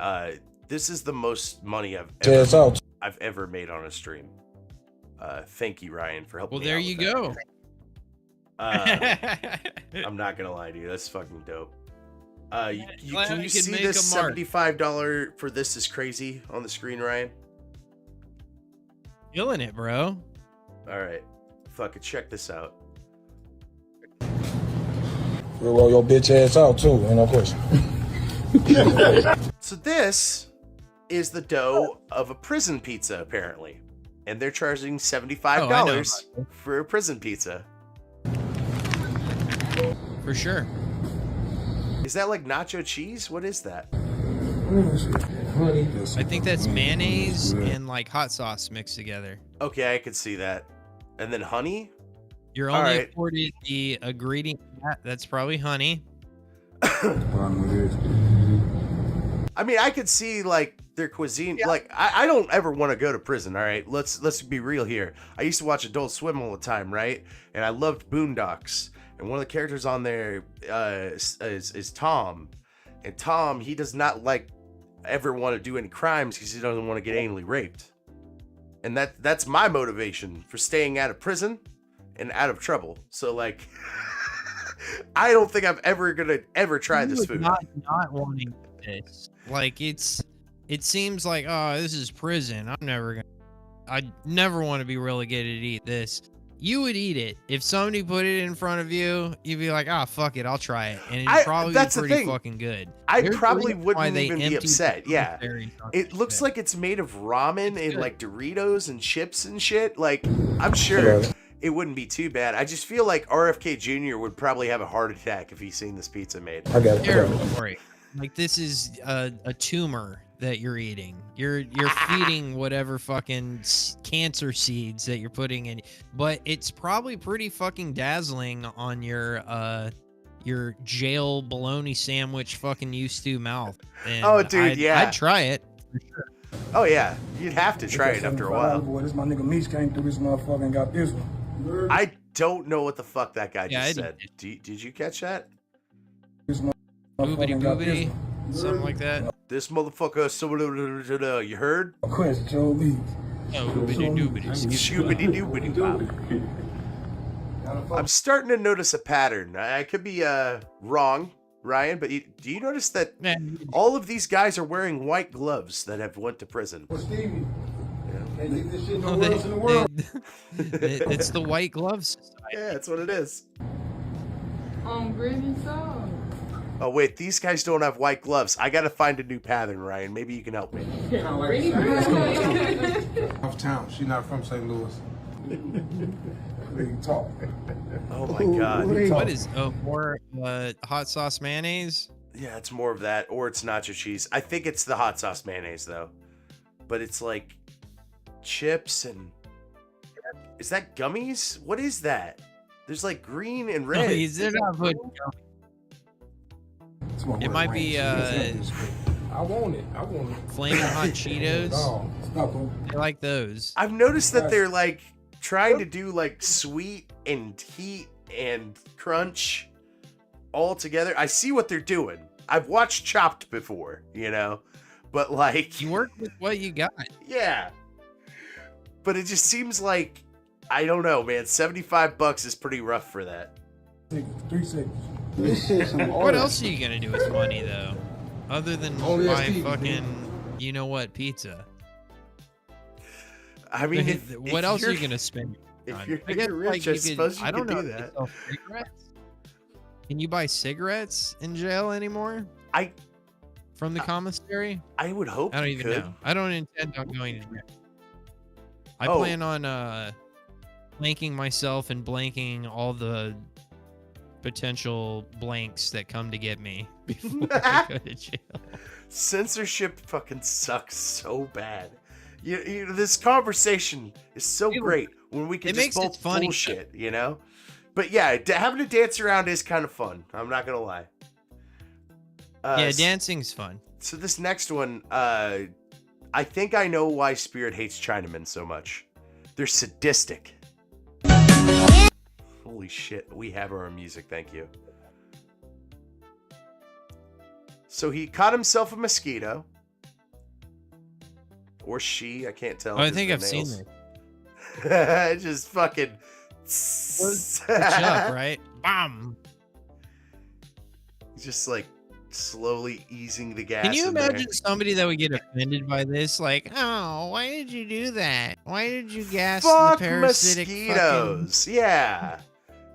This is the most money I've ever made on a stream. Thank you, Ryan, for helping me.
Well, there you go.
I'm not gonna lie to you. That's fucking dope. Can you see this $75 for This Is Crazy on the screen, Ryan?
Killing it, bro.
All right. Fucking check this out.
Roll your bitch ass out too, and of course.
So this is the dough of a prison pizza, apparently. And they're charging $75 for a prison pizza.
For sure.
Is that like nacho cheese? What is that?
I think that's mayonnaise and like hot sauce mixed together.
Okay, I could see that. And then honey?
You're only afforded the ingredient. That's probably honey.
I mean, I could see like their cuisine. Yeah. Like, I don't ever want to go to prison. All right, let's be real here. I used to watch Adult Swim all the time, right? And I loved Boondocks. And one of the characters on there is Tom. And Tom, he does not ever want to do any crimes because he doesn't want to get anally raped. And that's my motivation for staying out of prison and out of trouble. So like, I don't think I'm ever gonna try this food.
Not wanting this. Like it seems like, oh, this is prison. I never want to be relegated to eat this. You would eat it. If somebody put it in front of you, you'd be like, oh, fuck it, I'll try it. And it'd probably be pretty fucking good.
I probably wouldn't even be upset. Yeah. It looks like it's made of ramen and like Doritos and chips and shit. Like, I'm sure it wouldn't be too bad. I just feel like RFK Jr. would probably have a heart attack if he's seen this pizza made.
I got it.
Terrible. Like, this is a tumor that you're eating. You're feeding whatever fucking cancer seeds that you're putting in, but it's probably pretty fucking dazzling on your jail bologna sandwich fucking used to mouth. And
oh, dude,
I'd try it for sure.
Oh yeah, you'd have to try it after a while.
Boy, this my nigga Meech came through this motherfucker and got this one.
I don't know what the fuck that guy just said. Did you catch that?
Boobity, something like that.
This motherfucker, you heard?
Of course, Joe Meech.
Oh,
Shoobity-doobity. I'm starting to notice a pattern. I could be wrong, Ryan, but do you notice that all of these guys are wearing white gloves that have went to prison?
Well, Stevie, can't leave this shit nowhere else in the world.
It's the white gloves.
Yeah, that's what it is.
Gravy sauce.
Oh wait, these guys don't have white gloves. I gotta find a new pattern, Ryan. Maybe you can help me.
Off town. She's not from St. Louis. Talk.
Oh my god.
What is more hot sauce mayonnaise?
Yeah, it's more of that, or it's nacho cheese. I think it's the hot sauce mayonnaise though. But it's like chips and is that gummies? What is that? There's like green and red.
They're not putting gummies. It might be
I want it.
Flaming Hot Cheetos. I like those.
I've noticed that they're like trying to do like sweet and heat and crunch all together. I see what they're doing. I've watched Chopped before, you know, but like
you work with what you got.
Yeah, but it just seems like I don't know, man. $75 is pretty rough for that.
3 seconds.
What else are you gonna do with money though, other than buy fucking you know what pizza?
I mean,
what else are you gonna spend?
If you're rich, I suppose you could do that.
Can you buy cigarettes in jail anymore? From the commissary?
I would hope.
I don't even know. I don't intend on going to jail. I plan on blanking myself and blanking all the potential blanks that come to get me before I go to jail.
Censorship fucking sucks so bad. This conversation is so great when we can just
makes it
both
funny.
bullshit, you know? But yeah, having to dance around is kind of fun. I'm not gonna lie.
Yeah, dancing's fun.
So this next one, I think I know why Spirit hates Chinamen so much. They're sadistic. Holy shit, we have our own music, thank you. So he caught himself a mosquito. Or she, I can't tell.
Oh, I think I've seen
it. Just fucking...
Chuck, right? Bam!
He's just like slowly easing the gas.
Can you
in there.
imagine somebody that would get offended by this? Like, oh, why did you do that? Why did you gas
Fuck
the parasitic
mosquitoes. Yeah.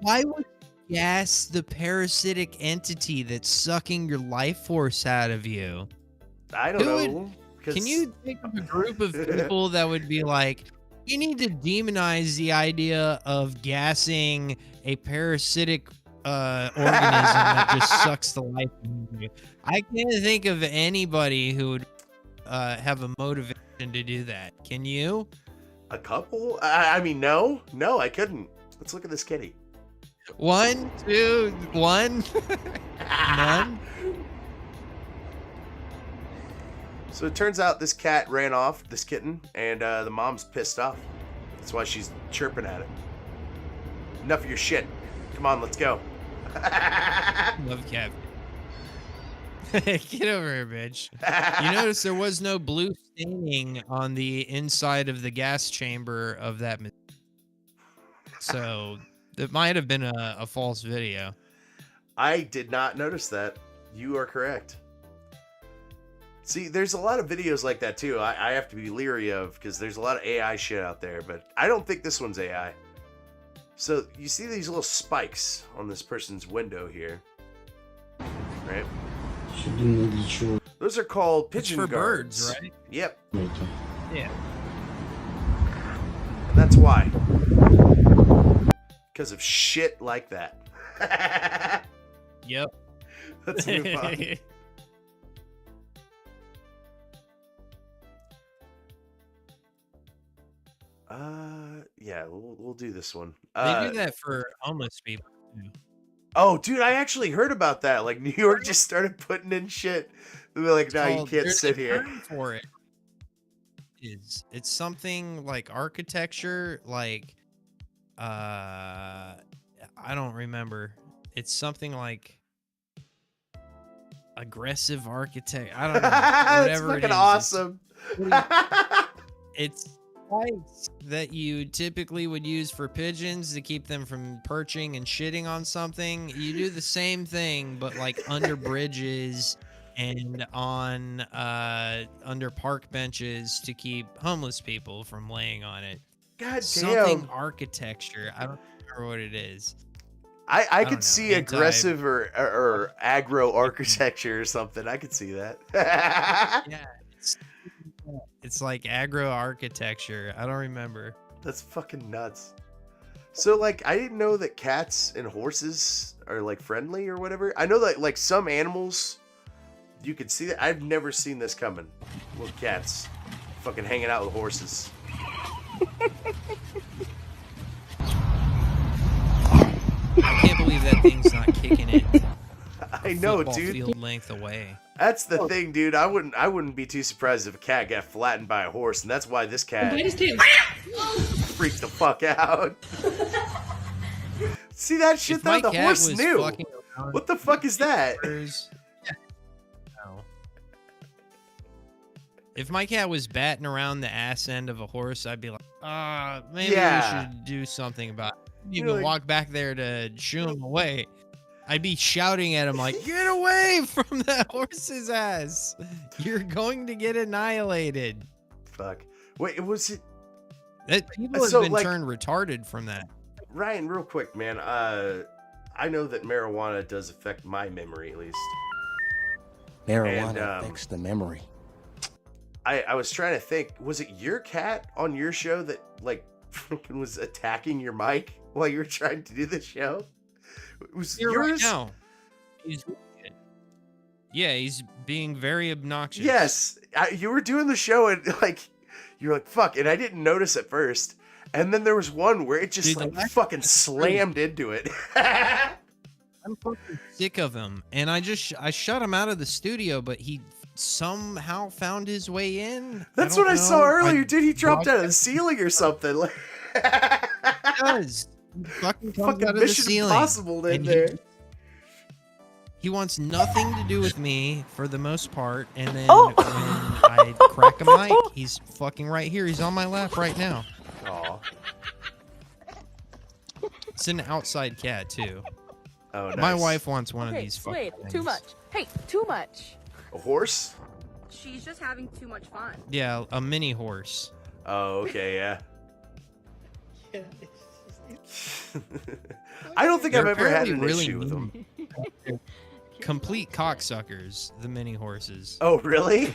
Why would you gas the parasitic entity that's sucking your life force out of you?
I don't know.
Can you think of a group of people that would be like, you need to demonize the idea of gassing a parasitic organism that just sucks the life out of you? I can't think of anybody who would have a motivation to do that. Can you?
A couple? I mean, no, I couldn't. Let's look at this kitty.
1, 2, 1. None.
So it turns out this cat ran off, this kitten, and the mom's pissed off. That's why she's chirping at it. Enough of your shit. Come on, let's go.
Love cat. Get over here, bitch. You notice there was no blue staining on the inside of the gas chamber of that. So it might have been a false video.
I did not notice that. You are correct. See, there's a lot of videos like that too. I have to be leery of because there's a lot of AI shit out there, but I don't think this one's AI. So you see these little spikes on this person's window here, right? Those are called pigeon
for
guards.
birds, right?
Yep.
Yeah.
And that's why. Because of shit like that.
Yep.
Let's move on. Yeah, we'll do this one.
They do that for homeless people too.
Oh, dude, I actually heard about that. Like New York just started putting in shit. They're like, no, you can't sit here.
For it. It's something like architecture, like I don't remember. It's something like aggressive architect. I don't know. Whatever
It's fucking awesome.
It's spikes that you typically would use for pigeons to keep them from perching and shitting on something. You do the same thing, but like under bridges and on under park benches to keep homeless people from laying on it.
God
Something
damn.
architecture. I don't remember what it is.
I could see aggressive or aggro architecture or something. I could see that.
Yeah. It's like aggro architecture. I don't remember.
That's fucking nuts. So like I didn't know that cats and horses are like friendly or whatever. I know that like some animals you could see that. I've never seen this coming. Little cats fucking hanging out with horses.
I can't believe that thing's not kicking it.
I know, dude.
Field length away.
That's the thing, dude. I wouldn't be too surprised if a cat got flattened by a horse, and that's why this cat freaked the fuck out. See that shit though? The horse knew. What the fuck is that?
If my cat was batting around the ass end of a horse, I'd be like, maybe we should do something about it. You can walk back there to shoo him away. I'd be shouting at him like, get away from that horse's ass. You're going to get annihilated.
Fuck. Wait, was it?
People have been turned retarded from that.
Ryan, real quick, man. I know that marijuana does affect my memory, at least.
Marijuana affects the memory.
I was trying to think, was it your cat on your show that like freaking was attacking your mic while you were trying to do the show? It was yours?
Right now. He's being very obnoxious.
Yes, you were doing the show and like you're like, fuck, and I didn't notice at first. And then there was one where it just like fucking slammed into it.
I'm fucking sick of him, and I shut him out of the studio, but he somehow found his way in.
That's what I saw earlier. Dude, he dropped out of the ceiling or something. Like,
he does. He fucking comes out of the
Mission
ceiling.
Impossible in there.
He wants nothing to do with me for the most part, and then when I crack a mic, he's fucking right here. He's on my lap right now.
Aw.
It's an outside cat too.
Oh, nice.
My wife wants one of these fucking
Wait,
things.
too much. Hey, too much.
A horse?
She's just having too much fun.
Yeah, a mini horse.
Oh, okay, yeah. I don't think I've ever had an issue with them.
Complete cocksuckers, the mini horses.
Oh, really?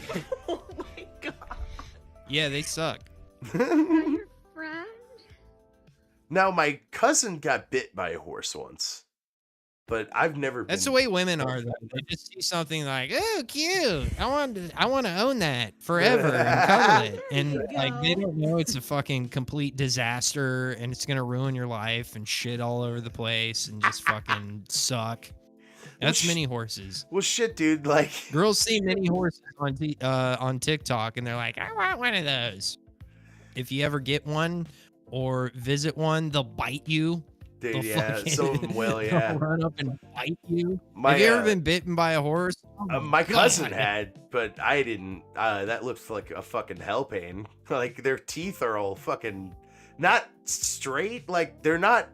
Oh my god.
Yeah, they suck.
Your friend?
Now, my cousin got bit by a horse once, but I've never been.
That's the way women are, though. They just see something like, "Oh, cute! I want to own that forever and cuddle it," and like they don't know it's a fucking complete disaster and it's gonna ruin your life and shit all over the place and just fucking suck. That's mini horses.
Well, shit, dude. Like,
girls see mini horses on TikTok and they're like, "I want one of those." If you ever get one or visit one, they'll bite you.
Dude, yeah, some of them will, yeah.
They'll run up and bite you. Have you ever been bitten by a horse?
My cousin had, but I didn't. That looked like a fucking hell pain. Like, their teeth are all fucking not straight. Like, they're not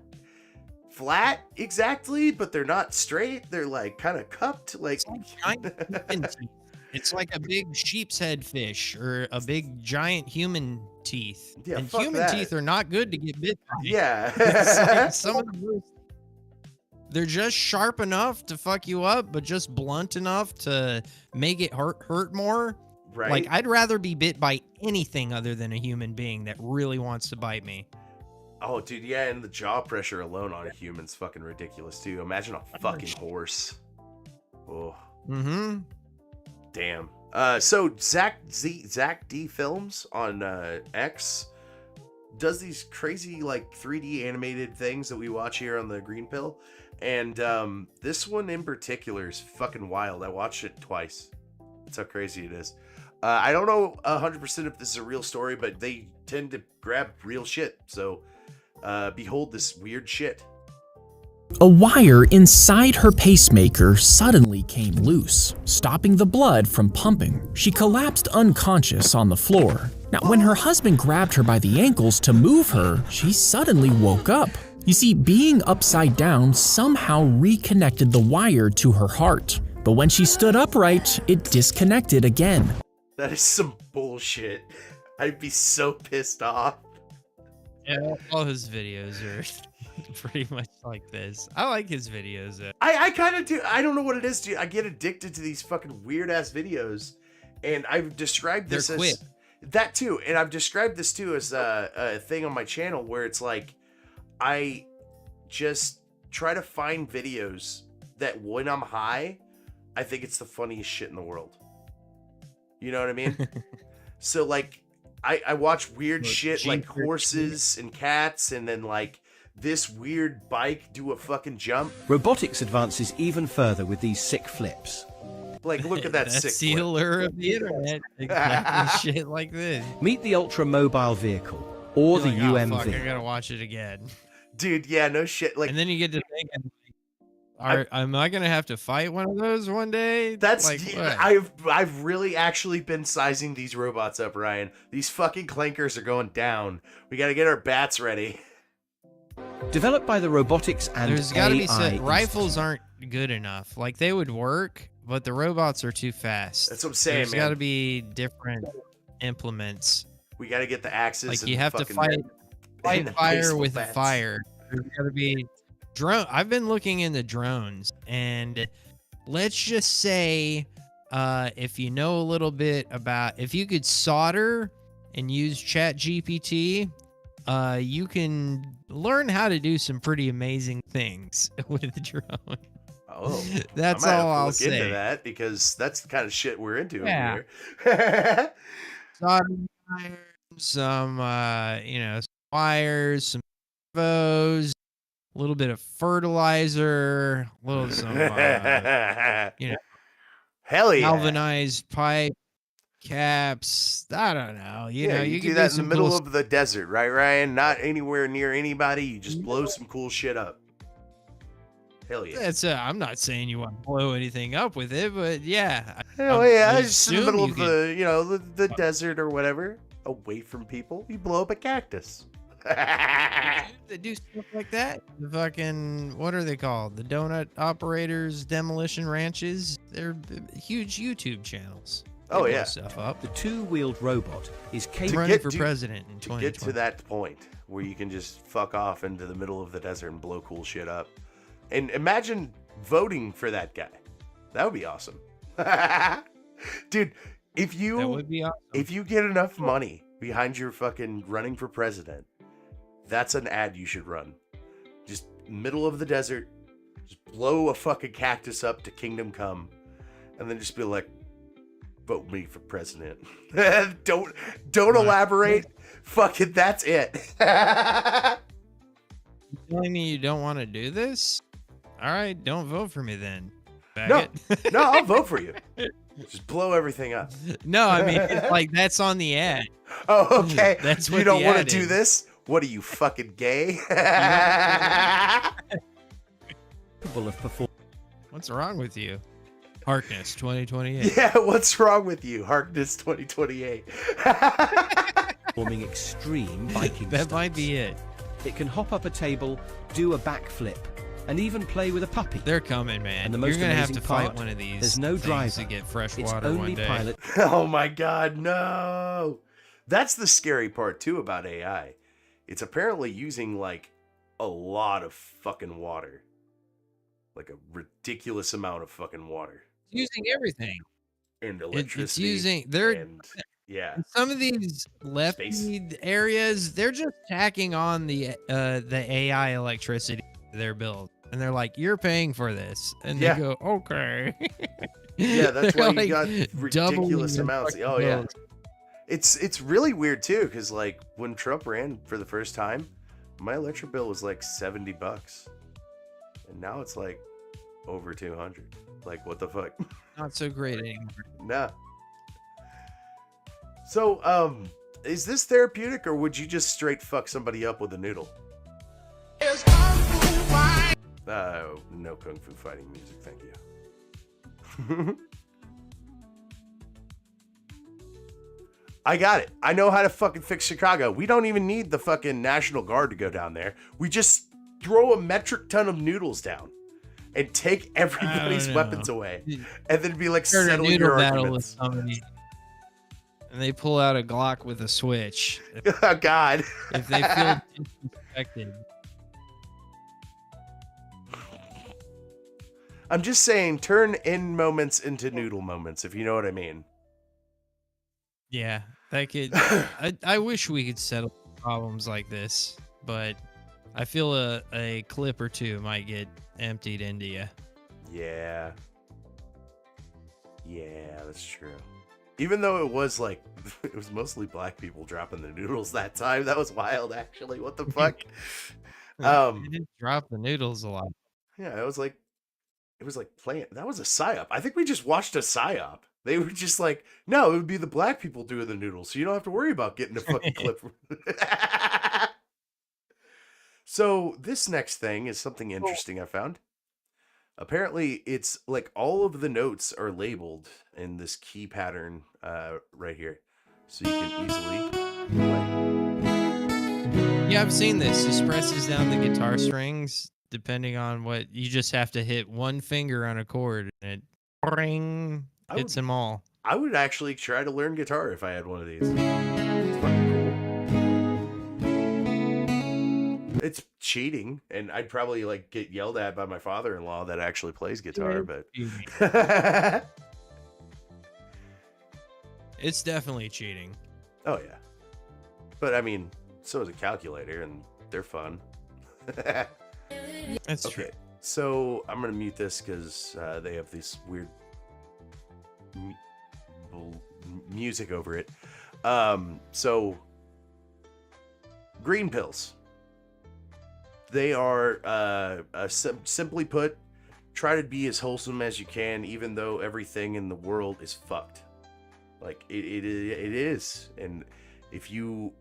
flat exactly, but they're not straight. They're like kind of cupped. Like,
it's like a big sheep's head fish or a big giant human teeth.
Yeah,
and
fuck
human
that.
teeth are not good to get bit by.
Yeah.
It's like some of the worst. They're just sharp enough to fuck you up, but just blunt enough to make it hurt more.
Right.
Like, I'd rather be bit by anything other than a human being that really wants to bite me.
Oh, dude, yeah, and the jaw pressure alone on a human's fucking ridiculous too. Imagine a fucking horse. Oh.
Mm-hmm.
Damn. So Zach D Films on X does these crazy like 3D animated things that we watch here on the Green Pill, and this one in particular is fucking wild. I watched it twice. That's how crazy it is. I don't know 100% if this is a real story, but they tend to grab real shit. So behold this weird shit.
A wire inside her pacemaker suddenly came loose, stopping the blood from pumping. She collapsed unconscious on the floor. Now, when her husband grabbed her by the ankles to move her, she suddenly woke up. You see, being upside down somehow reconnected the wire to her heart. But when she stood upright, it disconnected again.
That is some bullshit. I'd be so pissed off.
Yeah, all his videos are pretty much like this. I like his videos.
I kind of do. I don't know what it is, dude. I get addicted to these fucking weird ass videos, and I've described this as that too. And I've described this too as a thing on my channel where it's like I just try to find videos that when I'm high, I think it's the funniest shit in the world. You know what I mean? So like I watch weird shit like horses and cats, and then like this weird bike do a fucking jump.
Robotics advances even further with these sick flips.
Like, look at that
That's
sick
the
flip.
allure of the internet. Exactly shit like this.
Meet the ultra mobile vehicle or
You're
the
like,
UMV.
oh, fuck, I gotta watch it again.
Dude, yeah, no shit. Like,
and then you get to thinking, am I gonna have to fight one of those one day?
That's
like,
I've really actually been sizing these robots up, Ryan. These fucking clankers are going down. We got to get our bats ready.
Developed by the robotics and
There's got to be
AI
rifles aren't good enough. Like, they would work, but the robots are too fast.
That's what I'm saying,
There's
man.
got to be different implements.
We got to get the axes.
Like,
and
you
the
have to
fucking-
fight
and the
fire
baseball
with
bats.
fire. There's got to be drone. I've been looking into drones, and let's just say, if you know a little bit about, if you could solder and use ChatGPT, you can learn how to do some pretty amazing things with a drone.
Oh,
that's
I might
all
have to
I'll
look
say.
into that, because that's the kind of shit we're into
Yeah.
over here.
Soldering iron, some some wires, some servos, a little bit of fertilizer, a little some
hell yeah,
galvanized pipe caps. I don't know. You know,
you
you
do
can
that
do
in the
some
middle
cool
of the desert, right, Ryan? Not anywhere near anybody. You just blow some cool shit up. Hell yeah.
I'm not saying you want to blow anything up with it, but yeah.
Hell yeah,
I
just in the middle of
could-
the desert or whatever, away from people, you blow up a cactus.
They do stuff like that. The fucking, what are they called? The donut operators, demolition ranches. They're huge YouTube channels. They
Oh
blow
yeah,
stuff up.
The two-wheeled robot is capable
Running for president in
to
2020.
get to that point where you can just fuck off into the middle of the desert and blow cool shit up. And imagine voting for that guy. That would be awesome. Dude,
That would be awesome.
if you get enough money behind your fucking running for president, that's an ad you should run. Just middle of the desert, just blow a fucking cactus up to Kingdom Come, and then just be like, vote me for president. don't elaborate. Fucking that's it.
You telling me you don't want to do this? All right, don't vote for me then.
No,
faggot.
no, I'll vote for you. Just blow everything up.
No, I mean, it's like that's on the ad.
Oh, okay.
That's
You
what
don't
the
want to
ad
do
is.
this? What are you, fucking gay?
of performing
What's wrong with you? Harkness 2028.
Yeah, what's wrong with you, Harkness 2028?
extreme biking
That
stunts.
might be it.
It can hop up a table, do a backflip, and even play with a puppy.
They're coming, man.
And the
You're
most
gonna have
amazing
to fight
part,
one of these.
there's no
things
driver.
to get fresh
It's
water
only
one day.
pilot.
Oh my god, no. That's the scary part too about AI. It's apparently using like a lot of fucking water. Like a ridiculous amount of fucking water.
Using everything.
And
It's
electricity.
using. They're
and yeah.
some of these left areas. They're just tacking on the AI electricity to their bill, and they're like, "You're paying for this," and
Yeah.
they go, "Okay."
Yeah, that's why
They're,
you got
like, doubling
ridiculous
their
amounts.
fucking
Oh yeah.
bills.
It's really weird too, because like when Trump ran for the first time, my electric bill was like $70. And now it's like over 200. Like what the fuck?
Not so great anymore.
Nah. So, is this therapeutic or would you just straight fuck somebody up with a noodle? No kung fu fighting music, thank you. I got it. I know how to fucking fix Chicago. We don't even need the fucking National Guard to go down there. We just throw a metric ton of noodles down and take everybody's
know.
weapons away. And then be like,
Start a
settle
noodle
your
battle with
arguments.
somebody, and they pull out a Glock with a switch.
Oh, God.
If they feel disrespected.
I'm just saying, turn in moments into noodle moments, if you know what I mean.
Yeah, that could. I wish we could settle problems like this, but I feel a clip or two might get emptied into you.
Yeah. Yeah, that's true. Even though it was like, it was mostly black people dropping the noodles that time. That was wild, actually. What the fuck?
They didn't drop the noodles a lot.
Yeah, it was like playing. That was a psyop. I think we just watched a psyop. They were just like, no, it would be the black people doing the noodles, so you don't have to worry about getting a fucking clip. So this next thing is something interesting I found. Apparently, it's like all of the notes are labeled in this key pattern right here, so you can easily play.
Yeah, I've seen this. This presses down the guitar strings. Depending on what, you just have to hit one finger on a chord and it ring, hits them all.
I would actually try to learn guitar if I had one of these. It's fucking cool. It's cheating, and I'd probably like get yelled at by my father-in-law that actually plays guitar, but
It's definitely cheating.
oh yeah. But I mean, so is a calculator, and they're fun.
That's true.
So I'm gonna mute this because they have this weird music over it. So Green pills. They are, simply put, try to be as wholesome as you can, even though everything in the world is fucked. Like, it is. And if you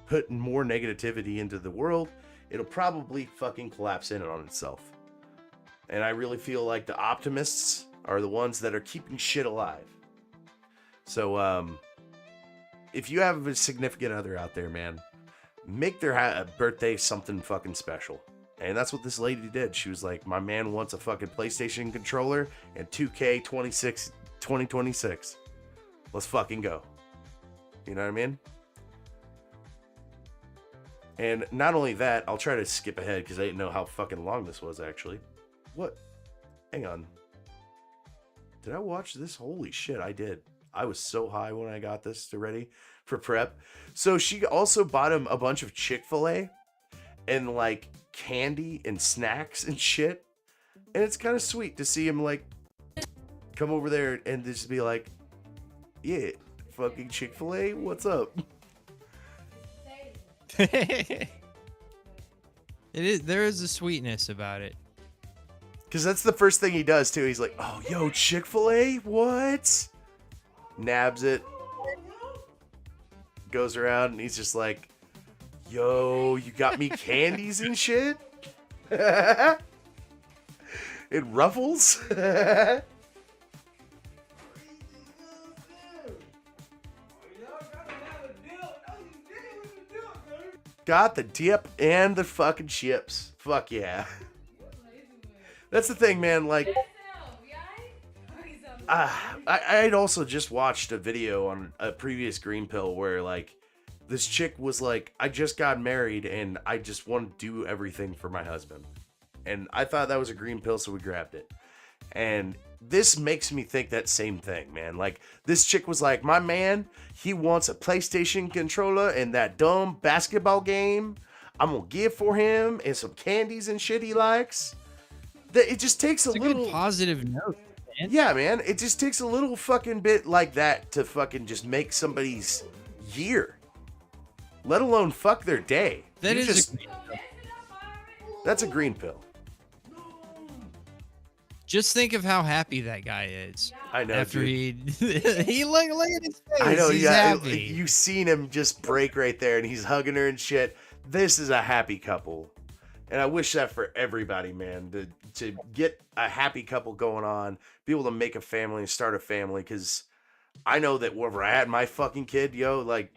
put more negativity into the world, it'll probably fucking collapse in on itself. And I really feel like the optimists are the ones that are keeping shit alive. So, if you have a significant other out there, man, make their birthday something fucking special. And that's what this lady did. She was like, my man wants a fucking PlayStation controller and 2K 2026. Let's fucking go. You know what I mean? And not only that, I'll try to skip ahead because I didn't know how fucking long this was, actually. What? Hang on. Did I watch this? Holy shit, I did. I was so high when I got this ready for prep. So she also bought him a bunch of Chick-fil-A and like candy and snacks and shit. And it's kind of sweet to see him like come over there and just be like, yeah, fucking Chick-fil-A, what's up?
It is. There is a sweetness about it.
Because that's the first thing he does too. He's like, oh, yo, Chick-fil-A, what? Nabs it. Goes around and he's just like, yo, you got me candies and shit? It ruffles. Got the dip and the fucking chips. Fuck yeah. That's the thing, man. Like, I'd also just watched a video on a previous green pill where, like, this chick was like, I just got married and I just want to do everything for my husband. And I thought that was a green pill, so we grabbed it. And this makes me think that same thing, man. Like, this chick was like, my man, he wants a PlayStation controller and that dumb basketball game I'm gonna give for him and some candies and shit he likes. It just takes a little
good positive note, man.
Yeah, man. It just takes a little fucking bit like that to fucking just make somebody's year. Let alone fuck their day.
That is
just, that's a green pill.
Just think of how happy that guy is.
I know.
After
dude.
he look at his face.
I know.
He's
Yeah,
happy.
you've seen him just break right there, and he's hugging her and shit. This is a happy couple, and I wish that for everybody, man. To get a happy couple going on, be able to make a family and start a family. Because I know that whenever I had my fucking kid, yo, like,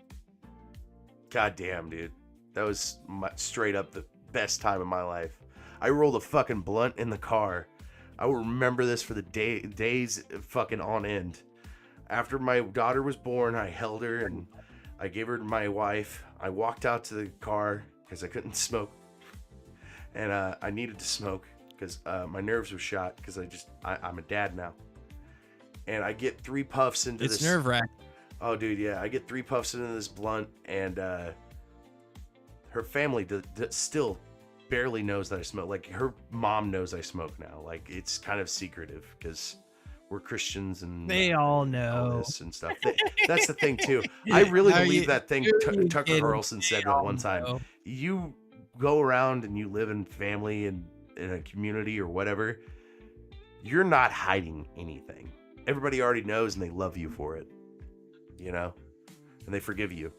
goddamn, dude, that was straight up the best time of my life. I rolled a fucking blunt in the car. I will remember this for the days fucking on end. After my daughter was born, I held her and I gave her to my wife. I walked out to the car because I couldn't smoke. And I needed to smoke because my nerves were shot because I'm a dad now. And I get 3 puffs into this.
It's nerve-wracking.
Oh, dude, yeah. I get 3 puffs into this blunt and her family still barely knows that I smoke. Like, her mom knows I smoke now. Like, it's kind of secretive because we're Christians and
they all know
all this and stuff. That's the thing too. I really believe that thing Tucker Carlson said at one time.
Know.
You go around and you live in family and in a community or whatever, you're not hiding anything. Everybody already knows and they love you for it, you know, and they forgive you.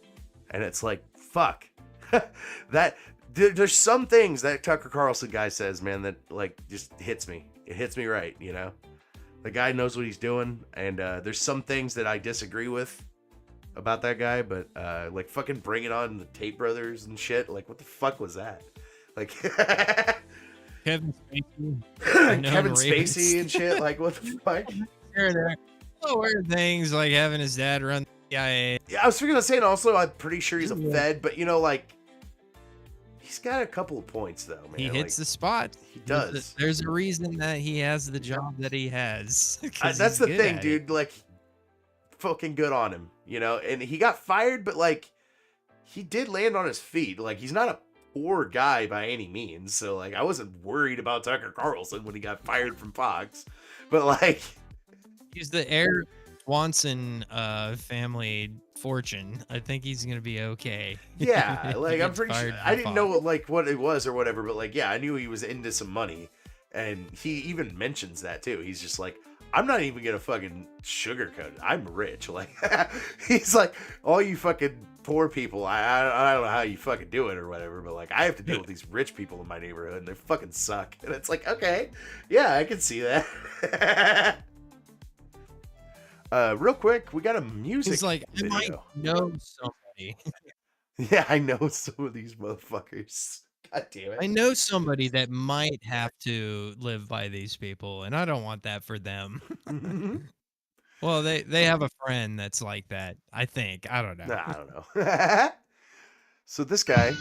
And it's like, fuck. There's some things that Tucker Carlson guy says, man, that like just hits me. It hits me right, you know. The guy knows what he's doing, and there's some things that I disagree with about that guy, but like fucking bring it on the Tate Brothers and shit. Like, what the fuck was that? Like
Kevin Spacey,
Kevin Spacey and shit. Like, what the fuck?
Weird things like having his dad run the CIA.
Yeah, I was figuring to say, and also I'm pretty sure he's a Fed, but you know, like, he's got a couple of points though, man.
He hits the spot.
He does.
There's a reason that he has the job that he has.
That's the thing, dude. Like, fucking good on him, you know. And he got fired, but like, he did land on his feet. Like, he's not a poor guy by any means. So like, I wasn't worried about Tucker Carlson when he got fired from Fox, but like,
he's the heir Swanson family fortune. I think he's gonna be okay.
Yeah,
He
like I'm
gets
pretty sure
fired
I
from
didn't know
Fox.
like what it was or whatever, but like yeah, I knew he was into some money, and he even mentions that too. He's just like, I'm not even gonna fucking sugarcoat it. I'm rich. Like he's like, all you fucking poor people, I don't know how you fucking do it or whatever, but like I have to deal with these rich people in my neighborhood and they fucking suck. And it's like, okay, yeah, I can see that. Real quick, we got a music.
He's like, I might
video.
know somebody.
Yeah, I know some of these motherfuckers. God damn it.
I know somebody that might have to live by these people, and I don't want that for them. Well, they have a friend that's like that. I think. I don't know.
Nah, I don't know. So this guy.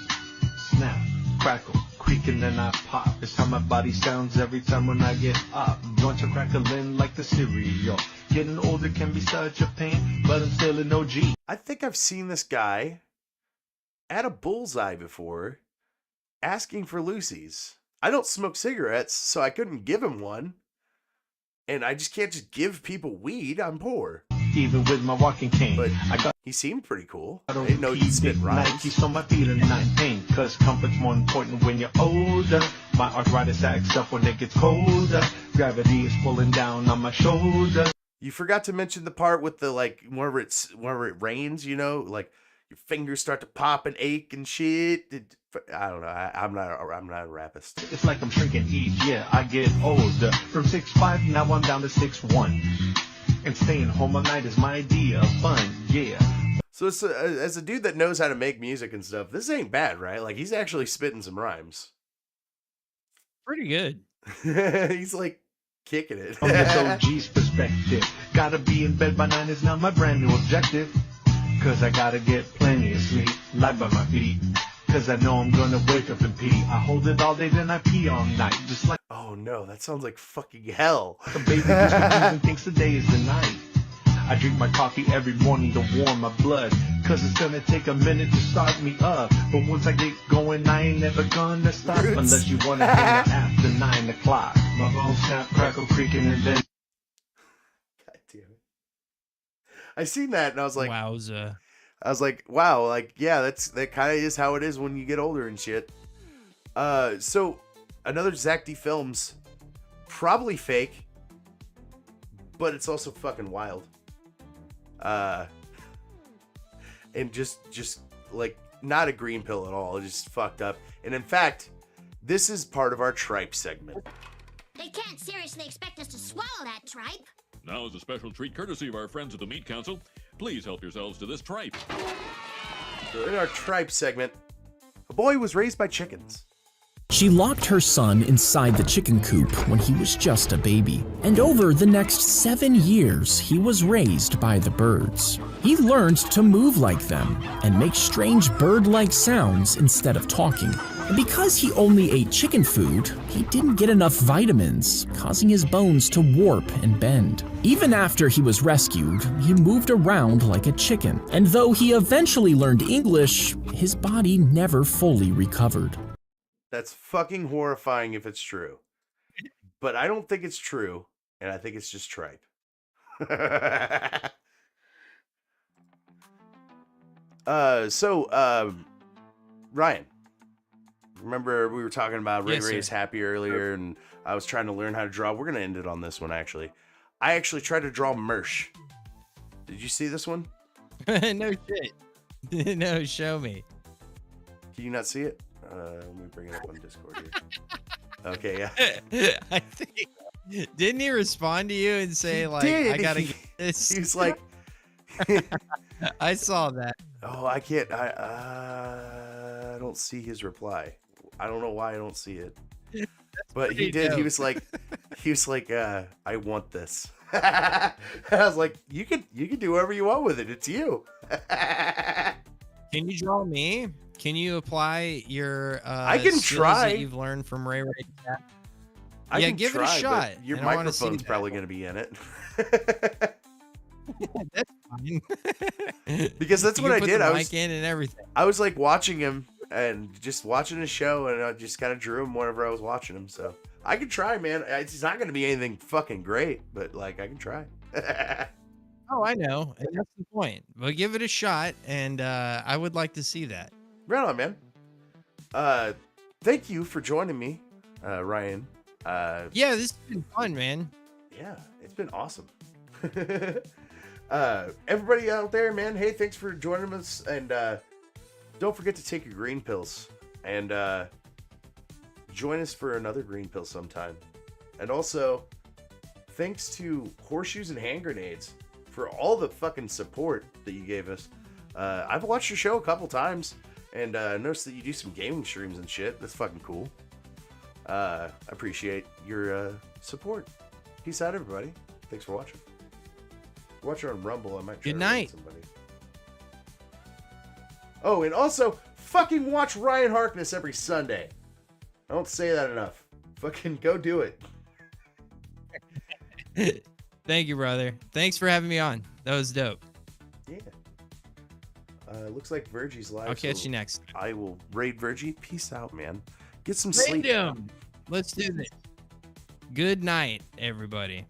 Snap, crackle, creaking and I pop. It's how my body sounds every time when I get up. Joints are crackling like the cereal. Getting older can be such a pain, but I'm still an OG.
I think I've seen this guy at a bullseye before asking for Lucy's. I don't smoke cigarettes, so I couldn't give him one. And I just can't just give people weed. I'm poor.
Even with my walking cane,
but
I got
he seemed pretty cool. I didn't know he'd spit rhymes.
Nikes on my feet and not pain, cause comfort's more important when you're older. My arthritis acts up when it gets colder. Gravity is pulling down on my shoulder.
You forgot to mention the part with the like whenever it rains, you know, like your fingers start to pop and ache and shit. I don't know. I'm not a rapist.
It's like I'm shrinking each year I get older. From 6'5", now I'm down to 6'1". And staying home all night is my idea of fun, yeah.
So it's as a dude that knows how to make music and stuff, this ain't bad, right? Like he's actually spitting some rhymes.
Pretty good.
He's like kicking it.
From this OG's perspective, gotta be in bed by 9 is now my brand new objective. Cause I gotta get plenty of sleep, light by my feet. Cause I know I'm gonna wake up and pee. I hold it all day, then I pee all night. Just like,
oh no, that sounds like fucking hell.
A baby just and thinks the day is the night. I drink my coffee every morning to warm my blood. Cause it's gonna take a minute to start me up. But once I get going, I ain't never gonna stop.
Roots.
Unless you wanna hang out after 9 o'clock. My bones snap, crackle, creaking, and then...
God damn it. I seen that and I was like,
wowza.
I was like, wow, like, yeah, that kind of is how it is when you get older and shit. So another Zach D Films, probably fake, but it's also fucking wild. And just like not a green pill at all, just fucked up. And in fact, this is part of our tripe segment.
They can't seriously expect us to swallow that tripe.
Now, as a special treat courtesy of our friends at the Meat Council, please help yourselves to this tripe.
So in our tripe segment, a boy was raised by chickens.
She locked her son inside the chicken coop when he was just a baby. And over the next 7 years, he was raised by the birds. He learned to move like them and make strange bird-like sounds instead of talking. And because he only ate chicken food, he didn't get enough vitamins, causing his bones to warp and bend. Even after he was rescued, he moved around like a chicken. And though he eventually learned English, his body never fully recovered.
That's fucking horrifying if it's true. But I don't think it's true, and I think it's just tripe. Ryan, remember we were talking about Ray Ray's Happy earlier, and I was trying to learn how to draw. We're going to end it on this one, actually. I actually tried to draw Mersh. Did you see this one?
No shit. No, show me.
Can you not see it? Let me bring it up on Discord here. Okay, yeah.
I think didn't he respond to you and say like
did.
I gotta get this?
He was like,
I saw that.
oh, I can't. I don't see his reply. I don't know why I don't see it. But he did. He was like, I want this. I was like, you can do whatever you want with it. It's you.
Can you draw me? Can you apply your
I can
skills
try.
that you've learned from Ray Ray?
I
Yeah,
can
give
try,
it a shot.
but your
and I wanna see
microphone's
that.
probably going to be in it.
That's fine.
Because that's
You
what
can
I
put
did.
the
I
mic
was
in and everything.
I was like watching him and just watching his show, and I just kind of drew him whenever I was watching him. So I can try, man. It's not going to be anything fucking great, but like I can try.
Oh, I know, and that's the point. But give it a shot, and I would like to see that.
Right on, man. Thank you for joining me, Ryan.
Yeah, this has been fun, man.
Yeah, it's been awesome. Everybody out there, man, hey, thanks for joining us, and don't forget to take your green pills, and join us for another green pill sometime. And also, thanks to Horseshoes and Hand Grenades for all the fucking support that you gave us. I've watched your show a couple times, and noticed that you do some gaming streams and shit. That's fucking cool. I appreciate your support. Peace out, everybody. Thanks for watching. Watch her on Rumble. I might try
Good
to
night.
somebody. Oh, and also, fucking watch Ryan Harkness every Sunday. I don't say that enough. Fucking go do it.
Thank you, brother. Thanks for having me on. That was dope.
Yeah. Looks like Virgie's live.
I'll catch you next.
I will raid Virgie. Peace out, man. Get some
Raid
sleep.
him. Let's do this. Good night, everybody.